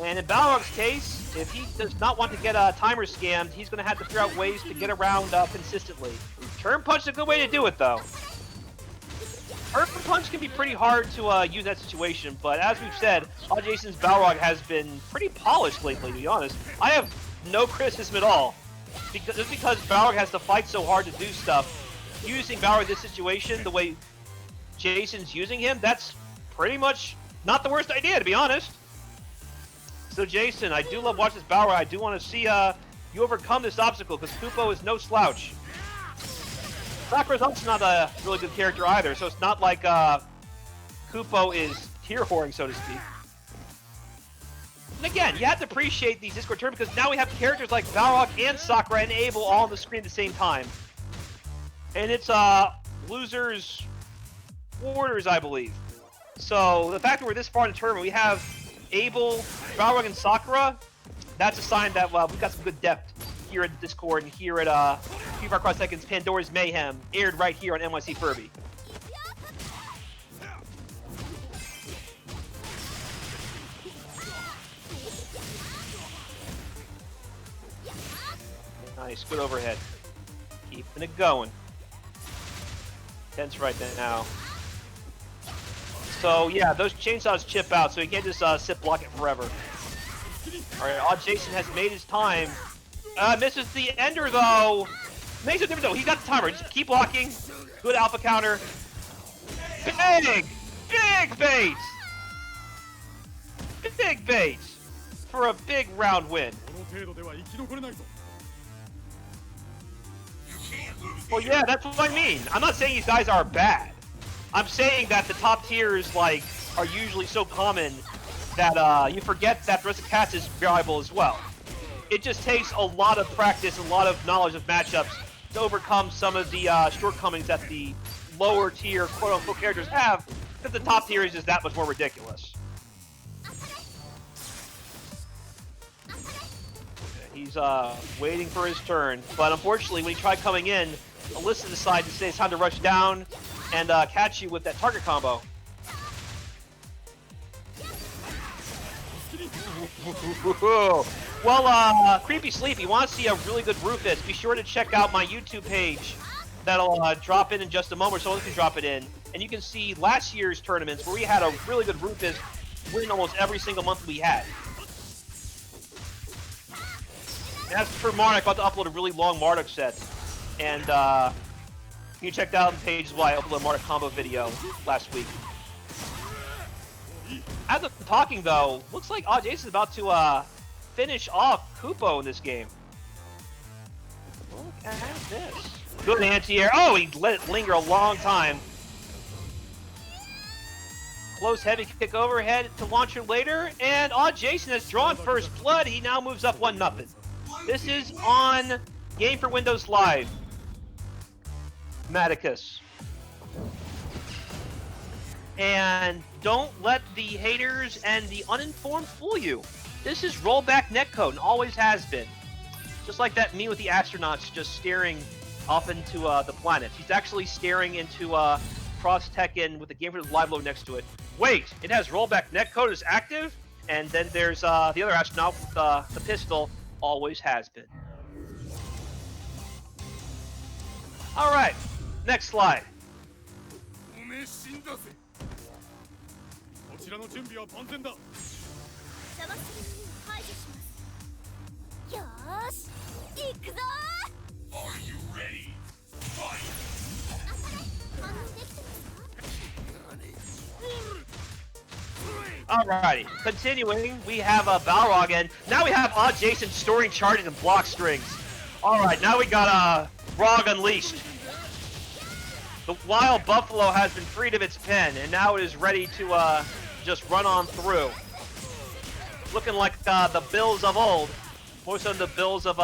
And in Balrog's case, if he does not want to get a timer scammed, he's going to have to figure out ways to get around consistently. Turn Punch is a good way to do it, though. Turn Punch can be pretty hard to use that situation, but as we've said, Awwjayzin's Balrog has been pretty polished lately, to be honest. I have no criticism at all. Just because Balrog has to fight so hard to do stuff, using Balrog in this situation the way Jayson's using him, that's pretty much not the worst idea, to be honest. So Jayson, I do love watching this Balrog. I do want to see you overcome this obstacle, because Kupo is no slouch. Sakura's also not a really good character either, so it's not like Kupo is tier whoring, so to speak. And again, you have to appreciate these Discord tournaments, because now we have characters like Balrog and Sakura and Abel all on the screen at the same time. And it's losers quarters, I believe. So the fact that we're this far in the tournament, we have Abel, Balrog, and Sakura. That's a sign that we've got some good depth here at Discord and here at Few Far Cross Seconds Pandora's Mayhem, aired right here on NYCFurby. Nice, good overhead. Keeping it going. Tense right there now. So yeah, those chainsaws chip out, so you can't just sit block it forever. Alright, Awwjayzin has made his time. Misses the ender though. Makes a difference though. He got the timer. Just keep blocking. Good alpha counter. Big bait. Big bait for a big round win. Well, yeah, that's what I mean. I'm not saying these guys are bad. I'm saying that the top tiers, like, are usually so common that you forget that the rest of cats is valuable as well. It just takes a lot of practice, a lot of knowledge of matchups to overcome some of the shortcomings that the lower tier quote-unquote characters have, because the top tier is just that much more ridiculous. He's waiting for his turn, but unfortunately when he tried coming in, Alisa decided to say it's time to rush down and catch you with that target combo. Well, Creepy Sleepy wants to see a really good Rufus. Be sure to check out my YouTube page. That'll drop in just a moment, so you can drop it in. And you can see last year's tournaments where we had a really good Rufus win almost every single month we had. And as for Marduk, I'm about to upload a really long Marduk set. And you can check out the page as well. I uploaded a Marduk combo video last week. As I'm talking though, looks like Awwjayzin is about to finish off Kupo in this game. Look at this. Good anti-air. Oh, he let it linger a long time. Close heavy kick overhead to launcher later, and Awwjayzin has drawn first blood. He now moves up 1-0. This is on Game for Windows Live. Maticus. And don't let the haters and the uninformed fool you. This is rollback netcode and always has been. Just like that meme with the astronauts just staring off into the planets. He's actually staring into Cross Tekken with the Game for the live load next to it. Wait, it has rollback netcode is active, and then there's the other astronaut with the pistol, always has been. All right, next slide. おめえ死んだぜこちらの準備は万全だ Are you ready? Fight! Alrighty, continuing, we have Balrog, and now we have Awwjayzin storing charges and block strings. Alright, now we got Rog Unleashed. The wild buffalo has been freed of its pen, and now it is ready to just run on through. Looking like the Bills of old, more so than the Bills of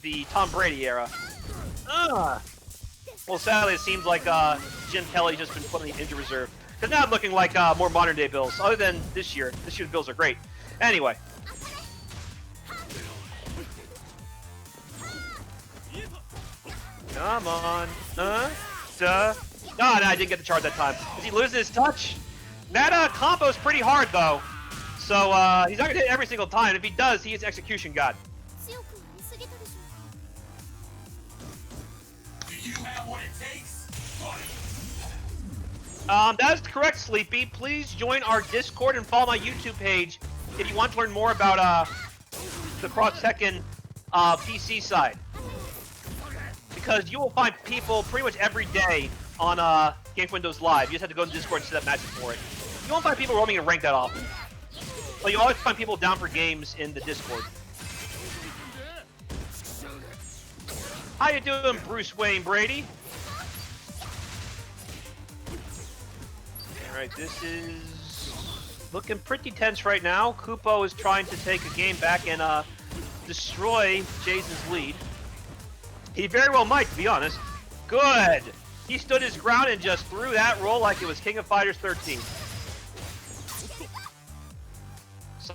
the Tom Brady era. Well, sadly, it seems like Jim Kelly's just been put on the injury reserve. Because now it's looking like more modern day Bills, other than this year. This year's Bills are great. Anyway. Come on. No, I didn't get the charge that time. Is he losing his touch? That combo's pretty hard, though. So, he's not going to hit every single time. If he does, he is Execution God. Do you have what it takes? Fight! That is correct, Sleepy. Please join our Discord and follow my YouTube page if you want to learn more about the Cross Tekken PC side. Because you will find people pretty much every day on Game Windows Live. You just have to go to Discord and set up matches for it. You won't find people roaming in rank that often. But you always find people down for games in the Discord. How you doing, Bruce Wayne Brady? Alright, this is looking pretty tense right now. Kupo is trying to take a game back and destroy Jason's lead. He very well might, to be honest. Good! He stood his ground and just threw that roll like it was King of Fighters 13.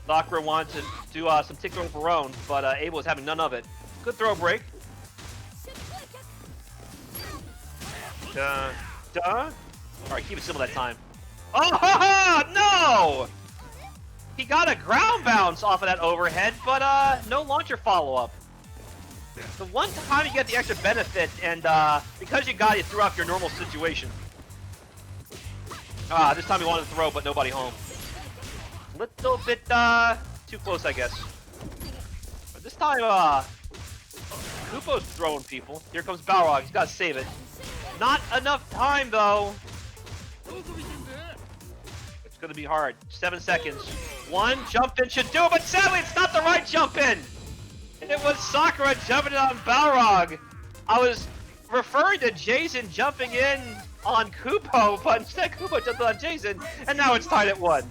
Sakura wanted to do some tick throw of her own, but Abel was having none of it. Good throw break. Alright, keep it simple that time. Oh, ha, ha, no! He got a ground bounce off of that overhead, but no launcher follow-up. The one time you get the extra benefit, and because you got it, you threw off your normal situation. This time he wanted to throw, but nobody home. Little bit too close, I guess. But this time, Kupo's throwing people. Here comes Balrog. He's got to save it. Not enough time, though. It's going to be hard. 7 seconds. One jump in should do it, but sadly, it's not the right jump in. It was Sakura jumping in on Balrog. I was referring to Jason jumping in on Kupo, but instead Kupo jumped on Jason, and now it's tied at 1.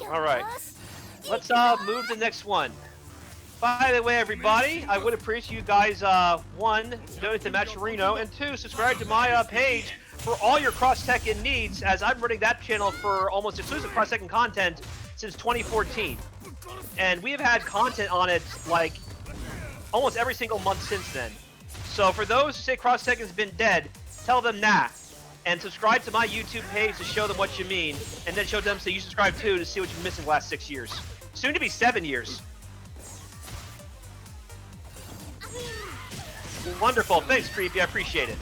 Alright, let's move to the next one. By the way, everybody, I would appreciate you guys, 1, donate to Matcherino, and 2, subscribe to my page for all your Cross Tekken needs, as I'm running that channel for almost exclusive Cross Tekken content since 2014. And we have had content on it, like, almost every single month since then. So for those who say Cross Tekken's been dead, tell them nah. And subscribe to my YouTube page to show them what you mean, and then show them so you subscribe too to see what you've been missing the last 6 years. Soon to be 7 years. Wonderful, thanks Creepy, I appreciate it.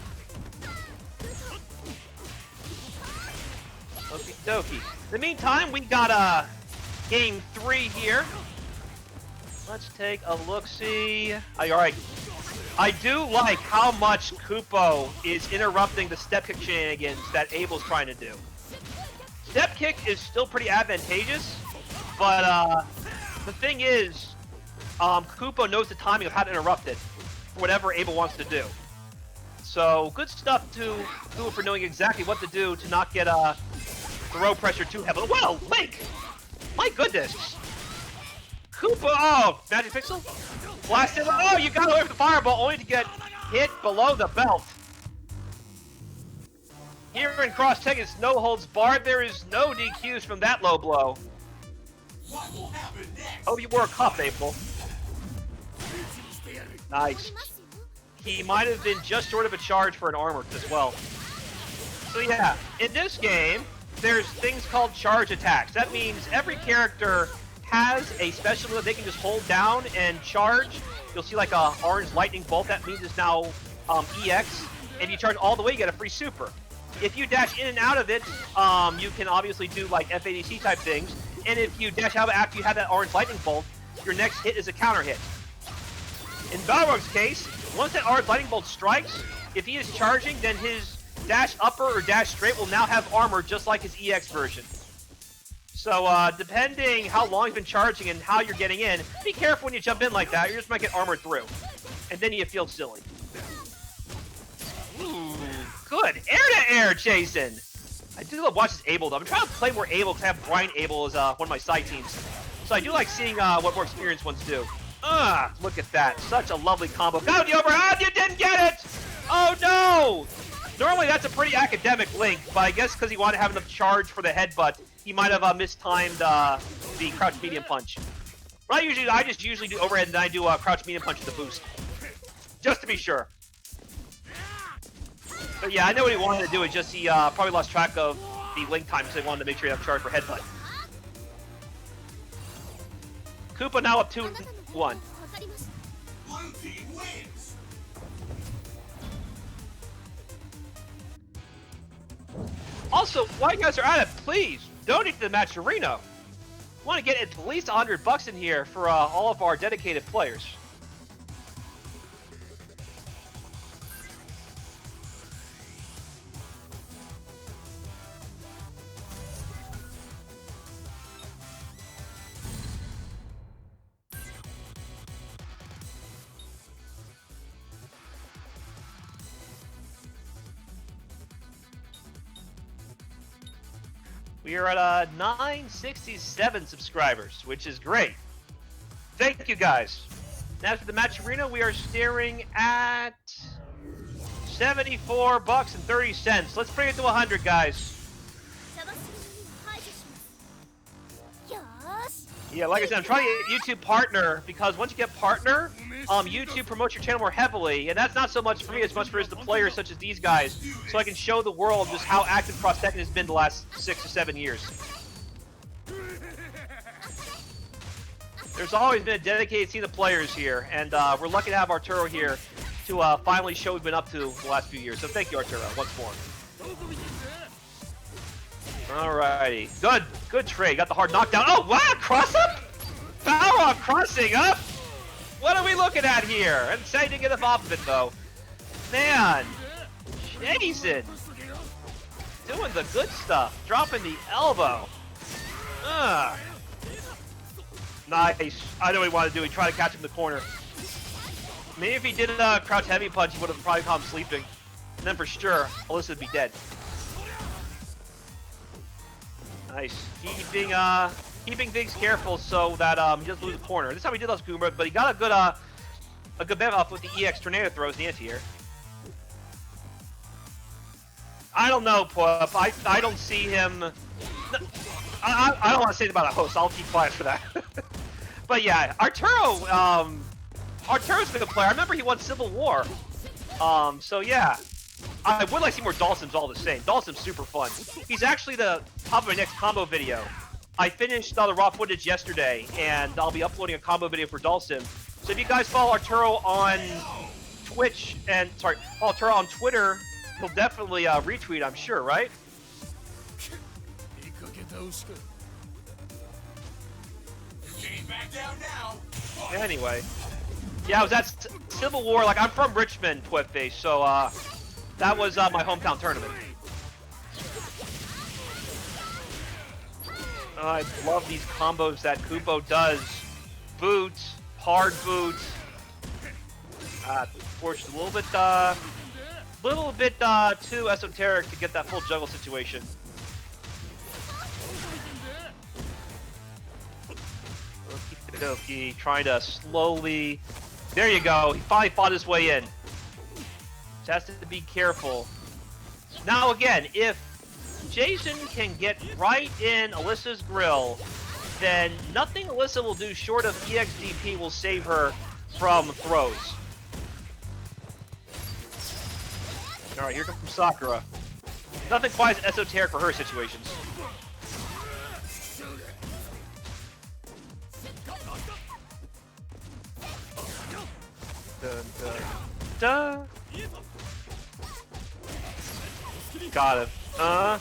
Okie dokie. In the meantime, we got game 3 here. Let's take a look-see. Alright. I do like how much Kupo is interrupting the step kick shenanigans that Abel's trying to do. Step kick is still pretty advantageous, But the thing is, Koopa knows the timing of how to interrupt it for whatever Abel wants to do. So good stuff to Koopa for knowing exactly what to do to not get throw pressure too heavily. Well, Link! My goodness! Koopa, oh, Magic Pixel? Blasted, oh, you got away from the fireball only to get hit below the belt. Here in Cross Tekken, it's no holds barred. There is no DQs from that low blow. What will happen next? Oh, you wore a cup, April. Nice. He might have been just short of a charge for an armor as well. So yeah, in this game, there's things called charge attacks. That means every character has a special move they can just hold down and charge. You'll see like a orange lightning bolt. That means it's now EX. And you charge all the way, you get a free super. If you dash in and out of it, you can obviously do like FADC type things. And if you dash out after you have that orange lightning bolt, your next hit is a counter hit. In Balrog's case, once that orange lightning bolt strikes, if he is charging, then his dash upper or dash straight will now have armor just like his EX version. So depending how long he's been charging and how you're getting in, be careful when you jump in like that, you just might get armored through. And then you feel silly. Ooh, good. Air-to-air, Jason! I do love watching Abel though. I'm trying to play more Abel because I have Bryan Abel as one of my side teams. So I do like seeing what more experienced ones do. Look at that. Such a lovely combo. Got the overhead! You didn't get it! Oh no! Normally that's a pretty academic Link, but I guess because he wanted to have enough charge for the headbutt, he might have mistimed the crouch medium punch. But I just usually do overhead and then I do crouch medium punch with the boost. Just to be sure. But yeah, I know what he wanted to do, it's just he probably lost track of the Link time because he wanted to make sure he had charge for headbutt. Koopa now up 2-1. Blue team wins. Also, while you guys are at it, please donate to the match arena. We want to get at least $100 in here for all of our dedicated players. We are at 967 subscribers, which is great. Thank you, guys. Now for the match arena, we are staring at $74.30. Let's bring it to 100, guys. Yeah, like I said, I'm trying to get YouTube partner because once you get partner, YouTube promotes your channel more heavily, and that's not so much for me as much for the players such as these guys, so I can show the world just how active Cross Tekken has been the last 6 or 7 years. There's always been a dedicated team of players here, and we're lucky to have Arturo here to finally show what we've been up to the last few years. So thank you, Arturo, once more. Alrighty, good trade. Got the hard knockdown. Oh wow, cross up! Balrog crossing up. What are we looking at here? I'm saying to get off of it though. Man, Jason, doing the good stuff, dropping the elbow. Nice. I know what he wanted to do. He tried to catch him in the corner. Maybe if he did a crouch heavy punch, he would have probably caught him sleeping. And then for sure, Alisa would be dead. Nice. Keeping things careful so that he doesn't lose the corner. This time he did lose Goomba, but he got a good bet off with the EX tornado throws, the anti-air. I don't know, Pup. I don't see him. I don't want to say anything about a host. I'll keep quiet for that. But yeah, Arturo's a good player. I remember he won Civil War. So yeah. I would like to see more Dhalsim's all the same. Dhalsim's super fun. He's actually the top of my next combo video. I finished the raw footage yesterday, and I'll be uploading a combo video for Dhalsim. So if you guys follow Arturo on Twitch, follow Arturo on Twitter, he'll definitely retweet, I'm sure, right? Getting back down now. Anyway. Yeah, I was at Civil War. Like, I'm from Richmond, Twitface, so that was my hometown tournament. I love these combos that Kupo does. Boot, hard boot. Forced a little bit too esoteric to get that full juggle situation. Okie trying to slowly. There you go. He finally fought his way in. Just has to be careful. Now again, if Jason can get right in Alisa's grill, then nothing Alisa will do short of EXDP will save her from throws. Alright, here comes Sakura. Nothing quite as esoteric for her situations. Dun, dun, dun. Got him. Oh,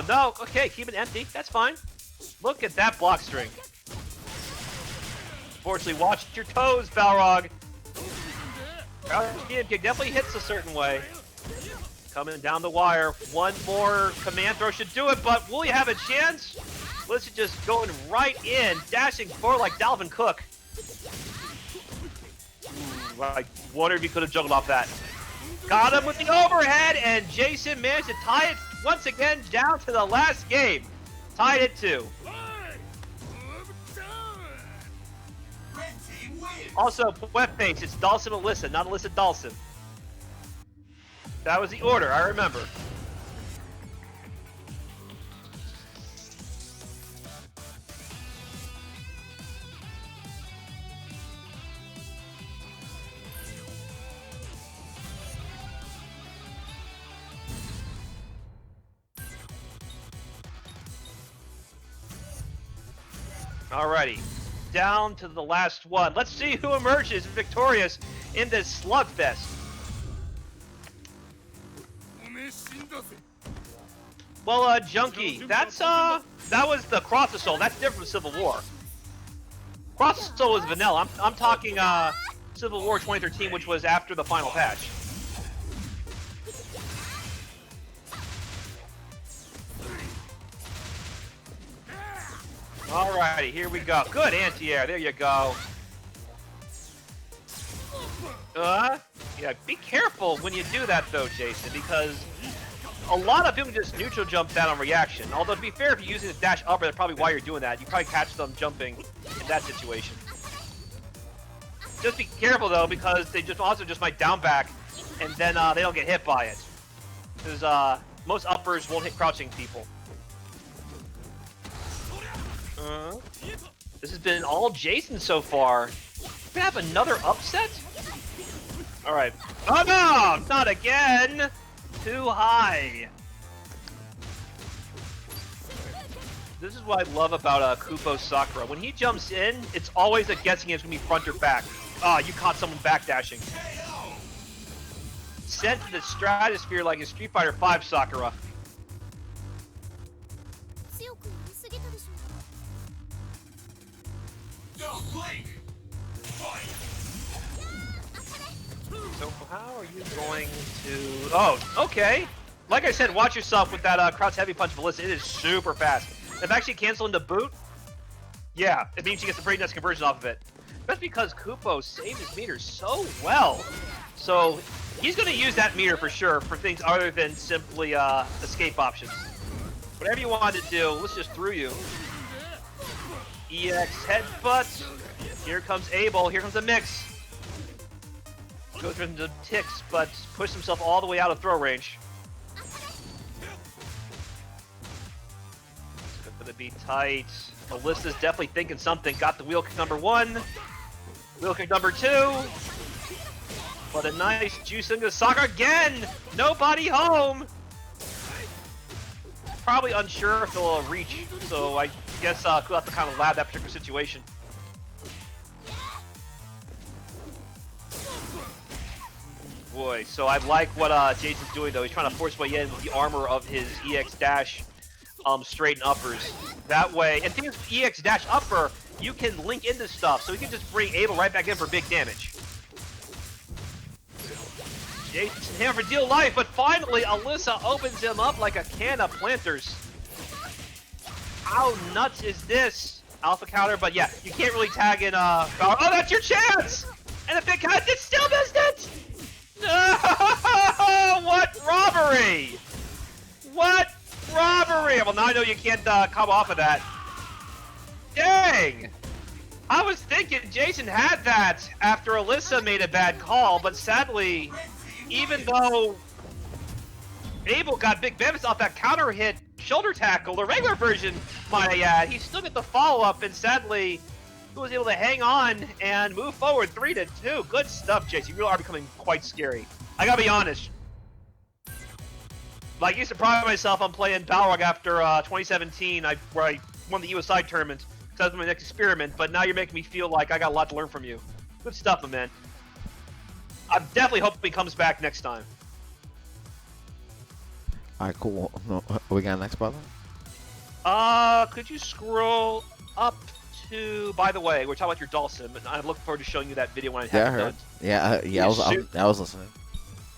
no. Okay, keep it empty. That's fine. Look at that block string. Fortunately, watch your toes, Balrog. Kick definitely hits a certain way. Coming down the wire. One more command throw should do it, but will you have a chance? Let's just going right in, dashing forward like Dalvin Cook. I wonder if he could have juggled off that. Got him with the overhead, and Jason managed to tie it once again down to the last game. Tied it 2. Also, web face, it's Dawson Alisa, not Alisa Dawson. That was the order, I remember. Alrighty, down to the last one. Let's see who emerges victorious in this slugfest. Well, Junkie, that was the Cross Assault. That's different from Civil War. Cross Assault was vanilla. I'm talking Civil War 2013, which was after the final patch. Alrighty, here we go. Good anti-air. There you go. Yeah, be careful when you do that though, Jason, because a lot of people just neutral jump that on reaction. Although to be fair, if you're using the dash upper, that's probably why you're doing that. You probably catch them jumping in that situation. Just be careful though, because they just might down back, and then they don't get hit by it. Because most uppers won't hit crouching people. This has been all Jason so far. We have another upset? Alright. Oh no! Not again! Too high. This is what I love about Kupo Sakura. When he jumps in, it's always a guessing it's going to be front or back. Ah, you caught someone backdashing. Sent to the stratosphere like in Street Fighter V, Sakura. So how are you going to... Oh, okay. Like I said, watch yourself with that crouch heavy punch Melissa. It is super fast. If actually canceling the boot, yeah, it means she gets a pretty nice conversion off of it. That's because Kupo saved his meter so well. So he's going to use that meter for sure for things other than simply escape options. Whatever you want to do, let's just through you. EX headbutt. Here comes Abel. Here comes a mix. Goes into ticks, but pushed himself all the way out of throw range. It's gonna be tight. Alisa's definitely thinking something. Got the wheel kick number 1. Wheel kick number 2. But a nice juice into Sakura again! Nobody home! Probably unsure if they'll reach, so I guess we'll have to kind of lab that particular situation. Boy, so I like what Jason's doing though. He's trying to force way in with the armor of his EX dash straight and uppers. That way, and things with EX dash upper, you can link into stuff, so he can just bring Abel right back in for big damage. Jason's hammer for deal life, but finally Alisa opens him up like a can of planters. How nuts is this? Alpha counter, but yeah, you can't really tag in Balrog. Oh, that's your chance! And the big cat did still missed it! No! What robbery! What robbery! Well, now I know you can't come off of that. Dang! I was thinking Jason had that after Alisa made a bad call, but sadly, even though Abel got big benefits off that counter hit shoulder tackle, the regular version, might I add, he still got the follow-up, and sadly, he was able to hang on and move forward 3-2. Good stuff, Jason. You really are becoming quite scary. I gotta be honest. Like, I used to pride myself on playing Balrog after 2017, where I won the US side tournament, because that was my next experiment, but now you're making me feel like I got a lot to learn from you. Good stuff, my man. I'm definitely hoping he comes back next time. Alright, cool. No, we got next, brother? Could you scroll up to, by the way, we're talking about your doll sim, and I look forward to showing you that video when I have it done. Yeah, I was listening.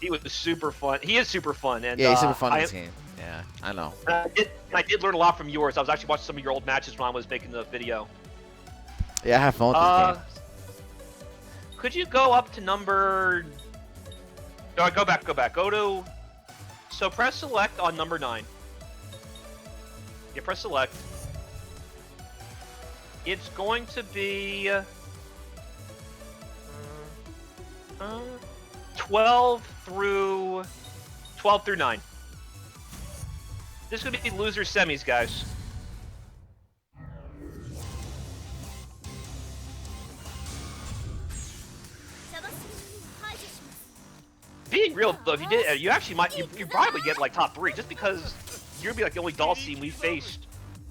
He was super fun. He is super fun. And, yeah, he's super fun in the team. Yeah, I know. I did learn a lot from yours. I was actually watching some of your old matches when I was making the video. Yeah, I have fun with this game. Could you go up to number... No, go back. Go to... So press select on number 9. Yeah, press select. It's going to be... 12 through 9. This is going to be loser semis, guys. Being real though, if you did, you actually might, you probably get like top 3, just because you'd be like the only doll team we faced,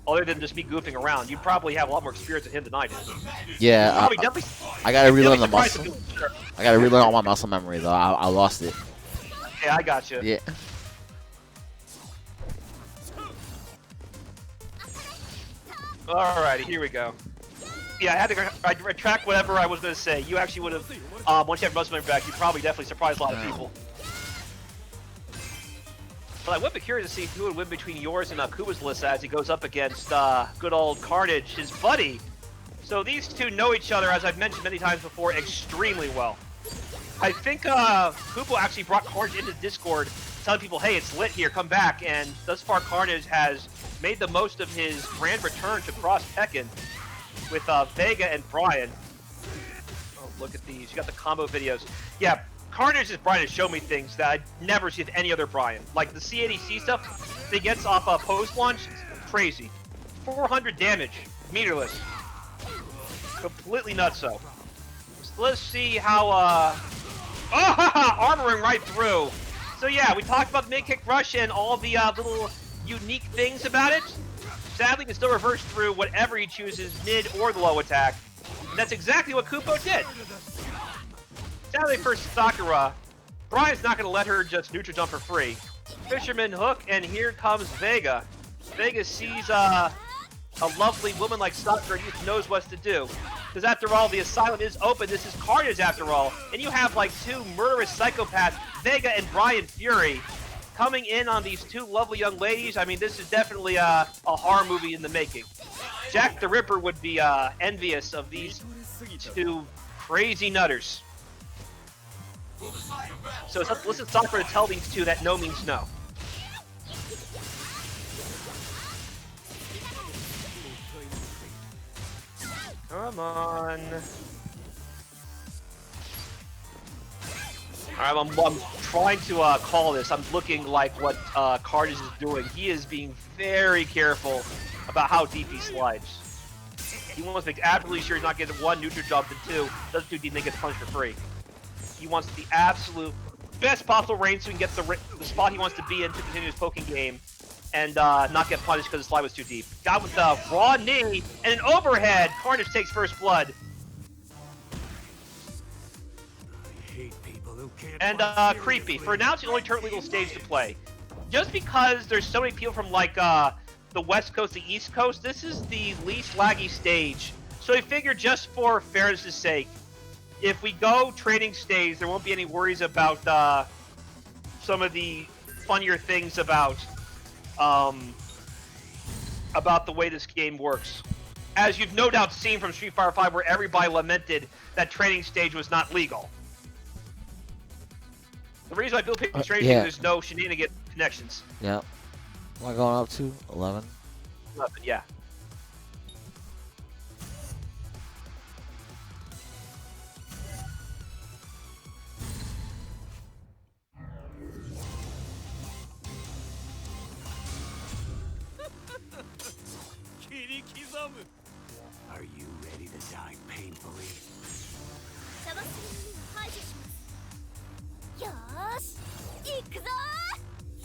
other than just me goofing around. You probably have a lot more experience than him than I did. Yeah, I gotta relearn the muscle. I gotta relearn all my muscle memory though. I lost it. Yeah, I got you. Yeah. Alrighty, here we go. Yeah, I had to retract whatever I was going to say. You actually would have, once you have muscle memory back, you probably definitely surprised a lot of people. But I would be curious to see who would win between yours and Kuba's Alisa as he goes up against good old Carnage, his buddy. So these two know each other, as I've mentioned many times before, extremely well. I think Kuba actually brought Carnage into Discord, telling people, hey, it's lit here, come back. And thus far, Carnage has made the most of his grand return to Cross Tekken with Vega and Bryan. Oh, look at these. You got the combo videos. Yeah, Carnage's Bryan has shown me things that I'd never see with any other Bryan. Like the C80C stuff that he gets off a post launch, crazy. 400 damage, meterless. Completely nutso. So let's see how, armoring right through. So yeah, we talked about the mid-kick rush and all the little unique things about it. Sadly, he can still reverse through whatever he chooses, mid or the low attack. And that's exactly what Kupo did. Sadly for Sakura, Bryan's not going to let her just neutral jump for free. Fisherman hook, and here comes Vega. Vega sees a lovely woman like Sakura and he knows what to do. Because after all, the asylum is open. This is Carnage after all. And you have like two murderous psychopaths, Vega and Bryan Fury, coming in on these two lovely young ladies. I mean, this is definitely a horror movie in the making. Jack the Ripper would be envious of these two crazy nutters. So listen, Sakura to tell these two that no means no. Come on. Alright, I'm trying to call this. I'm looking like what Carnage is doing. He is being very careful about how deep he slides. He wants to make absolutely sure he's not getting one neutral jump and two. Doesn't do deep and gets punished for free. He wants the absolute best possible range so he can get the spot he wants to be in to continue his poking game and not get punished because the slide was too deep. Got with the raw knee and an overhead. Carnage takes first blood. And creepy. For now, it's the only turret legal stage to play. Just because there's so many people from like the West Coast, the East Coast, this is the least laggy stage. So I figured just for fairness' sake, if we go training stage, there won't be any worries about some of the funnier things about about the way this game works. As you've no doubt seen from Street Fighter V, where everybody lamented that training stage was not legal. The reason why people pick the training stage is there's no shenanigan connections. Yeah. Am I going up to 11? 11, yeah. Are you ready to die painfully?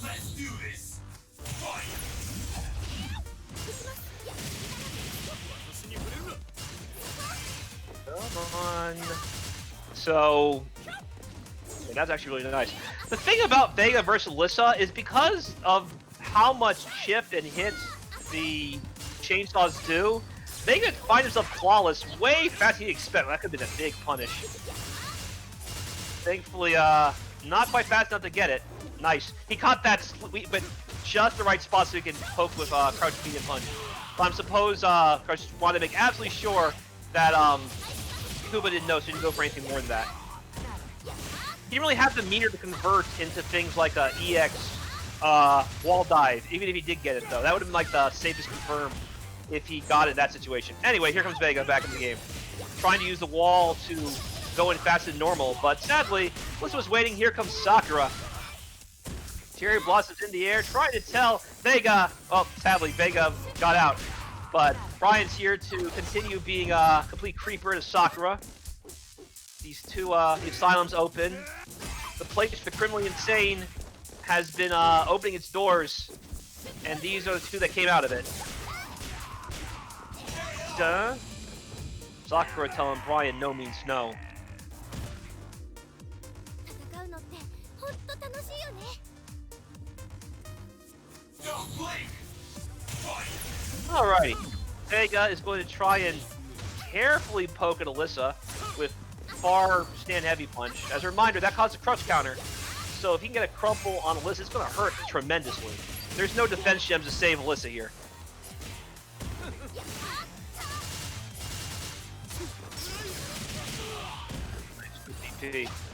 Let's do this. Fight. Come on. So, yeah, that's actually really nice. The thing about Vega versus Alisa is because of how much chip and hits the chainsaws do, Vega finds himself flawless way faster than you expect. That could have been a big punish. Thankfully, not quite fast enough to get it. Nice. He caught that, but just the right spot so he can poke with crouch medium punch. But I'm suppose Crouch wanted to make absolutely sure that Kuba didn't know, so he didn't go for anything more than that. He didn't really have the meter to convert into things like a EX wall dive, even if he did get it though. That would have been like the safest confirm if he got it in that situation. Anyway, here comes Vega back in the game. Trying to use the wall to go in faster than normal, but sadly, Alisa was waiting. Here comes Sakura. Cherry blossoms in the air, trying to tell Vega, oh, sadly, Vega got out. But Bryan's here to continue being a complete creeper to Sakura. These two, the asylum's open. The place for the criminally insane has been opening its doors, and these are the two that came out of it. Duh. Sakura telling Bryan no means no. Alrighty. Vega is going to try and carefully poke at Alisa with far stand heavy punch. As a reminder, that caused a crush counter. So if he can get a crumple on Alisa, it's going to hurt tremendously. There's no defense gems to save Alisa here.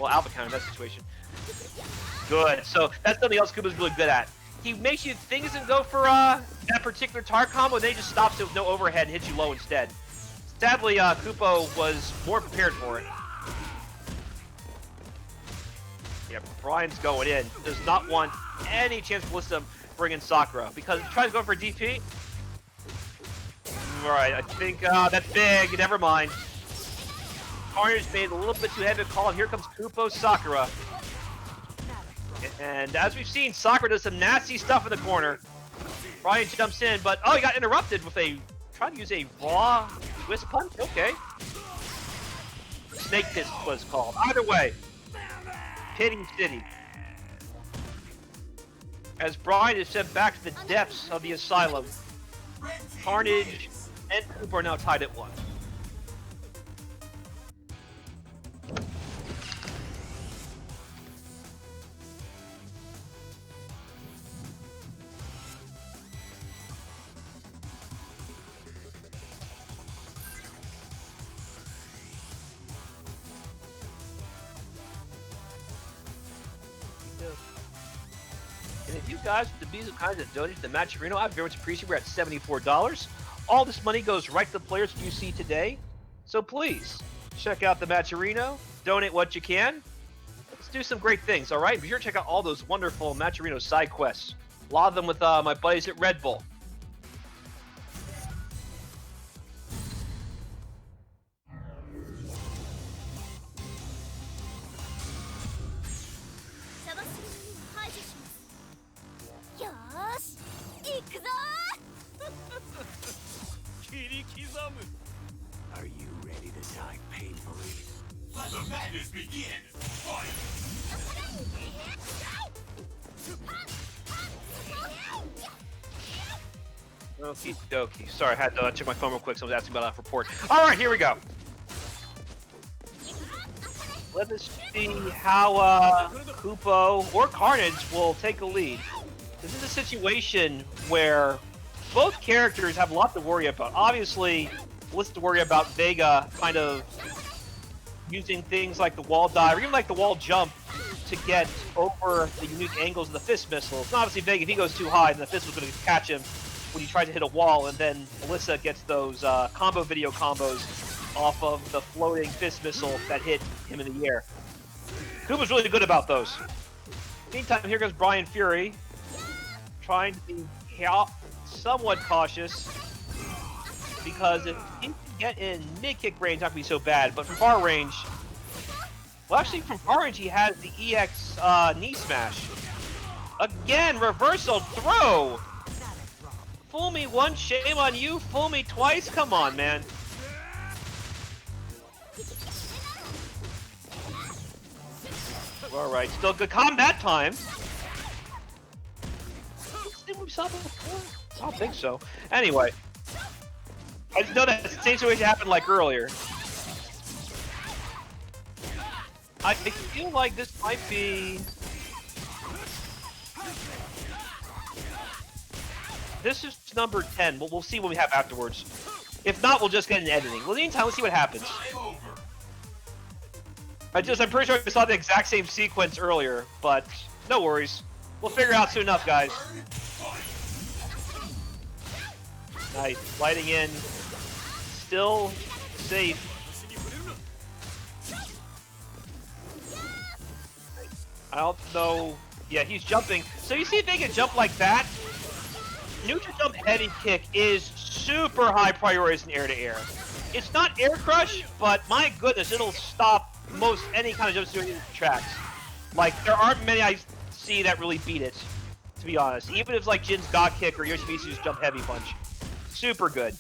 Well, alpha counter in that situation. Good. So that's something else Kuba's really good at. He makes you think he's gonna go for that particular target combo, and then he just stops it with no overhead and hits you low instead. Sadly, Kupo was more prepared for it. Yeah, Bryan's going in. Does not want any chance for Alisa bringing Sakura, because he tries to go for a DP. Alright, I think that's big. Never mind. Carnage made a little bit too heavy a call, and here comes Kupo Sakura. And as we've seen, Sakura does some nasty stuff in the corner. Bryan jumps in, but oh, he got interrupted with a trying to use a raw twist punch. Okay, snake fist was called. Either way, pitting city. As Bryan is sent back to the depths of the asylum, Carnage and Kupo are now tied at 1. And if you guys with the bees of kinds that donate to the Match Arena, I very much appreciate. We're at $74. All this money goes right to the players you see today. So please check out the Match Arena, donate what you can. Let's do some great things, all right? Be sure to check out all those wonderful Match Arena side quests. A lot of them with my buddies at Red Bull. Are you ready to die painfully? Let the madness begin. Fight. Okie dokie. Sorry, I had to check my phone real quick. Someone was asking about that report. All right, here we go. Let us see how Kupo or Carnage will take a lead. This is a situation where both characters have a lot to worry about. Obviously, let's to worry about Vega kind of using things like the wall dive, or even like the wall jump, to get over the unique angles of the fist missiles. And obviously, Vega, if he goes too high, then the fist was going to catch him when he tries to hit a wall, and then Alisa gets those combo video combos off of the floating fist missile that hit him in the air. Kuba's really good about those. Meantime, here goes Bryan Fury, trying to be somewhat cautious, because if he can get in mid-kick range, not going to be so bad, but from far range, well, actually, from far range, he has the EX knee smash. Again, reversal throw! Fool me once, shame on you. Fool me twice, come on, man. Alright, still good combat time. Did we saw that before? I don't think so. Anyway. I just know that the same situation happened like earlier. I feel like this might be... This is number 10. We'll see what we have afterwards. If not, we'll just get an editing. Well, in the meantime, let's see what happens. I'm pretty sure I saw the exact same sequence earlier, but no worries. We'll figure it out soon enough, guys. Nice. Lighting in. Still safe. I don't know. Yeah, he's jumping. So you see Vega jump like that? Neutral jump heavy kick is super high priority in air-to-air. It's not air crush, but my goodness, it'll stop most any kind of jump doing in the tracks. Like, there aren't many I see that really beat it, to be honest. Even if it's like Jin's God Kick or Yoshimitsu's Jump Heavy Punch. Super good.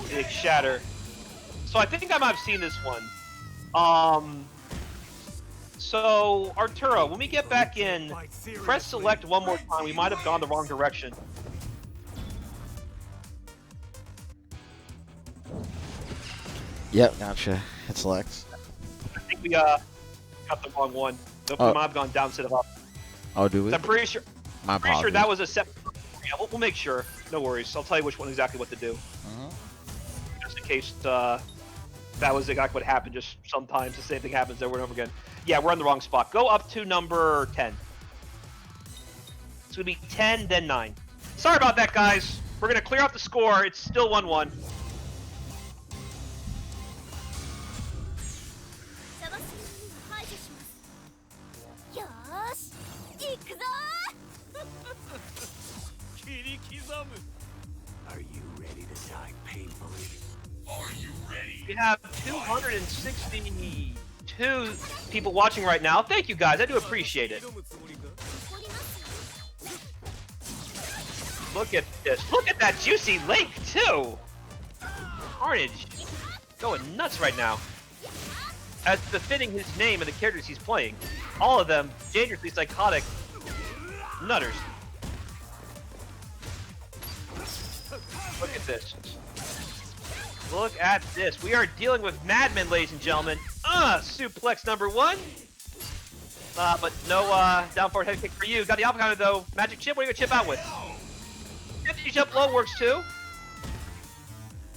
Big shatter. So I think I might have seen this one. So, Arturo, when we get back in, press select one more time. We might have gone the wrong direction. Yep, gotcha. Hit select. I think we got the wrong one. So we might have gone down instead of up. Oh, do we? I'm pretty sure. My pretty sure apologies. that was a separate. Yeah, we'll make sure. No worries. I'll tell you which one exactly what to do. Just in case that was exactly what happened. Just sometimes the same thing happens over and over again. Yeah, we're on the wrong spot. Go up to number 10. It's gonna be 10, then 9. Sorry about that, guys. We're gonna clear out the score. It's still 1-1. Are you ready to die painfully? Are you ready? We have 262 people watching right now. Thank you, guys. I do appreciate it. Look at this. Look at that juicy link, too. Carnage. Going nuts right now. As befitting his name and the characters he's playing. All of them dangerously psychotic nutters. Look at this. Look at this. We are dealing with madmen, ladies and gentlemen. Suplex number 1. But no down forward head kick for you. Got the opposite though. Magic chip, what are you gonna chip out with? 50 jump low works too.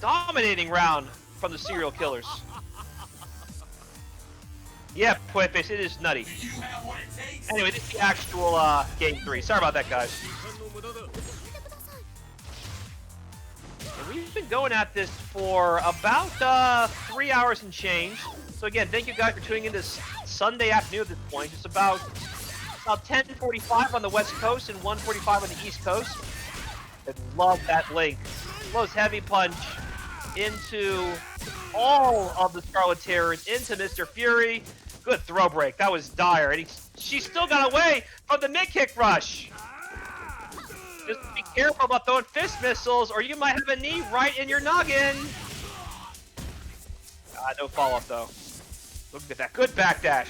Dominating round from the serial killers. Yeah, Puepes, it is nutty. Do you have what it takes? Anyway, this is the actual game 3. Sorry about that, guys. And we've been going at this for about 3 hours and change. So again, thank you guys for tuning in this Sunday afternoon at this point. It's about 10:45 on the West Coast and 1:45 on the East Coast. I love that link. Blows heavy punch into all of the Scarlet Terrors, into Mr. Fury. Good throw break. That was dire. And she still got away from the mid-kick rush. Just be careful about throwing fist missiles, or you might have a knee right in your noggin. No follow-up, though. Look at that. Good backdash.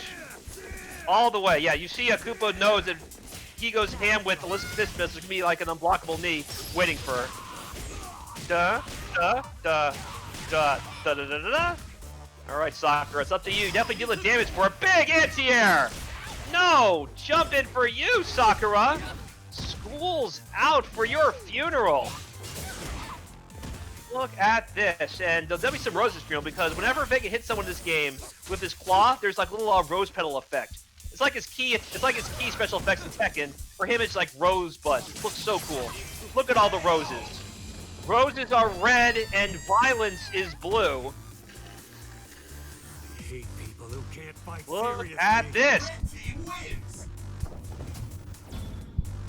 All the way. Yeah, you see Kupo knows that he goes ham with Alisa fist missiles. It's going to be like an unblockable knee waiting for her. Alright, Sakura, it's up to you. Definitely deal the damage for a big anti-air. No! Jump in for you, Sakura. school's out for your funeral. Look at this, and there'll be some roses funeral because whenever Vega hits someone in this game with his claw, there's like a little rose petal effect. It's like his key. It's like his key special effects in Tekken. For him, it's like rosebud. It looks so cool. Look at all the roses. Roses are red and violence is blue. I hate people who can't fight Look seriously. at this. Team wins.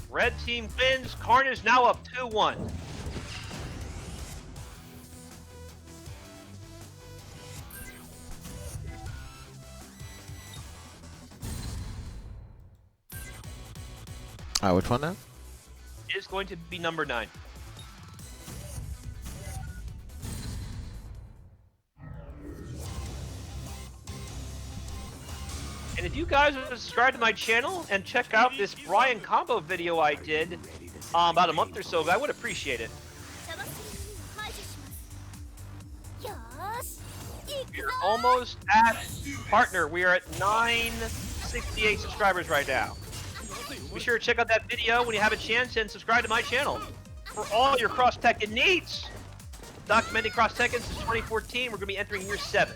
Red team wins. Carnage now up 2-1. All right, which one now? Is going to be number 9. And if you guys would subscribe to my channel and check out this Bryan combo video I did about a month or so ago, I would appreciate it. We're almost at partner. We are at 968 subscribers right now. Be sure to check out that video when you have a chance and subscribe to my channel for all your cross Tekken needs. Documenting cross Tekken since 2014. We're going to be entering year 7.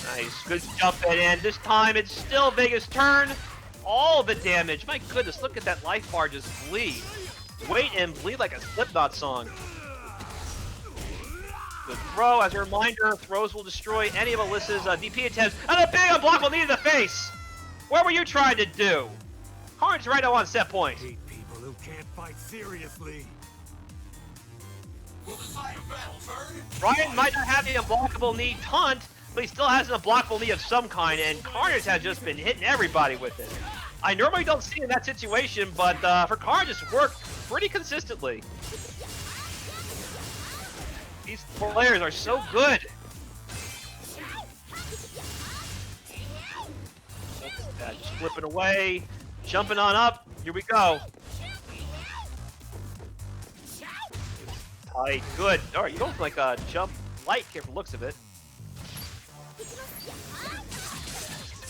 Nice, good jump in, and this time it's still Vega's turn. All the damage. My goodness, look at that life bar just bleed. Wait and bleed like a Slipknot song. Good throw. As a reminder, throws will destroy any of Alisa's DP attempts. And a big unblockable knee to the face. What were you trying to do? Carnage right now on set point. I hate people who can't fight seriously. Will the side of battle turn? Bryan might not have the unblockable knee taunt, but he still has an unblockable knee of some kind, and Carnage has just been hitting everybody with it. I normally don't see it in that situation, but for Carnage, it's worked pretty consistently. These players are so good. Just flipping away, jumping on up. Here we go. Tight, good. All right, you don't like a jump light here from the looks of it.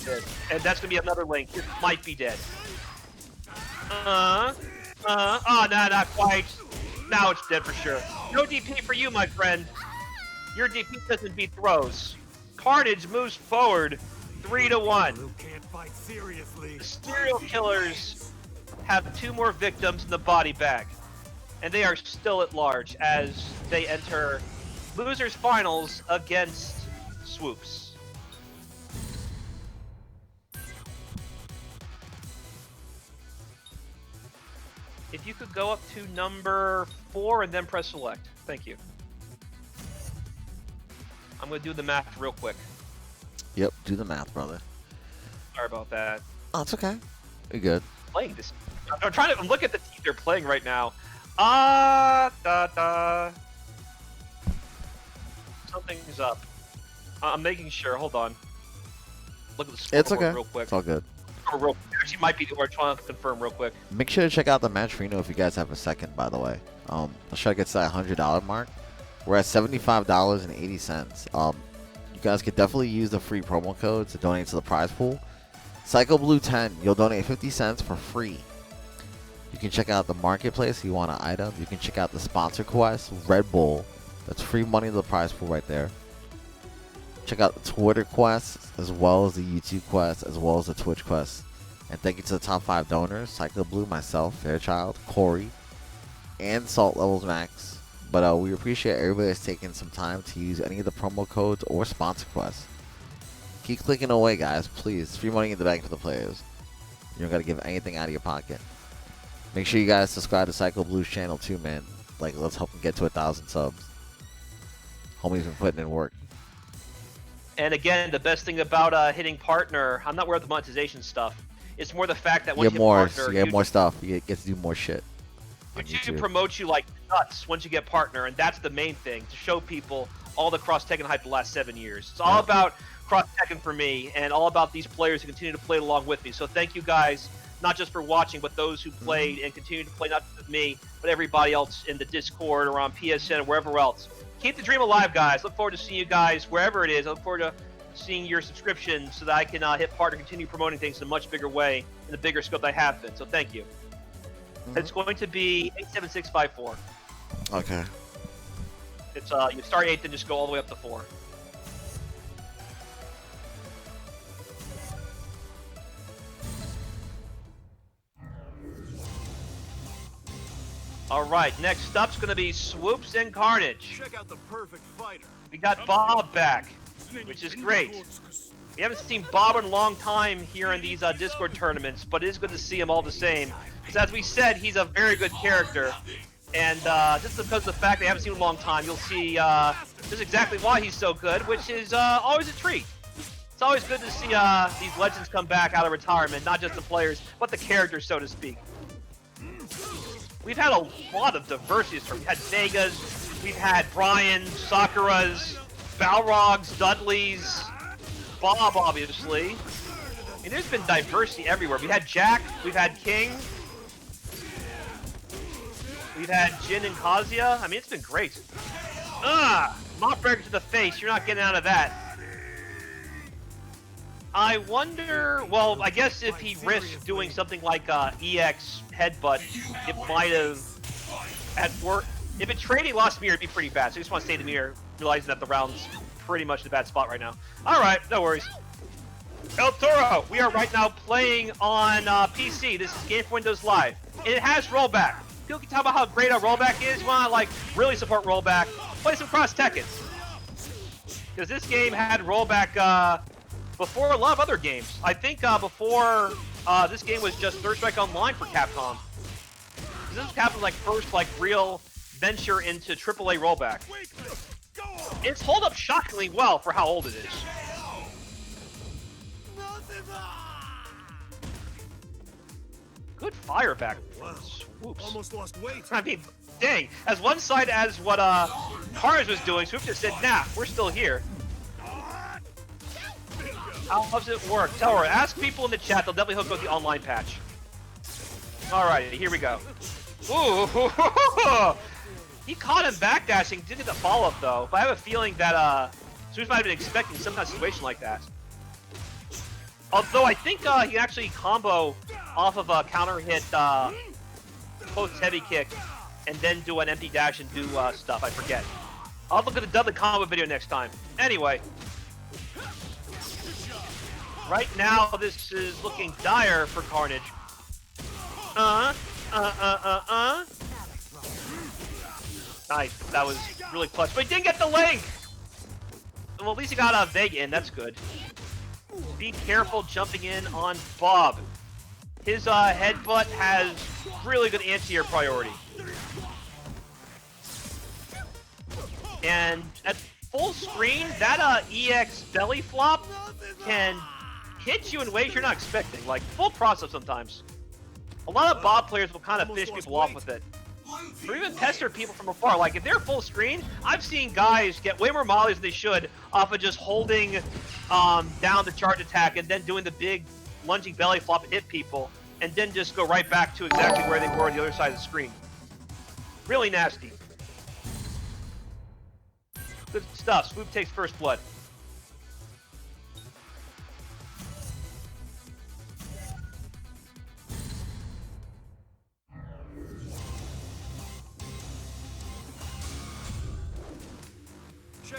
Good. And that's gonna be another link. It might be dead. Oh, no, not quite. Now it's dead for sure. No DP for you, my friend. Your DP doesn't beat throws. Carnage moves forward 3-1. Who can't fight seriously. Serial killers have 2 more victims in the body bag. And they are still at large as they enter losers finals against Swoops. If you could go up to number 4 and then press select. Thank you. I'm going to do the math real quick. Yep, do the math, brother. Sorry about that. Oh, it's okay. You're good. Playing this. I'm looking at the team they're playing right now. Something's up. I'm making sure. Hold on. Look at the scoreboard It's okay. real quick. It's all good. Actually, might be the word. Trying to confirm real quick. Make sure to check out the match Reno if you guys have a second, by the way. Let's try to get to that $100 mark. We're at $75.80. You guys could definitely use the free promo code to donate to the prize pool. Psychoblue9, you'll donate 50 cents for free. You can check out the marketplace if you want an item. You can check out the sponsor quest, Red Bull. That's free money to the prize pool right there. Check out the Twitter quests, as well as the YouTube quests, as well as the Twitch quests. And thank you to the top 5 donors, Psychoblue, myself, Fairchild, Corey, and Salt Levels Max. But we appreciate everybody that's taking some time to use any of the promo codes or sponsor quests. Keep clicking away, guys, please. Free money in the bank for the players. You don't got to give anything out of your pocket. Make sure you guys subscribe to Psychoblue's channel too, man. Like, let's help him get to 1,000 subs. Homie's been putting in work. And again, the best thing about hitting partner, I'm not worried about the monetization stuff. It's more the fact that once you get partner, you get more stuff. You get to do more shit. YouTube promotes you like nuts once you get partner, and that's the main thing, to show people all the cross Tekken hype the last 7 years. It's all about cross Tekken for me, and all about these players who continue to play along with me. So thank you guys, not just for watching, but those who played and continue to play, not just with me, but everybody else in the Discord or on PSN or wherever else. Keep the dream alive, guys. Look forward to seeing you guys wherever it is. I look forward to seeing your subscription so that I can hit partner, continue promoting things in a much bigger way, in the bigger scope that I have been. So thank you. It's going to be 87654. Okay. It's you start 8th and just go all the way up to 4. All right, next up's going to be Swoops and Carnage. Check out the perfect fighter. We got Bob back, which is great. We haven't seen Bob in a long time here in these Discord tournaments, but it is good to see him all the same. Because as we said, he's a very good character. And just because of the fact that I haven't seen him in a long time, you'll see just exactly why he's so good, which is always a treat. It's always good to see these legends come back out of retirement, not just the players, but the characters, so to speak. We've had a lot of diversity. We've had Vegas, we've had Bryan, Sakuras, Balrogs, Dudleys, Bob, obviously. I mean, there's been diversity everywhere. We've had Jack, we've had King, we've had Jin and Kazuya. I mean, it's been great. Mop breaker to the face. You're not getting out of that. I wonder, well, I guess if he risked doing something like EX headbutt, it might have, at work, if it traded lost mirror, it'd be pretty bad. So I just want to stay in the mirror, realizing that the round's pretty much in a bad spot right now. All right, no worries. El Toro, we are right now playing on PC. This is Game for Windows Live. And it has rollback. People can talk about how great our rollback is. You want to, like, really support rollback, play some Cross Tekken. Because this game had rollback, before a lot of other games. I think before this game was just Third Strike Online for Capcom. This was Capcom's like first like real venture into AAA rollback. It's held up shockingly well for how old it is. Good fire back. Swoops. Almost lost weight. I mean, dang. As one side as what Carnage was doing, Swoops just said, nah, we're still here. How does it work? Tell her. Ask people in the chat. They'll definitely hook up the online patch. Alrighty, here we go. Ooh, he caught him backdashing. Didn't get the follow-up though. But I have a feeling that Swoops might have been expecting some kind of situation like that. Although I think he can actually combo off of a counter hit post heavy kick and then do an empty dash and do stuff. I forget. I'll look at the Dudley combo video next time. Anyway. Right now, this is looking dire for Carnage. Nice, that was really clutch, but he didn't get the link! Well, at least he got a Vega in, that's good. Be careful jumping in on Bob. His headbutt has really good anti-air priority. And at full screen, that EX belly flop can hit you in ways you're not expecting, like full cross-up sometimes. A lot of Bob players will kind of fish people off with it. Or even pester people from afar. Like, if they're full screen, I've seen guys get way more mollies than they should off of just holding down the charge attack and then doing the big lunging belly flop and hit people, and then just go right back to exactly where they were on the other side of the screen. Really nasty. Good stuff. Swoop takes first blood.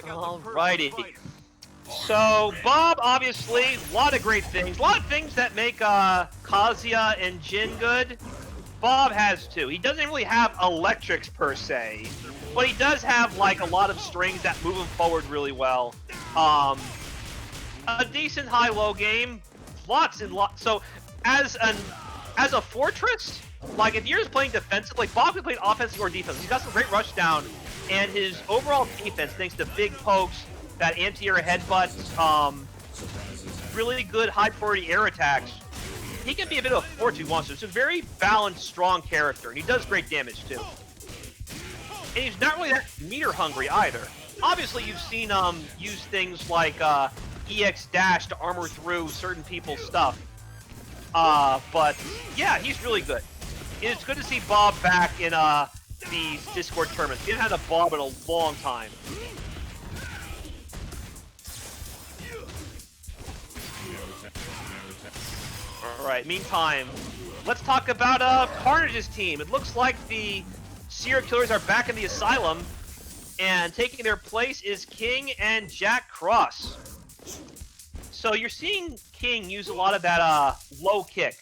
Alrighty. So, Bob, obviously, a lot of great things. A lot of things that make Kazuya and Jin good. Bob has too. He doesn't really have electrics per se, but he does have like a lot of strings that move him forward really well. A decent high-low game, lots and lots. So, as a fortress, like if you're just playing defensive, like Bob can play offensive or defense. He's got some great rush down. And his overall defense, thanks to big pokes, that anti-air headbutt, really good high-priority air attacks, he can be a bit of a force if he wants to. It's a very balanced, strong character, and he does great damage, too. And he's not really that meter-hungry, either. Obviously, you've seen use things like EX Dash to armor through certain people's stuff. But, yeah, he's really good. It's good to see Bob back in these Discord tournaments. We haven't had a Bob in a long time. Alright, meantime, let's talk about Carnage's team. It looks like the serial killers are back in the asylum, and taking their place is King and Jack Cross. So you're seeing King use a lot of that low kick.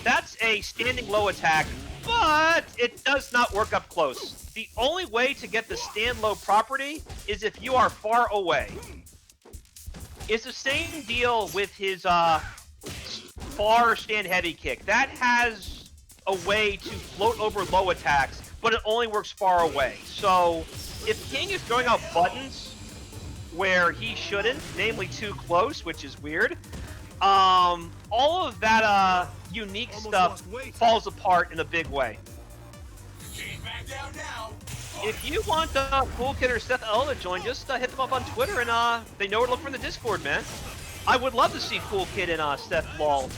That's a standing low attack, but it does not work up close. The only way to get the stand low property is if you are far away. It's the same deal with his far stand heavy kick. That has a way to float over low attacks, but it only works far away. So if King is throwing out buttons where he shouldn't, namely too close, which is weird, all of that unique stuff falls apart in a big way. Can't back down now. If you want Cool Kid or Seth L to join, just hit them up on Twitter, and they know where to look for in the Discord, man. I would love to see Cool Kid and Seth Lol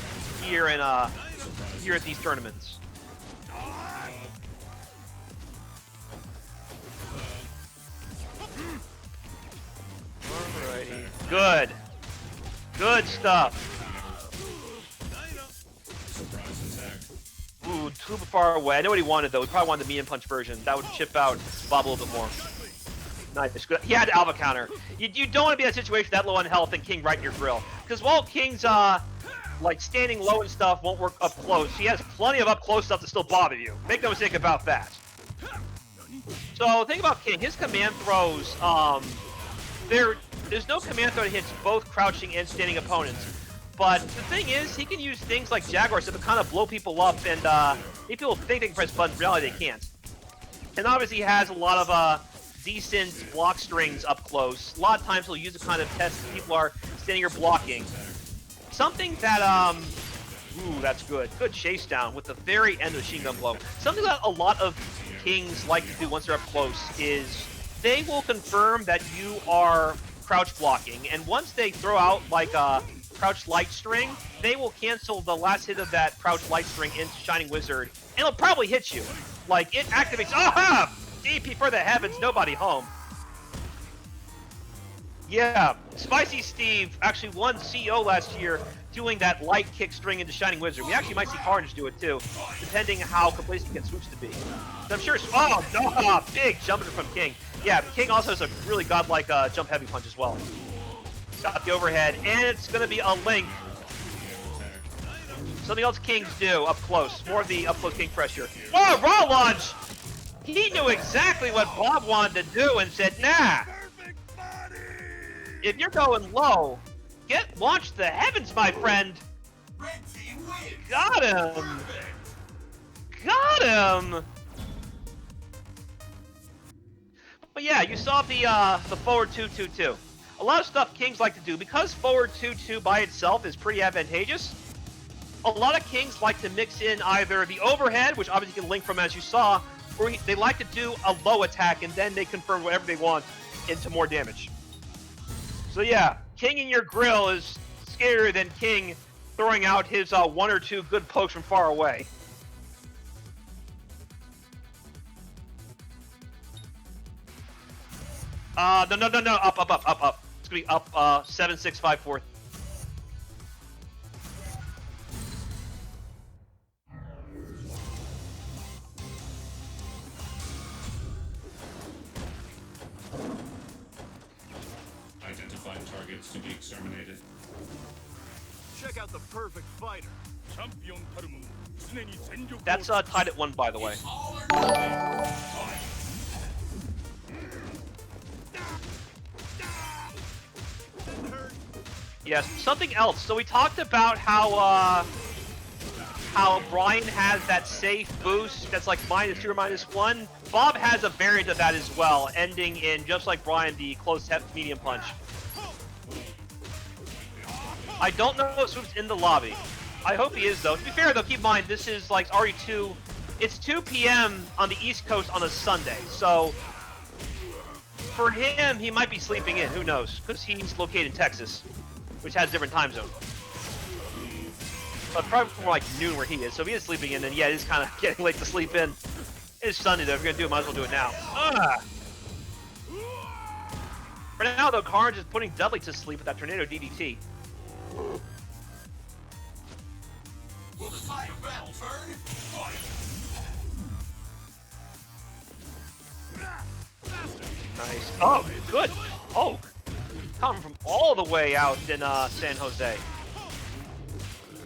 here at these tournaments. Alrighty. Good. Good stuff. Ooh, too far away. I know what he wanted, though. He probably wanted the medium punch version. That would chip out Bob a little bit more. Nice. He had Alpha counter. You don't want to be in a situation that low on health and King right in your grill. Because while King's, like, standing low and stuff won't work up close, he has plenty of up close stuff to still bother you. Make no mistake about that. So, think about King. His command throws, there's no command throw that hits both crouching and standing opponents. But the thing is, he can use things like Jaguar to kind of blow people up and make people think they can press buttons, in reality they can't. And obviously he has a lot of decent block strings up close. A lot of times he'll use it to kind of test if people are standing or blocking. Something that, ooh, that's good. Good chase down with the very end of the machine gun blow. Something that a lot of Kings like to do once they're up close is they will confirm that you are crouch blocking. And once they throw out like a crouch light string, they will cancel the last hit of that crouch light string into Shining Wizard, and it'll probably hit you. Like, it activates, aha! DP for the heavens, nobody home. Yeah, Spicy Steve actually won CEO last year doing that light kick string into Shining Wizard. We actually might see Carnage do it too, depending how complacent he gets Swoops to be. So I'm sure, oh, no, big jumping from King. Yeah, King also has a really godlike jump heavy punch as well. Got the overhead, and it's going to be a link. Something else Kings do up close. More of the up close King pressure. Whoa, raw launch! He knew exactly what Bob wanted to do and said, nah. If you're going low, launch the heavens, my friend. Red team wins. Got him. Got him. But yeah, you saw the forward 2-2-2. A lot of stuff Kings like to do, because forward 2-2 by itself is pretty advantageous. A lot of Kings like to mix in either the overhead, which obviously you can link from as you saw, or they like to do a low attack and then they convert whatever they want into more damage. So yeah, King in your grill is scarier than King throwing out his one or two good pokes from far away. No, up. It's gonna be up 7, 6, 5, 4. Identified targets to be exterminated. Check out the perfect fighter. That's tied at 1, by the way. All or nothing. Fight. Yes, something else. So we talked about how Bryan has that safe boost that's like -2 or -1. Bob has a variant of that as well, ending in, just like Bryan, the close medium punch. I don't know if Swoops in the lobby. I hope he is, though. To be fair, though, keep in mind, this is like already it's 2 p.m. on the East Coast on a Sunday, so for him, he might be sleeping in. Who knows? Because he's located in Texas, which has a different time zone. But probably more like noon where he is. So if he is sleeping in, then yeah, it is kind of getting late to sleep in. It's Sunday, though. If you're going to do it, might as well do it now. For now, though, Carnage is putting Dudley to sleep with that Tornado DDT. Oh, good. Oh, coming from all the way out in San Jose.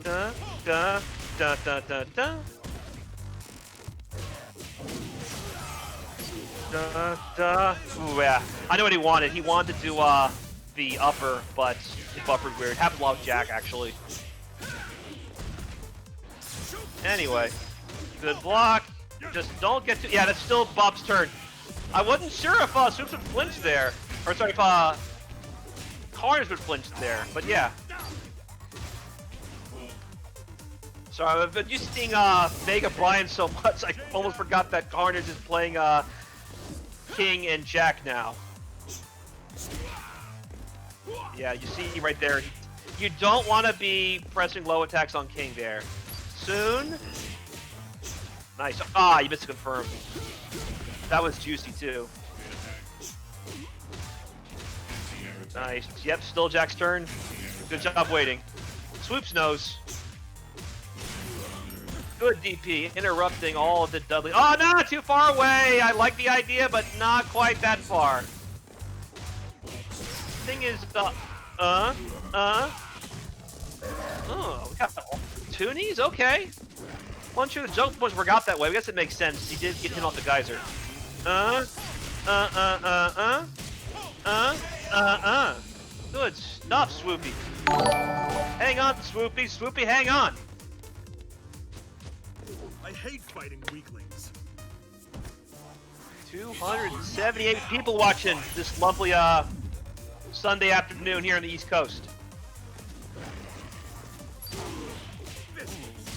Da da da da da da. Da da. Ooh, yeah. I know what he wanted. He wanted to do the upper, but he buffered weird. Happened a lot with Jack actually. Anyway, good block. Just don't get too. Yeah, that's still Bob's turn. I wasn't sure if Swoops would flinch there, or sorry, if Carnage would flinch there, but yeah. Sorry, I've been just seeing Vega Bryan so much, I almost forgot that Carnage is playing King and Jack now. Yeah, you see right there. You don't want to be pressing low attacks on King there. Soon. Nice. Ah, you missed to confirm. That was juicy too. Nice. Yep, still Jack's turn. Good job waiting. Swoops knows. Good DP, interrupting all of the Dudley. Oh, no, too far away. I like the idea, but not quite that far. Thing is, oh, we got toonies? Okay. One sure the jump was work out that way. I guess it makes sense. He did get hit off the geyser. Good stuff, Swoopy. Hang on, Swoopy. Swoopy, hang on. I hate fighting weaklings. 278 people watching this lovely Sunday afternoon here on the East Coast.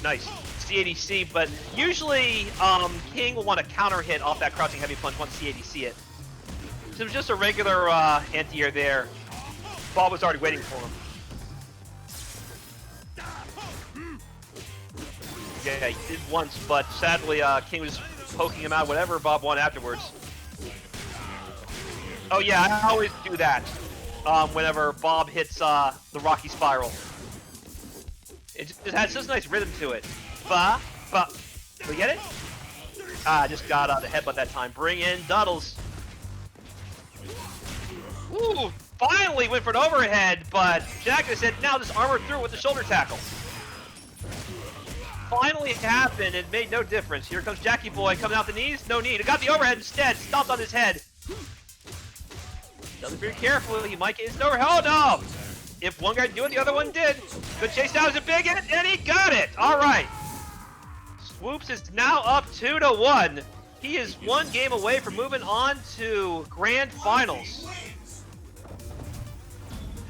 Nice. C80C, but usually King will want to counter hit off that crouching heavy punch once C80C it. So it was just a regular anti-air there. Bob was already waiting for him. Yeah, he did once, but sadly King was poking him out, whatever Bob won afterwards. Oh yeah, I always do that whenever Bob hits the Rocky Spiral. It just has such a nice rhythm to it. Ba, ba. We get it? Ah, just got the headbutt that time. Bring in Duddles. Ooh, finally went for an overhead, but Jack just said, now just armor through with the shoulder tackle. Finally it happened, it made no difference. Here comes Jackie Boy coming out the knees. No need. It got the overhead instead. Stomped on his head. Doesn't be careful. He might get his overhead. Oh no! If one guy did it, the other one did. Good chase down. It was a big hit, and he got it. All right. Swoops is now up 2-1. He is one game away from moving on to Grand Finals.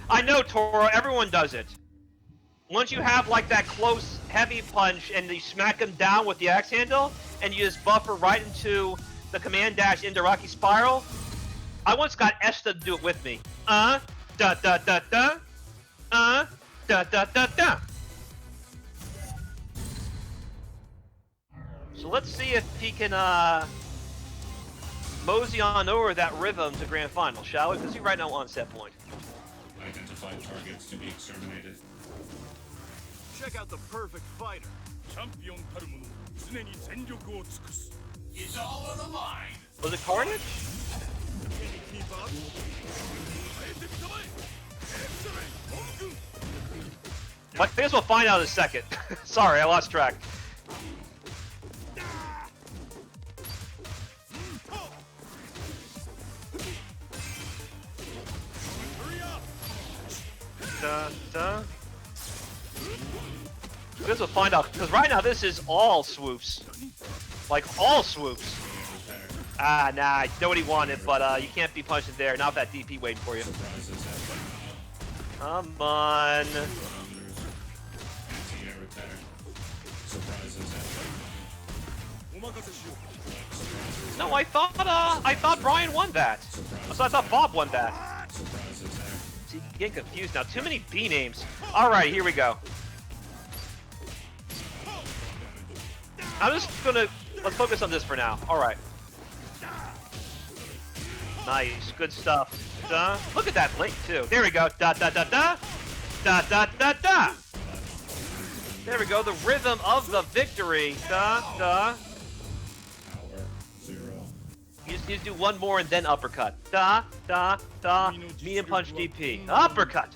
I know, Toro. Everyone does it. Once you have like that close, heavy punch, and you smack him down with the axe handle, and you just buffer right into the command dash into Rocky Spiral. I once got Esta to do it with me. Da da da da. Da da da da. So let's see if he can mosey on over that rhythm to Grand Final, shall we? Because he's right now on set point. Identify targets to be exterminated. Check out the perfect fighter. Champion たるもの常に全力を尽くす It's all on the line. Was it Carnage? Keep up. 変えてみたまえ Excellent. I guess we'll find out in a second. Sorry, I lost track. Da, da. I guess we'll find out, because right now this is all swoops. Like, all swoops. Ah, nah, I know what he wanted, but you can't be punching there. Not with that DP waiting for you. Come on. No, I thought Bryan won that. So I thought Bob won that. See, getting confused now. Too many B names. All right, here we go. I'm just gonna let's focus on this for now. All right. Nice, good stuff. Da. Look at that link too. There we go. Da da da da. Da da da da. There we go. The rhythm of the victory. Da da. You just need to do one more and then uppercut. Da, da, da, medium punch DP. Uppercut!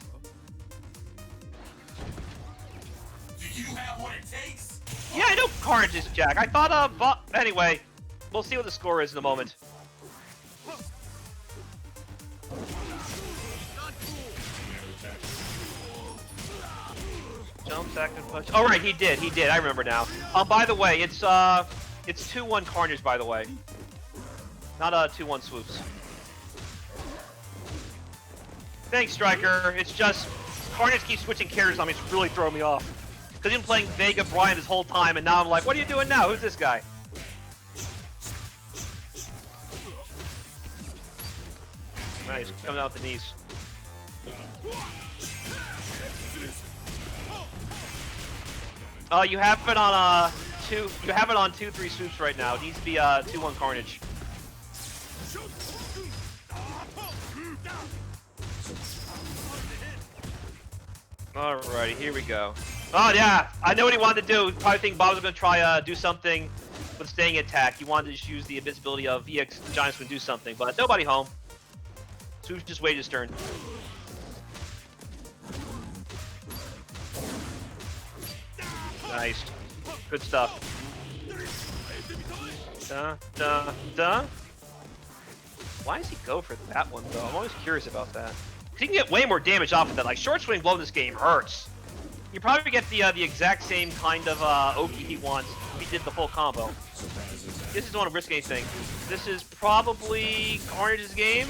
Do you have what it takes? Yeah, I know Carnage is Jack. I thought, anyway, we'll see what the score is in a moment. Jump, second punch. Oh, right, he did. I remember now. By the way, it's 2-1 Carnage, by the way. Not 2-1 Swoops. Thanks, Striker. It's just Carnage keeps switching characters on me. It's really throwing me off. Because he's been playing Vega Bryan this whole time, and now I'm like, what are you doing now? Who's this guy? Nice, coming out with the knees. You have it on 2-3 Swoops right now. It needs to be 2-1 Carnage. Alrighty, here we go. Oh yeah, I know what he wanted to do. Probably think Bob was gonna try do something with staying attack. He wanted to just use the invisibility of EX Giants to do something, but nobody home. Swoops just waited his turn. Nice. Good stuff. Da, da, da. Why does he go for that one, though? I'm always curious about that. He can get way more damage off of that. Like, short swing blow in this game hurts. You probably get the exact same kind of Oki he wants if he did the full combo. This is don't want to risk anything. This is probably Carnage's game.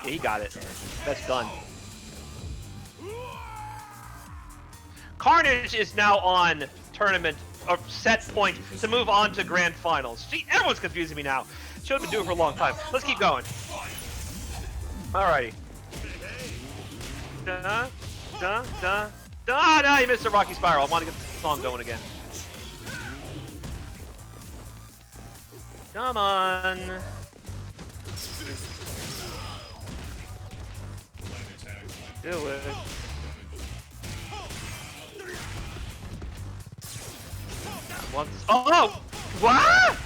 Yeah, he got it. That's done. Carnage is now on tournament or set point to move on to grand finals. See, everyone's confusing me now. Should have been doing it for a long time. Let's keep going. Alrighty. Da, da, da, da, da, you missed a Rocky Spiral. I want to get the song going again. Come on. Do it. Oh! What?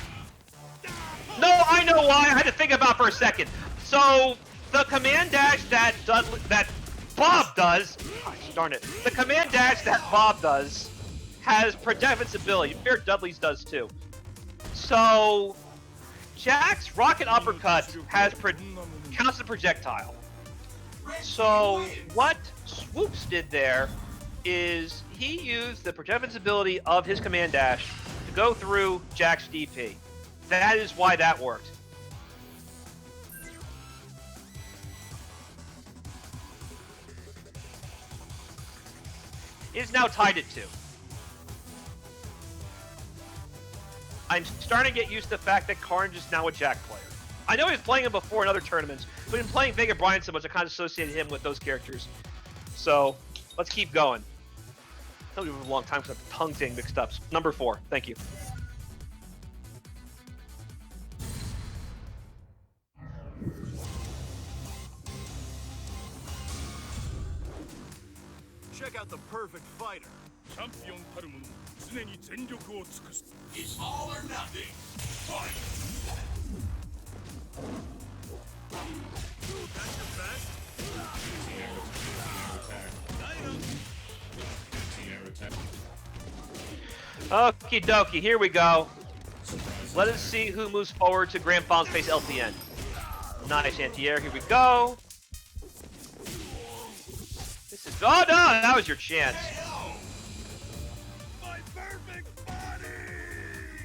No, I know why. I had to think about it for a second. So, the command dash that Bob does, gosh, darn it. The command dash that Bob does has protect invincibility. Fear Dudley's does too. So, Jack's rocket uppercut has constant projectile. So, what Swoops did there is he used the protect invincibility of his command dash to go through Jack's DP. That is why that worked. It is now tied at 2. I'm starting to get used to the fact that Carnage is now a Jack player. I know he was playing him before in other tournaments, but in playing Vega Bryan so much, I kind of associated him with those characters. So, let's keep going. That was a long time because the tongue thing mixed up. Number 4, thank you. Check out the perfect fighter. It's all or nothing. Fight. That's the best. Okie dokie, here we go. Let us see who moves forward to Grand Finals face LTN. Nice anti-air, here we go. This is, oh no, that was your chance.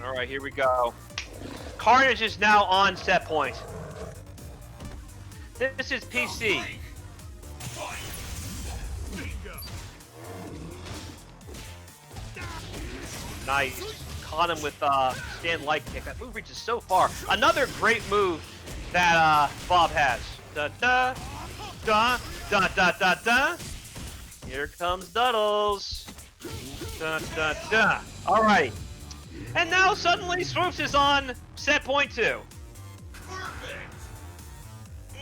Alright, here we go. Carnage is now on set point. This is PC. Nice. Caught him with stand light kick. That move reaches so far. Another great move that Bob has. Da da da da da da da. Here comes Duddles. Da da da. All right. And now suddenly Swoops is on set point 2. Perfect.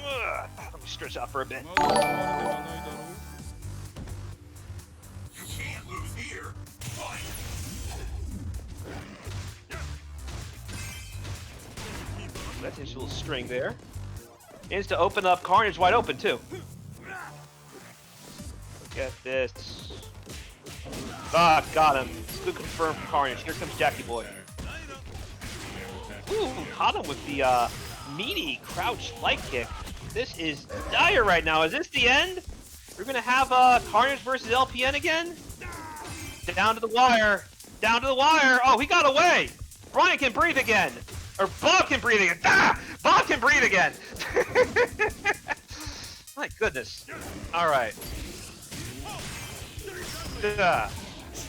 Ugh. Let me stretch out for a bit. You can't lose here. Fight. That's his little string there. Needs to open up Carnage wide open too. Look at this. Ah, got him. Good confirm for Carnage. Here comes Jackie Boy. Ooh, caught him with the meaty crouch light kick. This is dire right now. Is this the end? We're gonna have Carnage versus LPN again? Down to the wire. Down to the wire. Oh, he got away. Bryan can breathe again. Or Bob can breathe again. Ah! Bob can breathe again. My goodness. All right.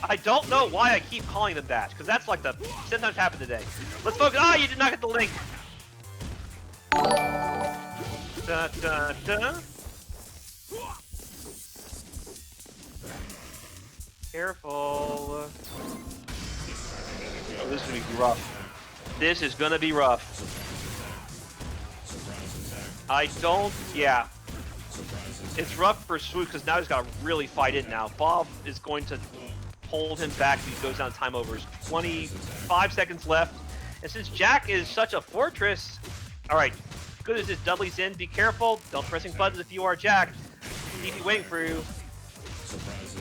I don't know why I keep calling them that, because that's like the 10 times happened today. Let's focus. Ah, you did not get the link. Da, da, da. Careful. Oh, this is gonna be rough. This is gonna be rough. Yeah. It's rough for Swoops because now he's got to really fight in now. Bob is going to hold him back if he goes down time overs. 25 seconds left. And since Jack is such a fortress, all right, good as this Dudley's in, be careful. Don't pressing buttons if you are Jack. DB waiting for you.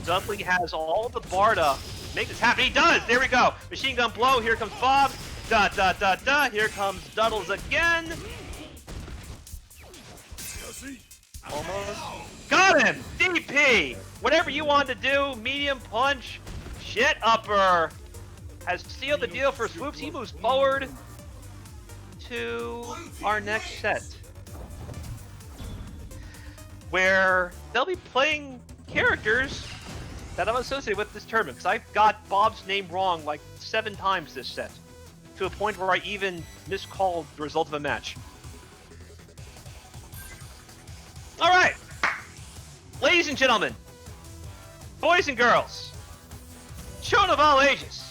Dudley has all the bar to make this happen. He does! There we go. Machine gun blow. Here comes Bob. Da da da da. Here comes Duddles again. Almost. Got him! DP! Whatever you wanted to do, medium punch, shit upper, has sealed the deal for Swoops. He moves forward to our next set, where they'll be playing characters that I'm associated with this tournament, because I've got Bob's name wrong like 7 times this set, to a point where I even miscalled the result of a match. All right, ladies and gentlemen, boys and girls, children of all ages,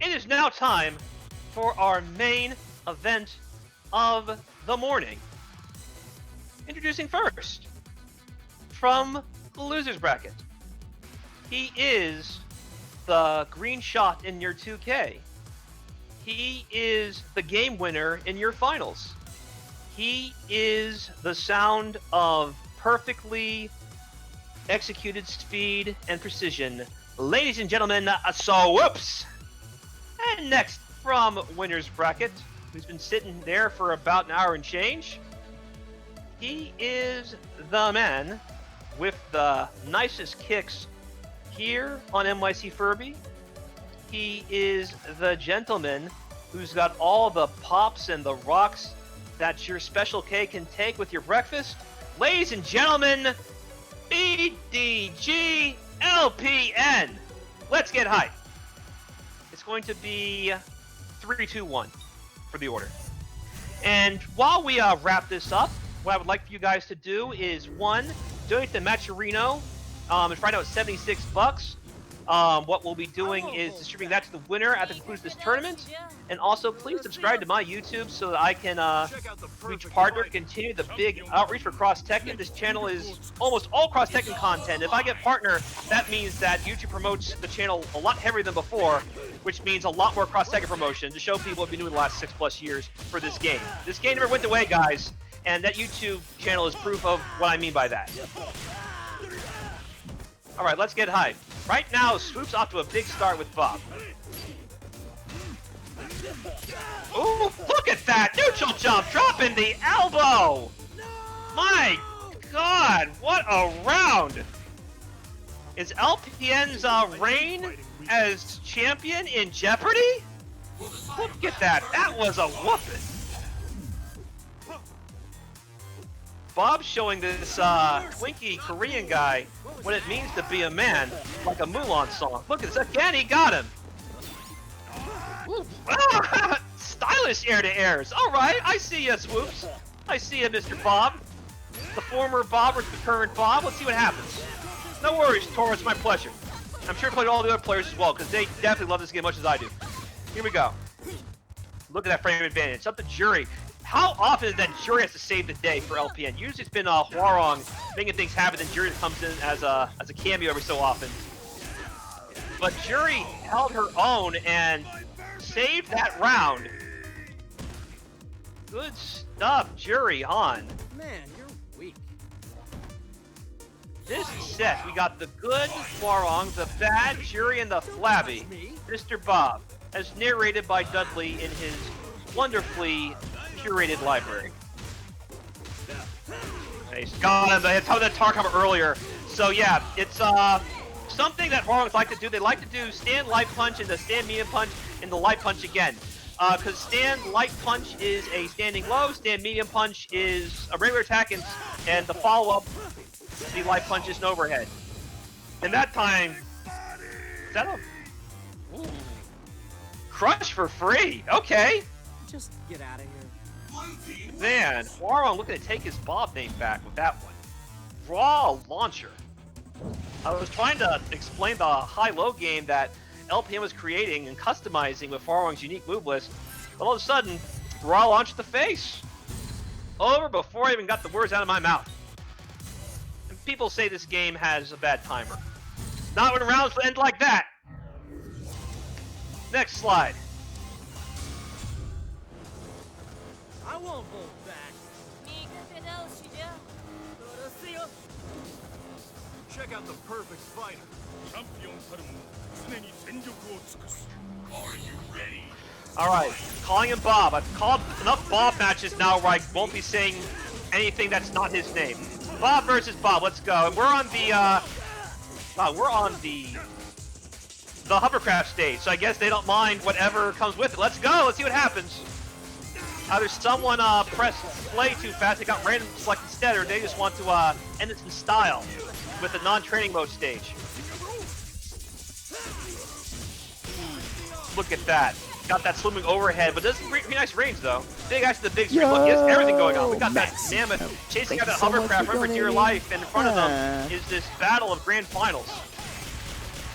it is now time for our main event of the morning. Introducing first, from the loser's bracket, he is the green shot in your 2K. He is the game winner in your finals. He is the sound of perfectly executed speed and precision. Ladies and gentlemen, Swoops! And next, from winner's bracket, who's been sitting there for about an hour and change, he is the man with the nicest kicks here on NYCFurby. He is the gentleman who's got all the pops and the rocks that your Special K can take with your breakfast. Ladies and gentlemen, BDGLPN. Let's get hype. It's going to be 3, 2, 1 for the order. And while we wrap this up, what I would like for you guys to do is, 1, donate to Matcherino. It's right now at $76. What we'll be doing is distributing that to the winner at the conclusion of this tournament. And also, please subscribe to my YouTube so that I can reach partner, continue the big outreach for Cross Tekken. This channel is almost all Cross Tekken content. If I get partner, that means that YouTube promotes the channel a lot heavier than before, which means a lot more Cross Tekken promotion to show people what we've been doing the last 6+ years for this game. This game never went away, guys, and that YouTube channel is proof of what I mean by that. All right, let's get hype. Right now, Swoops off to a big start with Bob. Ooh, look at that! Neutral jump, dropping the elbow! My God, what a round! Is LPN's reign as champion in jeopardy? Look at that, that was a whooping! Bob's showing this Twinkie Korean guy what it means to be a man, like a Mulan song. Look at this, again, he got him! Ah, stylish air-to-airs. All right, I see you, Swoops. I see you, Mr. Bob. The former Bob versus the current Bob. Let's see what happens. No worries, Toro, it's my pleasure. I'm sure to play all the other players as well, because they definitely love this game as much as I do. Here we go. Look at that frame advantage. Up to Juri. How often is that Juri has to save the day for LPN? Usually it's been Hwoarang making things happen, and Juri comes in as a cameo every so often. But Juri held her own and saved that round. Good stuff, Juri on. Man, you're weak. This set, we got the good Hwoarang, the bad Juri, and the flabby Mr. Bob, as narrated by Dudley in his wonderfully curated library. Nice. Got him. I had told that Tarkam earlier. So yeah, it's something that Hwoarangs like to do. They like to do stand light punch and the stand medium punch and the light punch again. Because stand light punch is a standing low, stand medium punch is a regular attack, and the follow-up, the light punch is an overhead. And that time, is that a... Ooh. Crush for free, okay. Just get out of here. Man, Hwoarang looking to take his Bob name back with that one. Raw launcher. I was trying to explain the high-low game that LPM was creating and customizing with Hwoarang's unique move list, but all of a sudden, raw launched the face. Over before I even got the words out of my mouth. And people say this game has a bad timer. Not when rounds end like that. Next slide. I won't hold back. Check out the perfect fighter. チャンピオンたるも常に全力を尽くす Are you ready? Alright, calling him Bob. I've called enough Bob matches now where I won't be saying anything that's not his name. Bob versus Bob, let's go. And we're on the hovercraft stage, so I guess they don't mind whatever comes with it. Let's go, let's see what happens. Either someone pressed play too fast, they got random select instead, or they just want to end this in style with a non-training mode stage. Look at that. Got that swimming overhead, but does pretty nice range though. Big actually the big screen. Look, he has everything going on. We got that mammoth chasing out that hovercraft right for dear life, and in front of them is this battle of grand finals.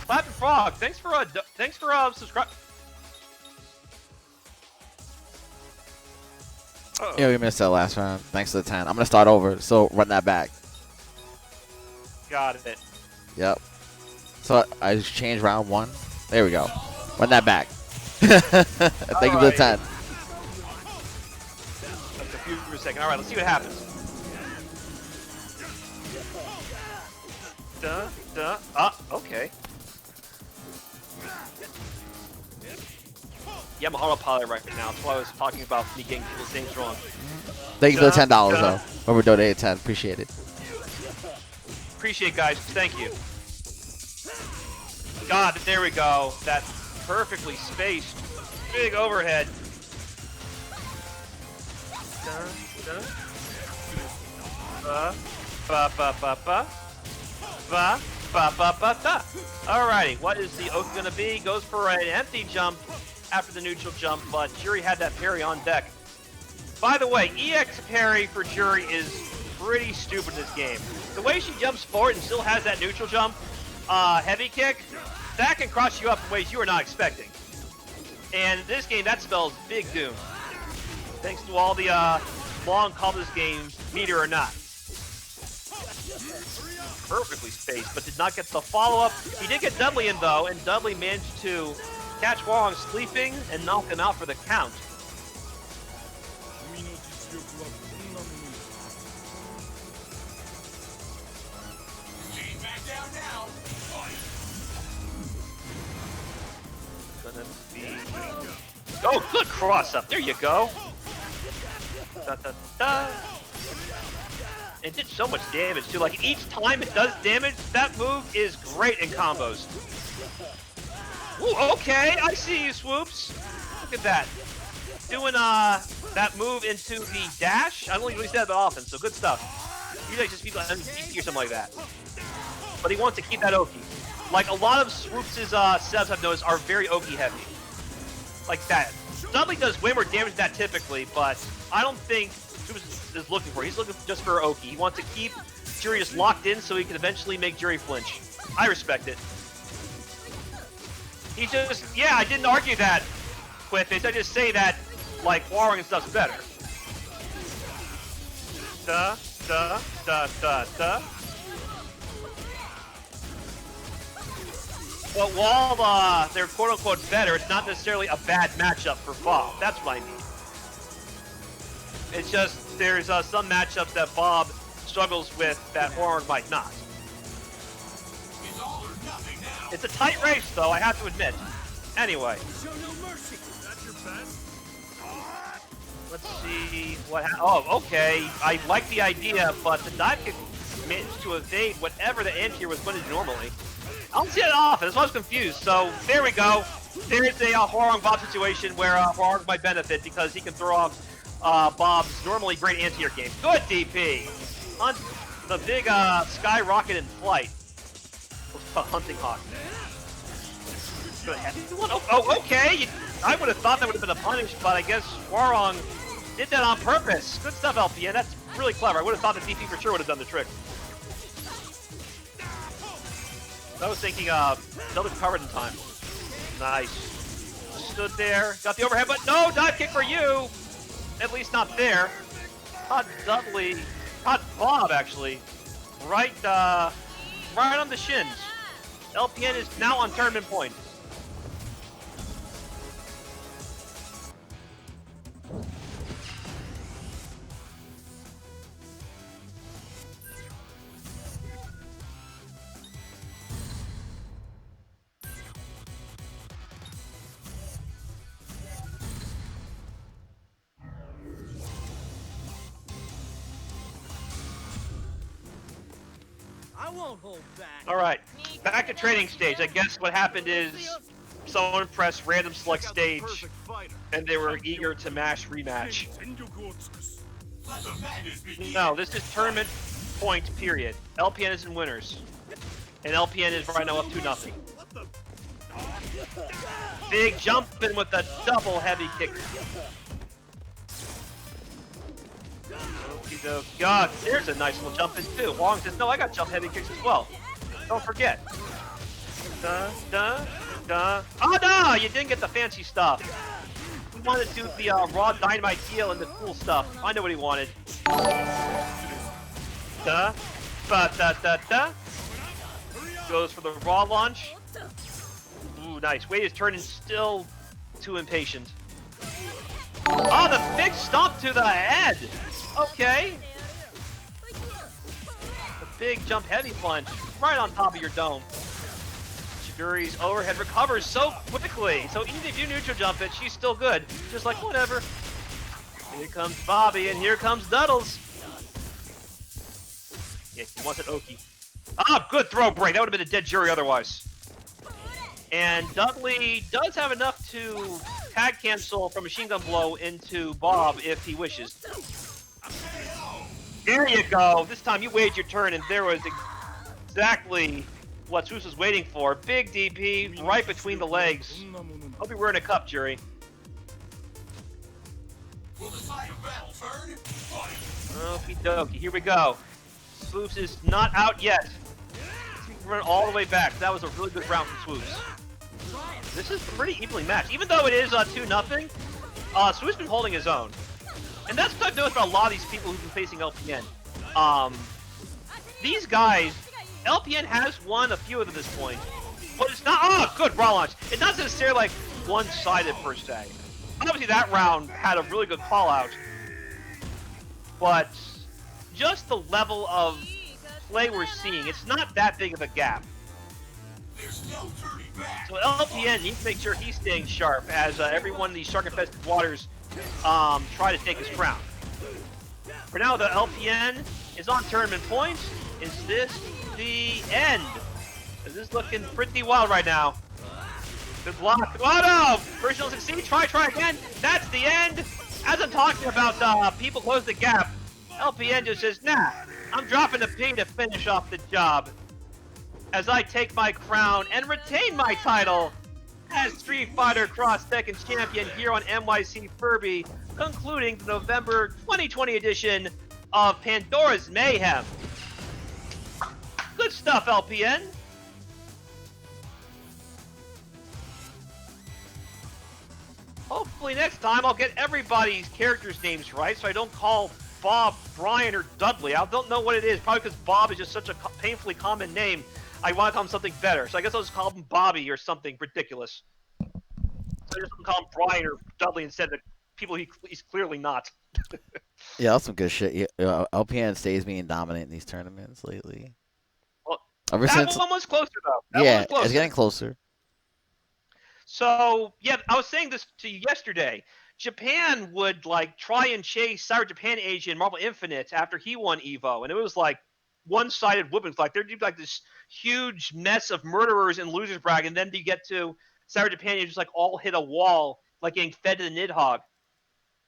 Clapping Frog, thanks for subscribe. Yeah, we missed that last round. Thanks to the 10. I'm gonna start over, so run that back. Got it. Yep. So I just changed round 1. There we go. Run that back. Thank you for the 10. That's confused for a second. Alright, let's see what happens. Okay. Yeah, I'm on autopilot right now. That's why I was talking about me getting people's names wrong. Thank you for the $10 though. Whoever donated 10, appreciate it. Appreciate, guys. Thank you. God, there we go. That perfectly spaced big overhead. Alrighty, what is the oak gonna be? Goes for an empty jump after the neutral jump, but Juri had that parry on deck. By the way, EX parry for Juri is pretty stupid in this game. The way she jumps forward and still has that neutral jump, heavy kick, that can cross you up in ways you are not expecting. And in this game, that spells big doom. Thanks to all the long call this game, meter or not. Perfectly spaced, but did not get the follow-up. He did get Dudley in though, and Dudley managed to catch Hwoarang sleeping and knock him out for the count. Back down now. Oh, good cross up. There you go. Da, da, da. It did so much damage too. Like each time it does damage, that move is great in combos. Ooh, okay, I see you, Swoops. Look at that. Doing that move into the dash. I don't really see that often, so good stuff. Usually just be like MVP or something like that. But he wants to keep that Oki. Like a lot of Swoops' subs I've noticed are very Oki heavy. Like that. Dudley does way more damage than that typically, but I don't think Swoops is looking for it. He's looking just for Oki. He wants to keep Juri just locked in so he can eventually make Juri flinch. I respect it. He just, yeah, I didn't argue that, Quiffis. I just say that, like, Hwoarang and stuff's better. Da, da, da, da, da. But while they're quote-unquote better, it's not necessarily a bad matchup for Bob. That's what I mean. It's just there's some matchups that Bob struggles with that Hwoarang might not. It's all or nothing now. It's a tight race, though, I have to admit. Anyway, Show no mercy. That's your best. let's see what oh, okay. I like the idea, but the dive kick managed to evade whatever the anti-hero was going to do normally. I don't see it often, that's why I was confused. So, there we go. There's a Hwoarang Bob situation where Hwoarang might benefit because he can throw off Bob's normally great anti-hero game. Good DP! Hunt the big skyrocket in flight. Hunting Hawk. Good heavy one. Oh, okay! I would have thought that would have been a punish, but I guess Hwoarang did that on purpose. Good stuff, LPN. That's really clever. I would have thought the DP for sure would have done the trick. I was thinking double covered in time. Nice. Stood there, got the overhead, but no dive kick for you! At least not there. Caught Dudley, caught Bob actually. Right on the shins. LPN is now on tournament point. I won't hold back. All right, back to training stage. I guess what happened is someone pressed random select Check out the stage, perfect fighter. and they were eager to mash rematch. Let the madness begin. No, this is tournament point period. LPN is in winners, and LPN is right now up 2-0. What the? Big jumping with the double heavy kick. God, there's a nice little jump in too. Wong says, no, I got jump heavy kicks as well. Don't forget. Oh no, you didn't get the fancy stuff. He wanted to do the raw dynamite deal and the cool stuff. I know what he wanted. Goes for the raw launch. Ooh, nice. Wait his turn and still too impatient. Oh, the big stomp to the head. Okay. The big jump heavy punch right on top of your dome. Juri's overhead recovers so quickly. So even if you neutral jump it, she's still good. Just like, whatever. Here comes Bobby and here comes Duddles. Yeah, he wants an Oki. Ah, good throw break. That would have been a dead Juri otherwise. And Dudley does have enough to tag cancel from Machine Gun Blow into Bob if he wishes. There you go. This time you waited your turn, and there was exactly what Swoops was waiting for. Big DP right between the legs. Hope you're wearing a cup, Juri. Will the side of battle turn? Fight. Okie dokie. Here we go. Swoops is not out yet. He can run all the way back. That was a really good round from Swoops. This is pretty evenly matched. Even though it is 2-0, Swoops has been holding his own. And that's what I've noticed about a lot of these people who've been facing LPN. These guys, LPN has won a few of them at this point. But it's not, oh, good raw launch. It's not necessarily like one-sided per se. Obviously that round had a really good call out. But just the level of play we're seeing, it's not that big of a gap. There's no turning back. So LPN needs to make sure he's staying sharp as everyone in these shark-infested waters try to take his crown. For now, the LPN is on tournament points. Is this the end? This is looking pretty wild right now. Good block. Oh no! First you'll succeed. Try again. That's the end. As I'm talking about people close the gap, LPN just says, nah, I'm dropping a P to finish off the job. As I take my crown and retain my title as Street Fighter Cross Tekken Champion here on NYCFurby, concluding the November 2020 edition of Pandora's Mayhem. Good stuff, LPN. Hopefully next time I'll get everybody's characters' names right so I don't call Bob, Bryan, or Dudley. I don't know what it is. Probably because Bob is just such a painfully common name. I want to call him something better. So I guess I'll just call him Bobby or something ridiculous. So I just call him Bryan or Dudley instead of people he's clearly not. Yeah, that's some good shit. Yeah, LPN stays being dominant in these tournaments lately. Well, Ever that since, one was closer though. That one yeah, was closer. it's getting closer. So yeah, I was saying this to you yesterday. Japan would like try and chase Cyber Japan Asia in Marvel Infinite after he won Evo, and it was like one-sided whoopings. Like there'd be like this huge mess of murderers and losers brag, and then you get to Cyber Japan Asia just like all hit a wall, like getting fed to the Nidhogg.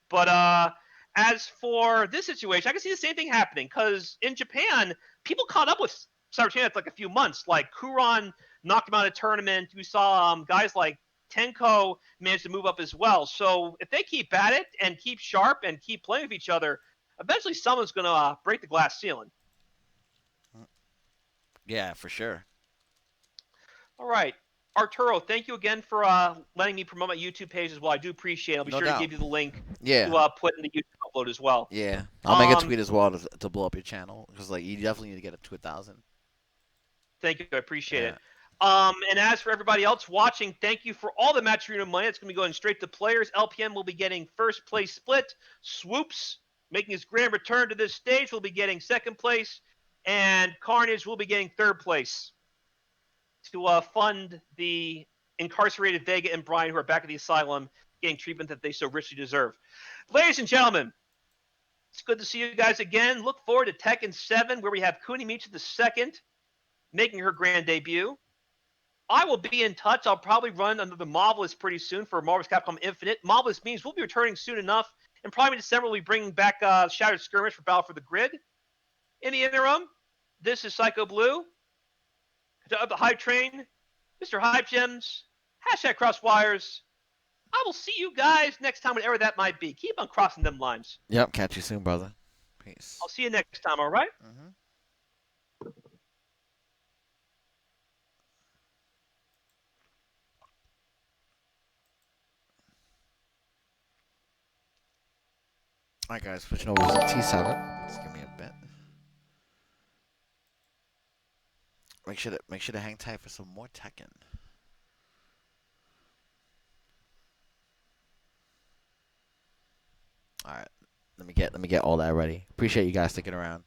But as for this situation, I can see the same thing happening because in Japan, people caught up with Cyber Japan after like a few months. Like Kuron knocked him out of the tournament. We saw guys like Tenko managed to move up as well. So if they keep at it and keep sharp and keep playing with each other, eventually someone's going to break the glass ceiling. Yeah, for sure. All right. Arturo, thank you again for letting me promote my YouTube page as well. I do appreciate it. I'll be No sure doubt. to give you the link Yeah. to put in the YouTube upload as well. Yeah, I'll make a tweet as well to blow up your channel because like you definitely need to get it to 1,000. Thank you. I appreciate it. And as for everybody else watching, thank you for all the Match Arena money. It's going to be going straight to players. LPM will be getting first place split. Swoops, making his grand return to this stage, will be getting second place. And Carnage will be getting third place to fund the incarcerated Vega and Bryan who are back at the asylum getting treatment that they so richly deserve. Ladies and gentlemen, it's good to see you guys again. Look forward to Tekken 7 where we have Kunimichi the second making her grand debut. I will be in touch. I'll probably run under the Marvelous pretty soon for Marvel's Capcom Infinite. Marvelous means we'll be returning soon enough, and probably in December we'll be bringing back Shattered Skirmish for Battle for the Grid. In the interim, this is Psychoblue, of the Hype Train, Mr. Hype Gems, #CrossWires. I will see you guys next time, whatever that might be. Keep on crossing them lines. Yep, catch you soon, brother. Peace. I'll see you next time, all right? Mm-hmm. All right, guys, switching over to T7. Just give me a bit. Make sure to hang tight for some more Tekken. All right, let me get all that ready. Appreciate you guys sticking around.